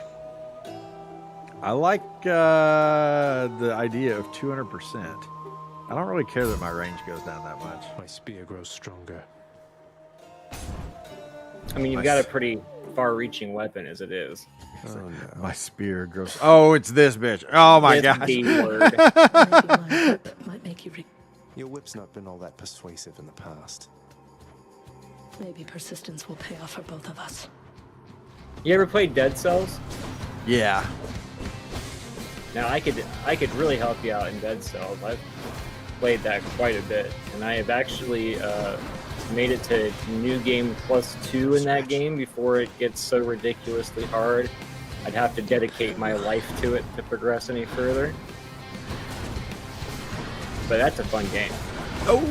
I like the idea of 200%. I don't really care that my range goes down that much. My spear grows stronger. I mean, you've got a pretty far-reaching weapon as it is. Oh, no. My spear grows. Oh, it's this bitch. Oh my This gosh. B word. Might make you Your whip's not been all that persuasive in the past. maybe persistence will pay off for both of us. You ever played Dead Cells? Yeah. Now I could really help you out in Dead Cells. I've played that quite a bit, and I have actually made it to New Game +2 in that game before it gets so ridiculously hard. I'd have to dedicate my life to it to progress any further. But that's a fun game. Oh.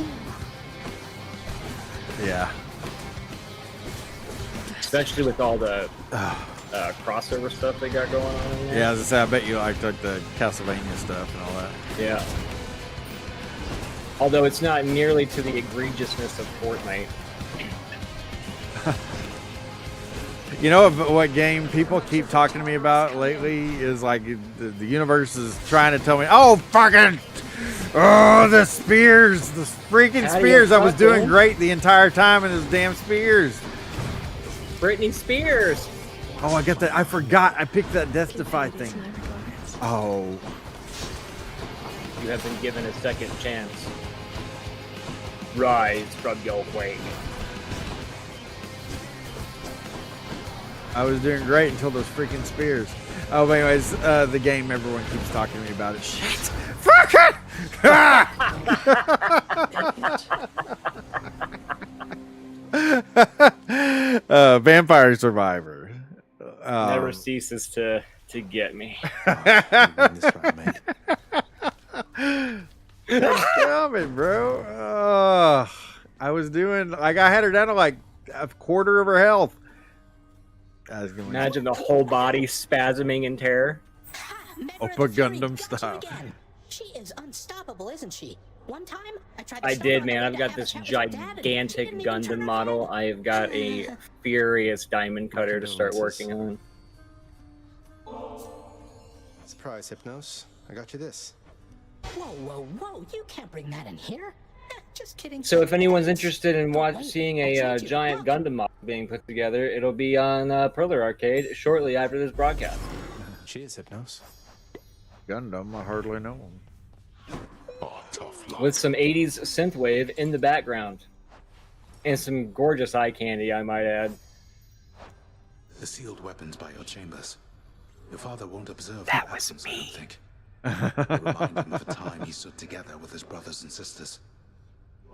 Yeah. Especially with all the crossover stuff they got going on in there. Yeah, as I say, I bet you like the Castlevania stuff and all that. Yeah. Although it's not nearly to the egregiousness of Fortnite. You know what game people keep talking to me about lately is like the universe is trying to tell me, oh, fucking, oh, the spears, the freaking spears. I was doing great the entire time in those damn spears. Britney Spears. Oh, I got that. I forgot. I picked that Defy thing. Oh. You have been given a second chance. Rise from your wake. I was doing great until those freaking spears. Oh, but anyways, the game everyone keeps talking to me about it. Shit! Fuck it! Vampire Survivor. Never ceases to get me. Damn it, bro. I was doing like I had her down to like a quarter of her health. Imagine the whole body spasming in terror. Oppa Gundam style. She is unstoppable, isn't she? One time I tried to I stop did, her on the man. way I've to got have a this chat with her dad, and she gigantic didn't even turn Gundam around. model. I have got a furious diamond cutter to start working on. Surprise, Hypnos. I got you this. Whoa, whoa, whoa! You can't bring that in here. Just kidding. So if anyone's interested in seeing a giant Gundam model being put together, it'll be on Perler Arcade shortly after this broadcast. Cheers, Hypnos. Gundam, I hardly know him. With some 80s synthwave in the background. And some gorgeous eye candy, I might add. The sealed weapons by your chambers. Your father won't observe That your was absence, me. I don't think. You remind him of a time he stood together with his brothers and sisters.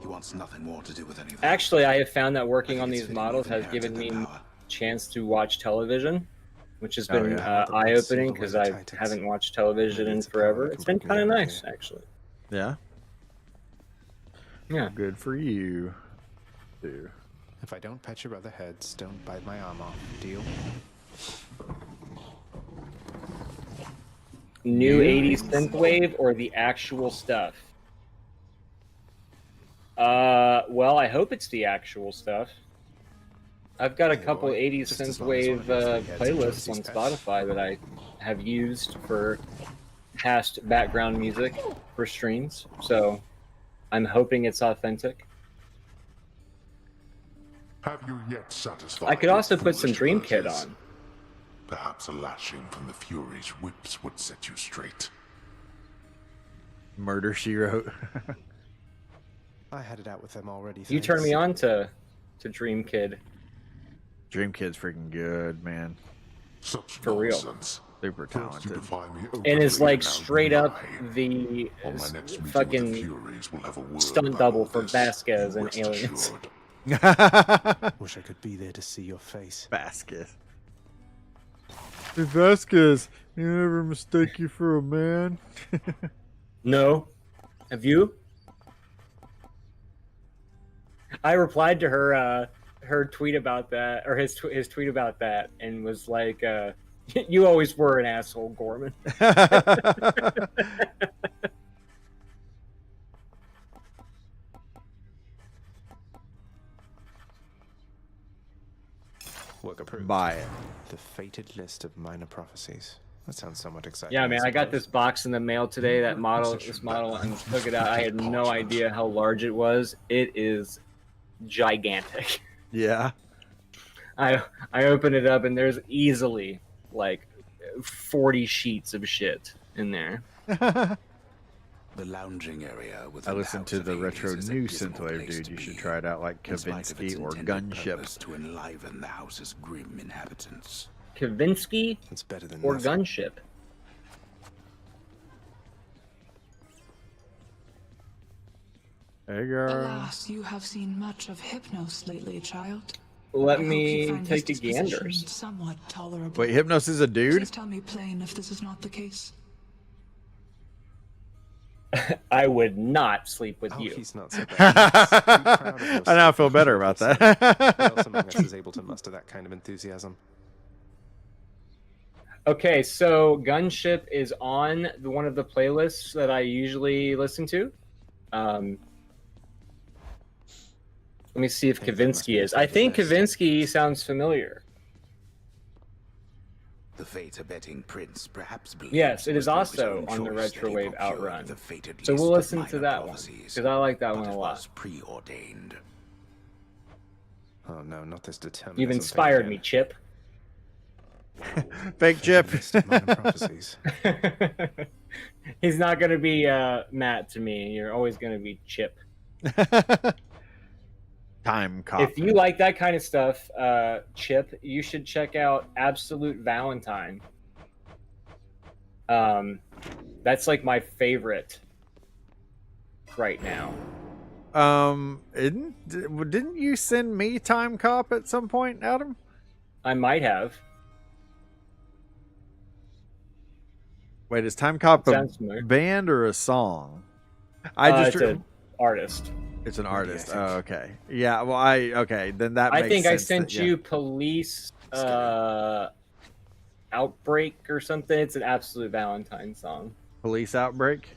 He wants nothing more to do with any of that. Actually, I have found that working on these models has given me a chance to watch television, which has been eye-opening because I haven't watched television in forever. It's been kind of nice, actually. Yeah. Yeah. Good for you. Dude. If I don't pet your other heads, don't bite my arm off. Deal? New 80s synthwave or the actual stuff? Well, I hope it's the actual stuff. I've got a couple 80s synthwave playlists on Spotify that I have used for past background music for streams, so I'm hoping it's authentic. Have you yet satisfied? I could also your put some foolish Dream Kid urges? on. Perhaps a lashing from the Fury's whips would set you straight. Murder, She Wrote. I had it out with them already. You turned me on to Dream Kid. Dream Kid's freaking good, man. Such For real. nonsense. Super First you talented. defy me And it's openly, like and now straight you up lie. the On my next meeting with the fucking Furies, we'll have a word stunt about double all for this. Vasquez and Rest Aliens. assured. Wish I could be there to see your face. Vasquez. Hey, Vasquez, you never mistake you for a man? No. Have you? I replied to her tweet about that, or his tweet about that, and was like, "You always were an asshole, Gorman." Work approved. Buy it. The fated list of minor prophecies. That sounds somewhat exciting. Yeah, man, I got suppose. this box in the mail today. This model, and took it out. I had no idea how large it was. It is gigantic. Yeah. I open it up and there's easily like 40 sheets of shit in there. The lounging area with I listened to the retro new synthwave dude. You should try it out, like Kavinsky or Gunship. To enliven the house's grim inhabitants. Kavinsky It's better than or nothing. Gunship? Hey, girl. Alas, you have seen much of Hypnos lately, child. Let I hope you me find take a his disposition gander. somewhat tolerable. Wait, Hypnos is a dude? Please tell me plain if this is not the case. I would not sleep with Oh, you. he's not so bad. Be proud of yourself. I now feel better about Who that. else among us is able to muster that kind of enthusiasm? Okay, so Gunship is on one of the playlists that I usually listen to. Let me see if I think that must be Kavinsky a is. I think list. Kavinsky sounds familiar. The fate abetting prince perhaps believes Yes, it it is was his also own on the choice that he Retrowave procured Outrun. the fated So list we'll of listen to minor that one prophecies, because I like that but one a it lot. was preordained. Oh no, not this determinism. You've thing inspired again. me, Chip. Fake Chip. List of minor prophecies. He's not going to be Matt to me. You're always going to be Chip. Time cop. If you like that kind of stuff, Chip, you should check out Absolute Valentine. That's like my favorite right now. Didn't you send me Time Cop at some point, Adam? I might have. Wait, is Time Cop a Sounds familiar. band or a song? It's an artist. It's an artist. I think. Oh, okay. Yeah. Well, okay. Then that. I makes think I sense sent that- yeah. you Police Outbreak or something. It's an Absolute Valentine song. Police Outbreak.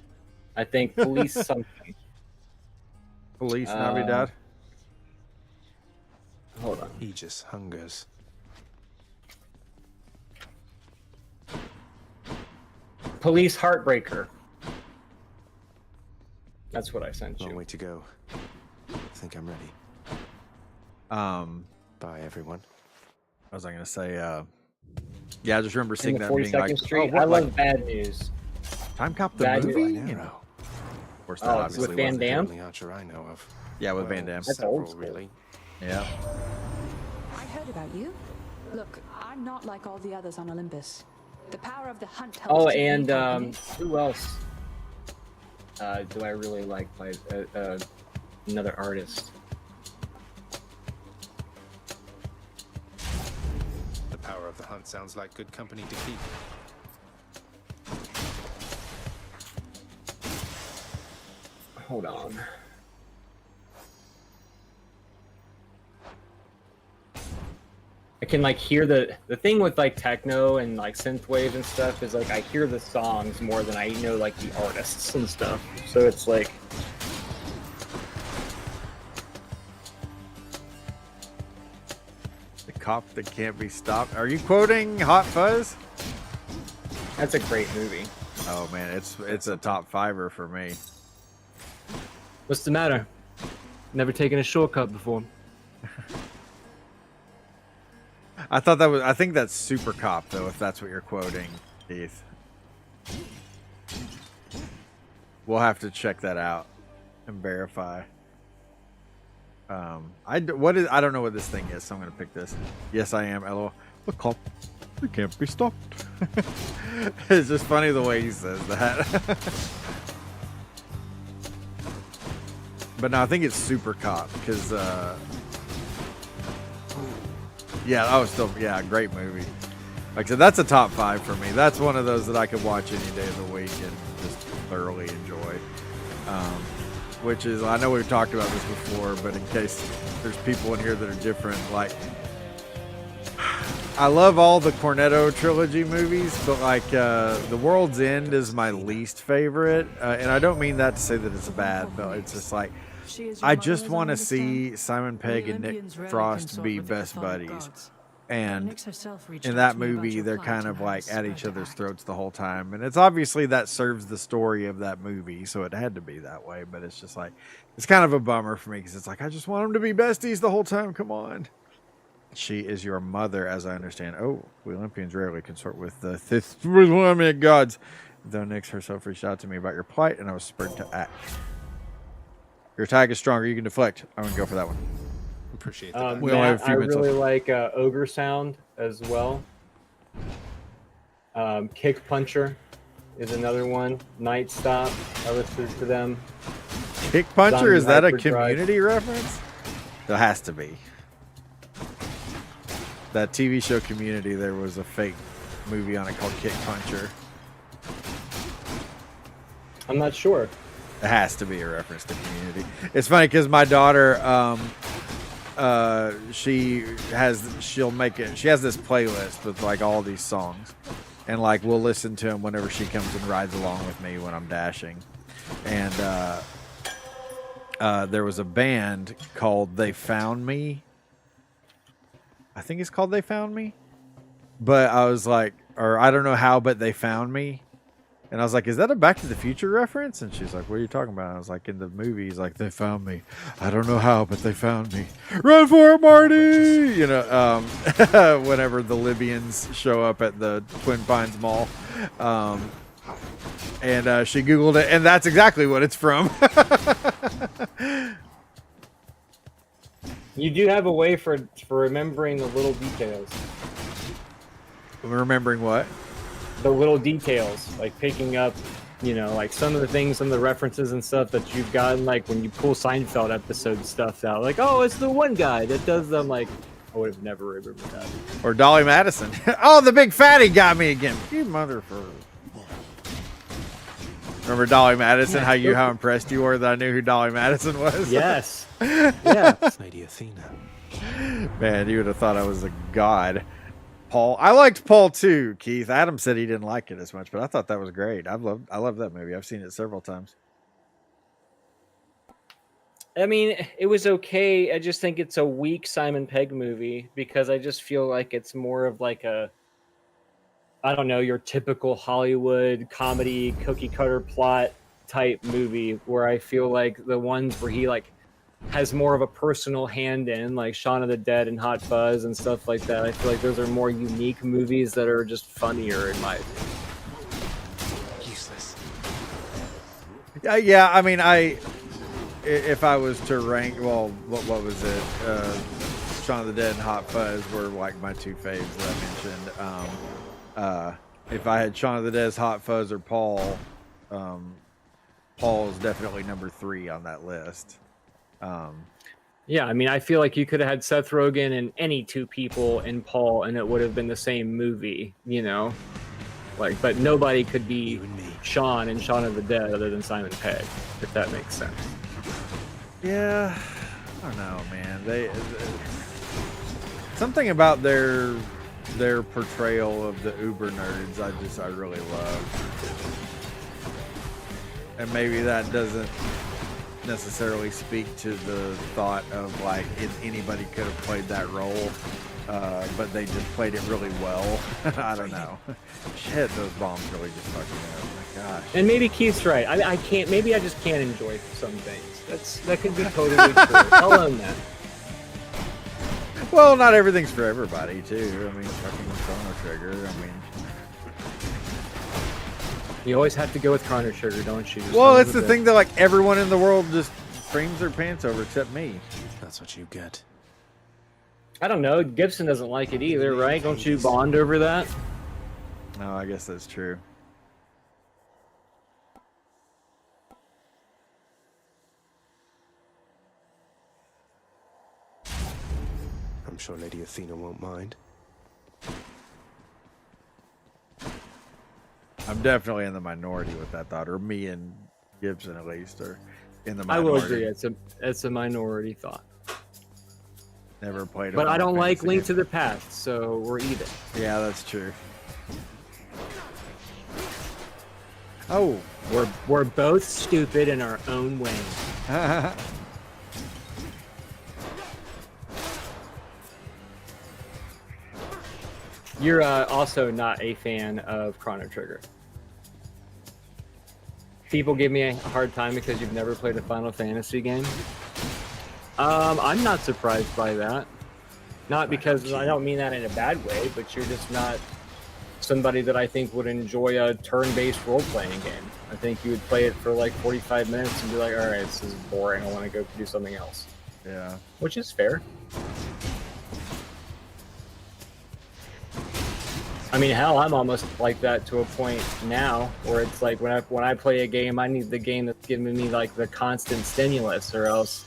I think Police something. Police Navidad. Hold on. He just hungers. Police Heartbreaker. That's what I sent Long you. way to go. I think I'm ready. Bye, everyone. What was I gonna say? Yeah, I just remember In seeing the that and being 42nd like, Street. oh, what, I love like, Bad News. Time Cop the Bad movie. News. You know. Of course, that Oh, it's obviously with Van wasn't. Damme? The only Archer I know of. Yeah, with Well, Van Damme. That's several, old school. really. Yeah. I heard about you. Look, I'm not like all the others on Olympus. The power of the hunt helps Oh, keep me and company. who else do I really like by another artist? The power of the hunt sounds like good company to keep. Hold on. I can like hear the thing with like techno and like synthwave and stuff is like I hear the songs more than I know like the artists and stuff. So it's like The cop that can't be stopped. Are you quoting Hot Fuzz? that's a great movie. Oh man, it's a top fiver for me. What's the matter? Never taken a shortcut before. I thought that was. I think that's Super Cop though, if that's what you're quoting, Keith. We'll have to check that out and verify. I don't know what this thing is, so I'm gonna pick this. Yes, I am. LOL. The cop, it can't be stopped. It's just funny the way he says that. But no, I think it's Super Cop because. Yeah, that was still great movie. Like I said, that's a top 5 for me. That's one of those that I could watch any day of the week and just thoroughly enjoy. Which is, I know we've talked about this before, but in case there's people in here that are different, like I love all the Cornetto trilogy movies, but like The World's End is my least favorite, and I don't mean that to say that it's bad, but it's just like I just want to see Simon Pegg and Nick Frost be best buddies. And Nyx herself reached in out that to me about movie, your they're plight kind and of I like was at spurred each to other's act. throats the whole time. And it's obviously that serves the story of that movie. So it had to be that way. But it's just like, it's kind of a bummer for me because it's like, I just want them to be besties the whole time. Come on. She is your mother, as I understand. Oh, we Olympians rarely consort with the Islamic gods. Though Nyx herself reached out to me about your plight, and I was spurred to act. Your attack is stronger. You can deflect. I'm going to go for that one. Appreciate that. We only have a Matt, few I minutes really left. like Ogre Sound as well. Kick Puncher is another one. Night Stop. I listened to them. Kick Puncher, Zombie is that a Hyperdrive. Community reference? It has to be. That TV show Community, there was a fake movie on it called Kick Puncher. I'm not sure. It has to be a reference to Community. It's funny because my daughter, she has this playlist with like all these songs, and like we'll listen to them whenever she comes and rides along with me when I'm dashing. And there was a band called They Found Me. I think it's called They Found Me. But I was like, or I don't know how, but They Found Me. And I was like, is that a Back to the Future reference? And she's like, what are you talking about? I was like, in the movie, he's like, they found me. I don't know how, but they found me. Run for it, Marty! You know, whenever the Libyans show up at the Twin Pines Mall. And she Googled it, and that's exactly what it's from. You do have a way for remembering the little details. Remembering what? The little details, like picking up, you know, like some of the things, some of the references and stuff that you've gotten, like when you pull Seinfeld episode stuff out, like, oh, it's the one guy that does them, like, I would have never remembered that. Or Dolly Madison. Oh, the big fatty got me again. You motherfucker. Remember Dolly Madison? Yeah, How impressed you were that I knew who Dolly Madison was? Yes. Yeah. Lady Athena. Man, you would have thought I was a god. Paul, I liked Paul too. Keith, Adam said he didn't like it as much, but I thought that was great. I love that movie. I've seen it several times. I mean, it was okay. I just think it's a weak Simon Pegg movie because I just feel like it's more of like a, I don't know, your typical Hollywood comedy cookie cutter plot type movie where I feel like the ones where he like has more of a personal hand in, like Shaun of the Dead and Hot Fuzz and stuff like that. I feel like those are more unique movies that are just funnier in my opinion. Useless. Yeah, I mean, if I was to rank, well, what was it? Shaun of the Dead and Hot Fuzz were like my two faves that I mentioned. If I had Shaun of the Dead's Hot Fuzz or Paul, Paul is definitely number 3 on that list. Yeah, I mean, I feel like you could have had Seth Rogen and any two people in Paul, and it would have been the same movie, you know? Like, but nobody could be Shaun in Shaun of the Dead other than Simon Pegg, if that makes sense. Yeah, I don't know, man. They something about their portrayal of the uber nerds I really love. And maybe that doesn't necessarily speak to the thought of like if anybody could have played that role, but they just played it really well. I don't know. Shit, those bombs really just fucking me up. Oh my gosh. And maybe Keith's right. I can't. Maybe I just can't enjoy some things. That could be totally true. I'll own that. Well, not everything's for everybody too. I mean, fucking Chrono Trigger. I mean, you always have to go with Chrono Trigger, don't you? Well, it's the thing that like everyone in the world just creams their pants over except me. That's what you get. I don't know. Gibson doesn't like it either, right? Don't you bond over that? No, I guess that's true. I'm sure Lady Athena won't mind. I'm definitely in the minority with that thought, or me and Gibson at least are in the I minority. will agree. It's a minority thought. Never played it. But I don't like Link to the Past, so we're even. Yeah, that's true. Oh, we're both stupid in our own way. You're also not a fan of Chrono Trigger. People give me a hard time because you've never played a Final Fantasy game. I'm not surprised by that. Not because I don't mean that in a bad way, but you're just not somebody that I think would enjoy a turn-based role-playing game. I think you would play it for like 45 minutes and be like, all right, this is boring. I want to go do something else. Yeah. Which is fair. I mean, hell, I'm almost like that to a point now where it's like when I play a game, I need the game that's giving me like the constant stimulus, or else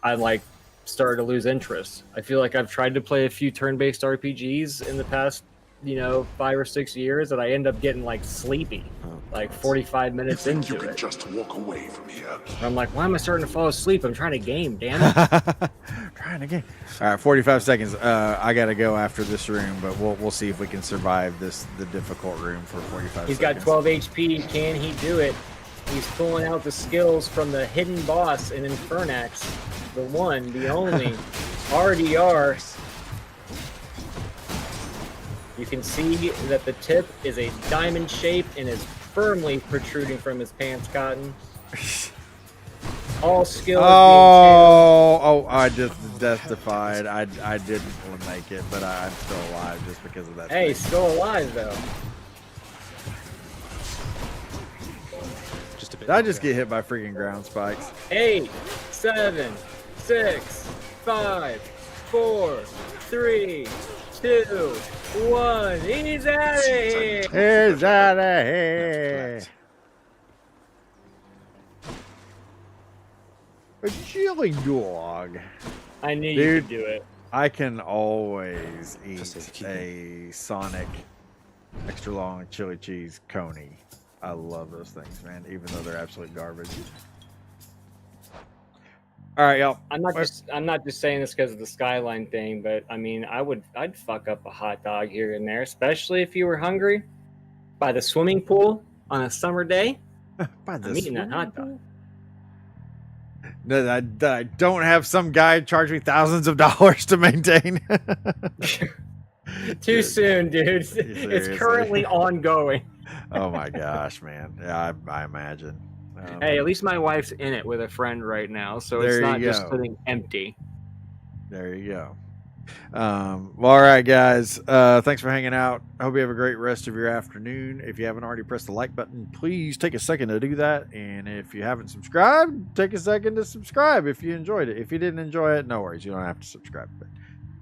I like start to lose interest. I feel like I've tried to play a few turn-based RPGs in the past, 5 or 6 years, and I end up getting like sleepy, like 45 minutes You into can it. just walk away from here. And I'm like, why am I starting to fall asleep? I'm trying to game, damn it. Trying to game. All right, 45 seconds. I gotta go after this room, but we'll see if we can survive the difficult room for 45 He's seconds. got 12 HP. Can he do it? He's pulling out the skills from the hidden boss in Infernax, the one, the only RDR. You can see that the tip is a diamond shape and is firmly protruding from his pants cotton. All skill is I just death-defied. I didn't make it, but I'm still alive just because of that. Hey, thing. still alive though. Did I just get hit by freaking ground spikes? 8, 7, 6, 5, 4, 3, 2, 1. He's out of here. He's out of here. A chili dog. I knew Dude, you could do it. I can always eat a Sonic extra long chili cheese coney. I love those things, man, even though they're absolute garbage. All right, y'all. I'm not just saying this because of the skyline thing, but I mean, I'd fuck up a hot dog here and there, especially if you were hungry. By the swimming pool on a summer day, I'm eating that hot dog. That I don't have some guy charge me thousands of dollars to maintain. Too soon, dude. Seriously. It's currently ongoing. Oh my gosh, man. Yeah, I imagine. Hey, at least my wife's in it with a friend right now, so There it's you not just go. sitting empty. There you go. Well, all right, guys. Thanks for hanging out. I hope you have a great rest of your afternoon. If you haven't already pressed the like button, please take a second to do that. And if you haven't subscribed, take a second to subscribe if you enjoyed it. If you didn't enjoy it, no worries. You don't have to subscribe. But,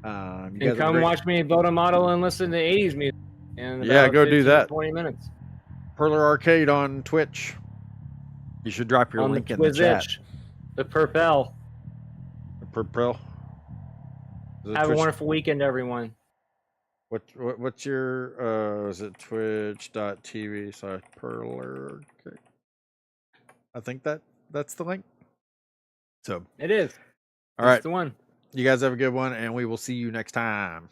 you And guys have a come great- watch me build a model and listen to 80s music. In Yeah, about go do 15 to that. 20 minutes. Perler Arcade on Twitch. You should drop your On link the in the chat. Twitch, the Purpell. Purple. Have a wonderful weekend, everyone. What's your is it twitch.tv/Perler? Okay. I think that's the link. So It is. all right. That's the one. You guys have a good one, and we will see you next time.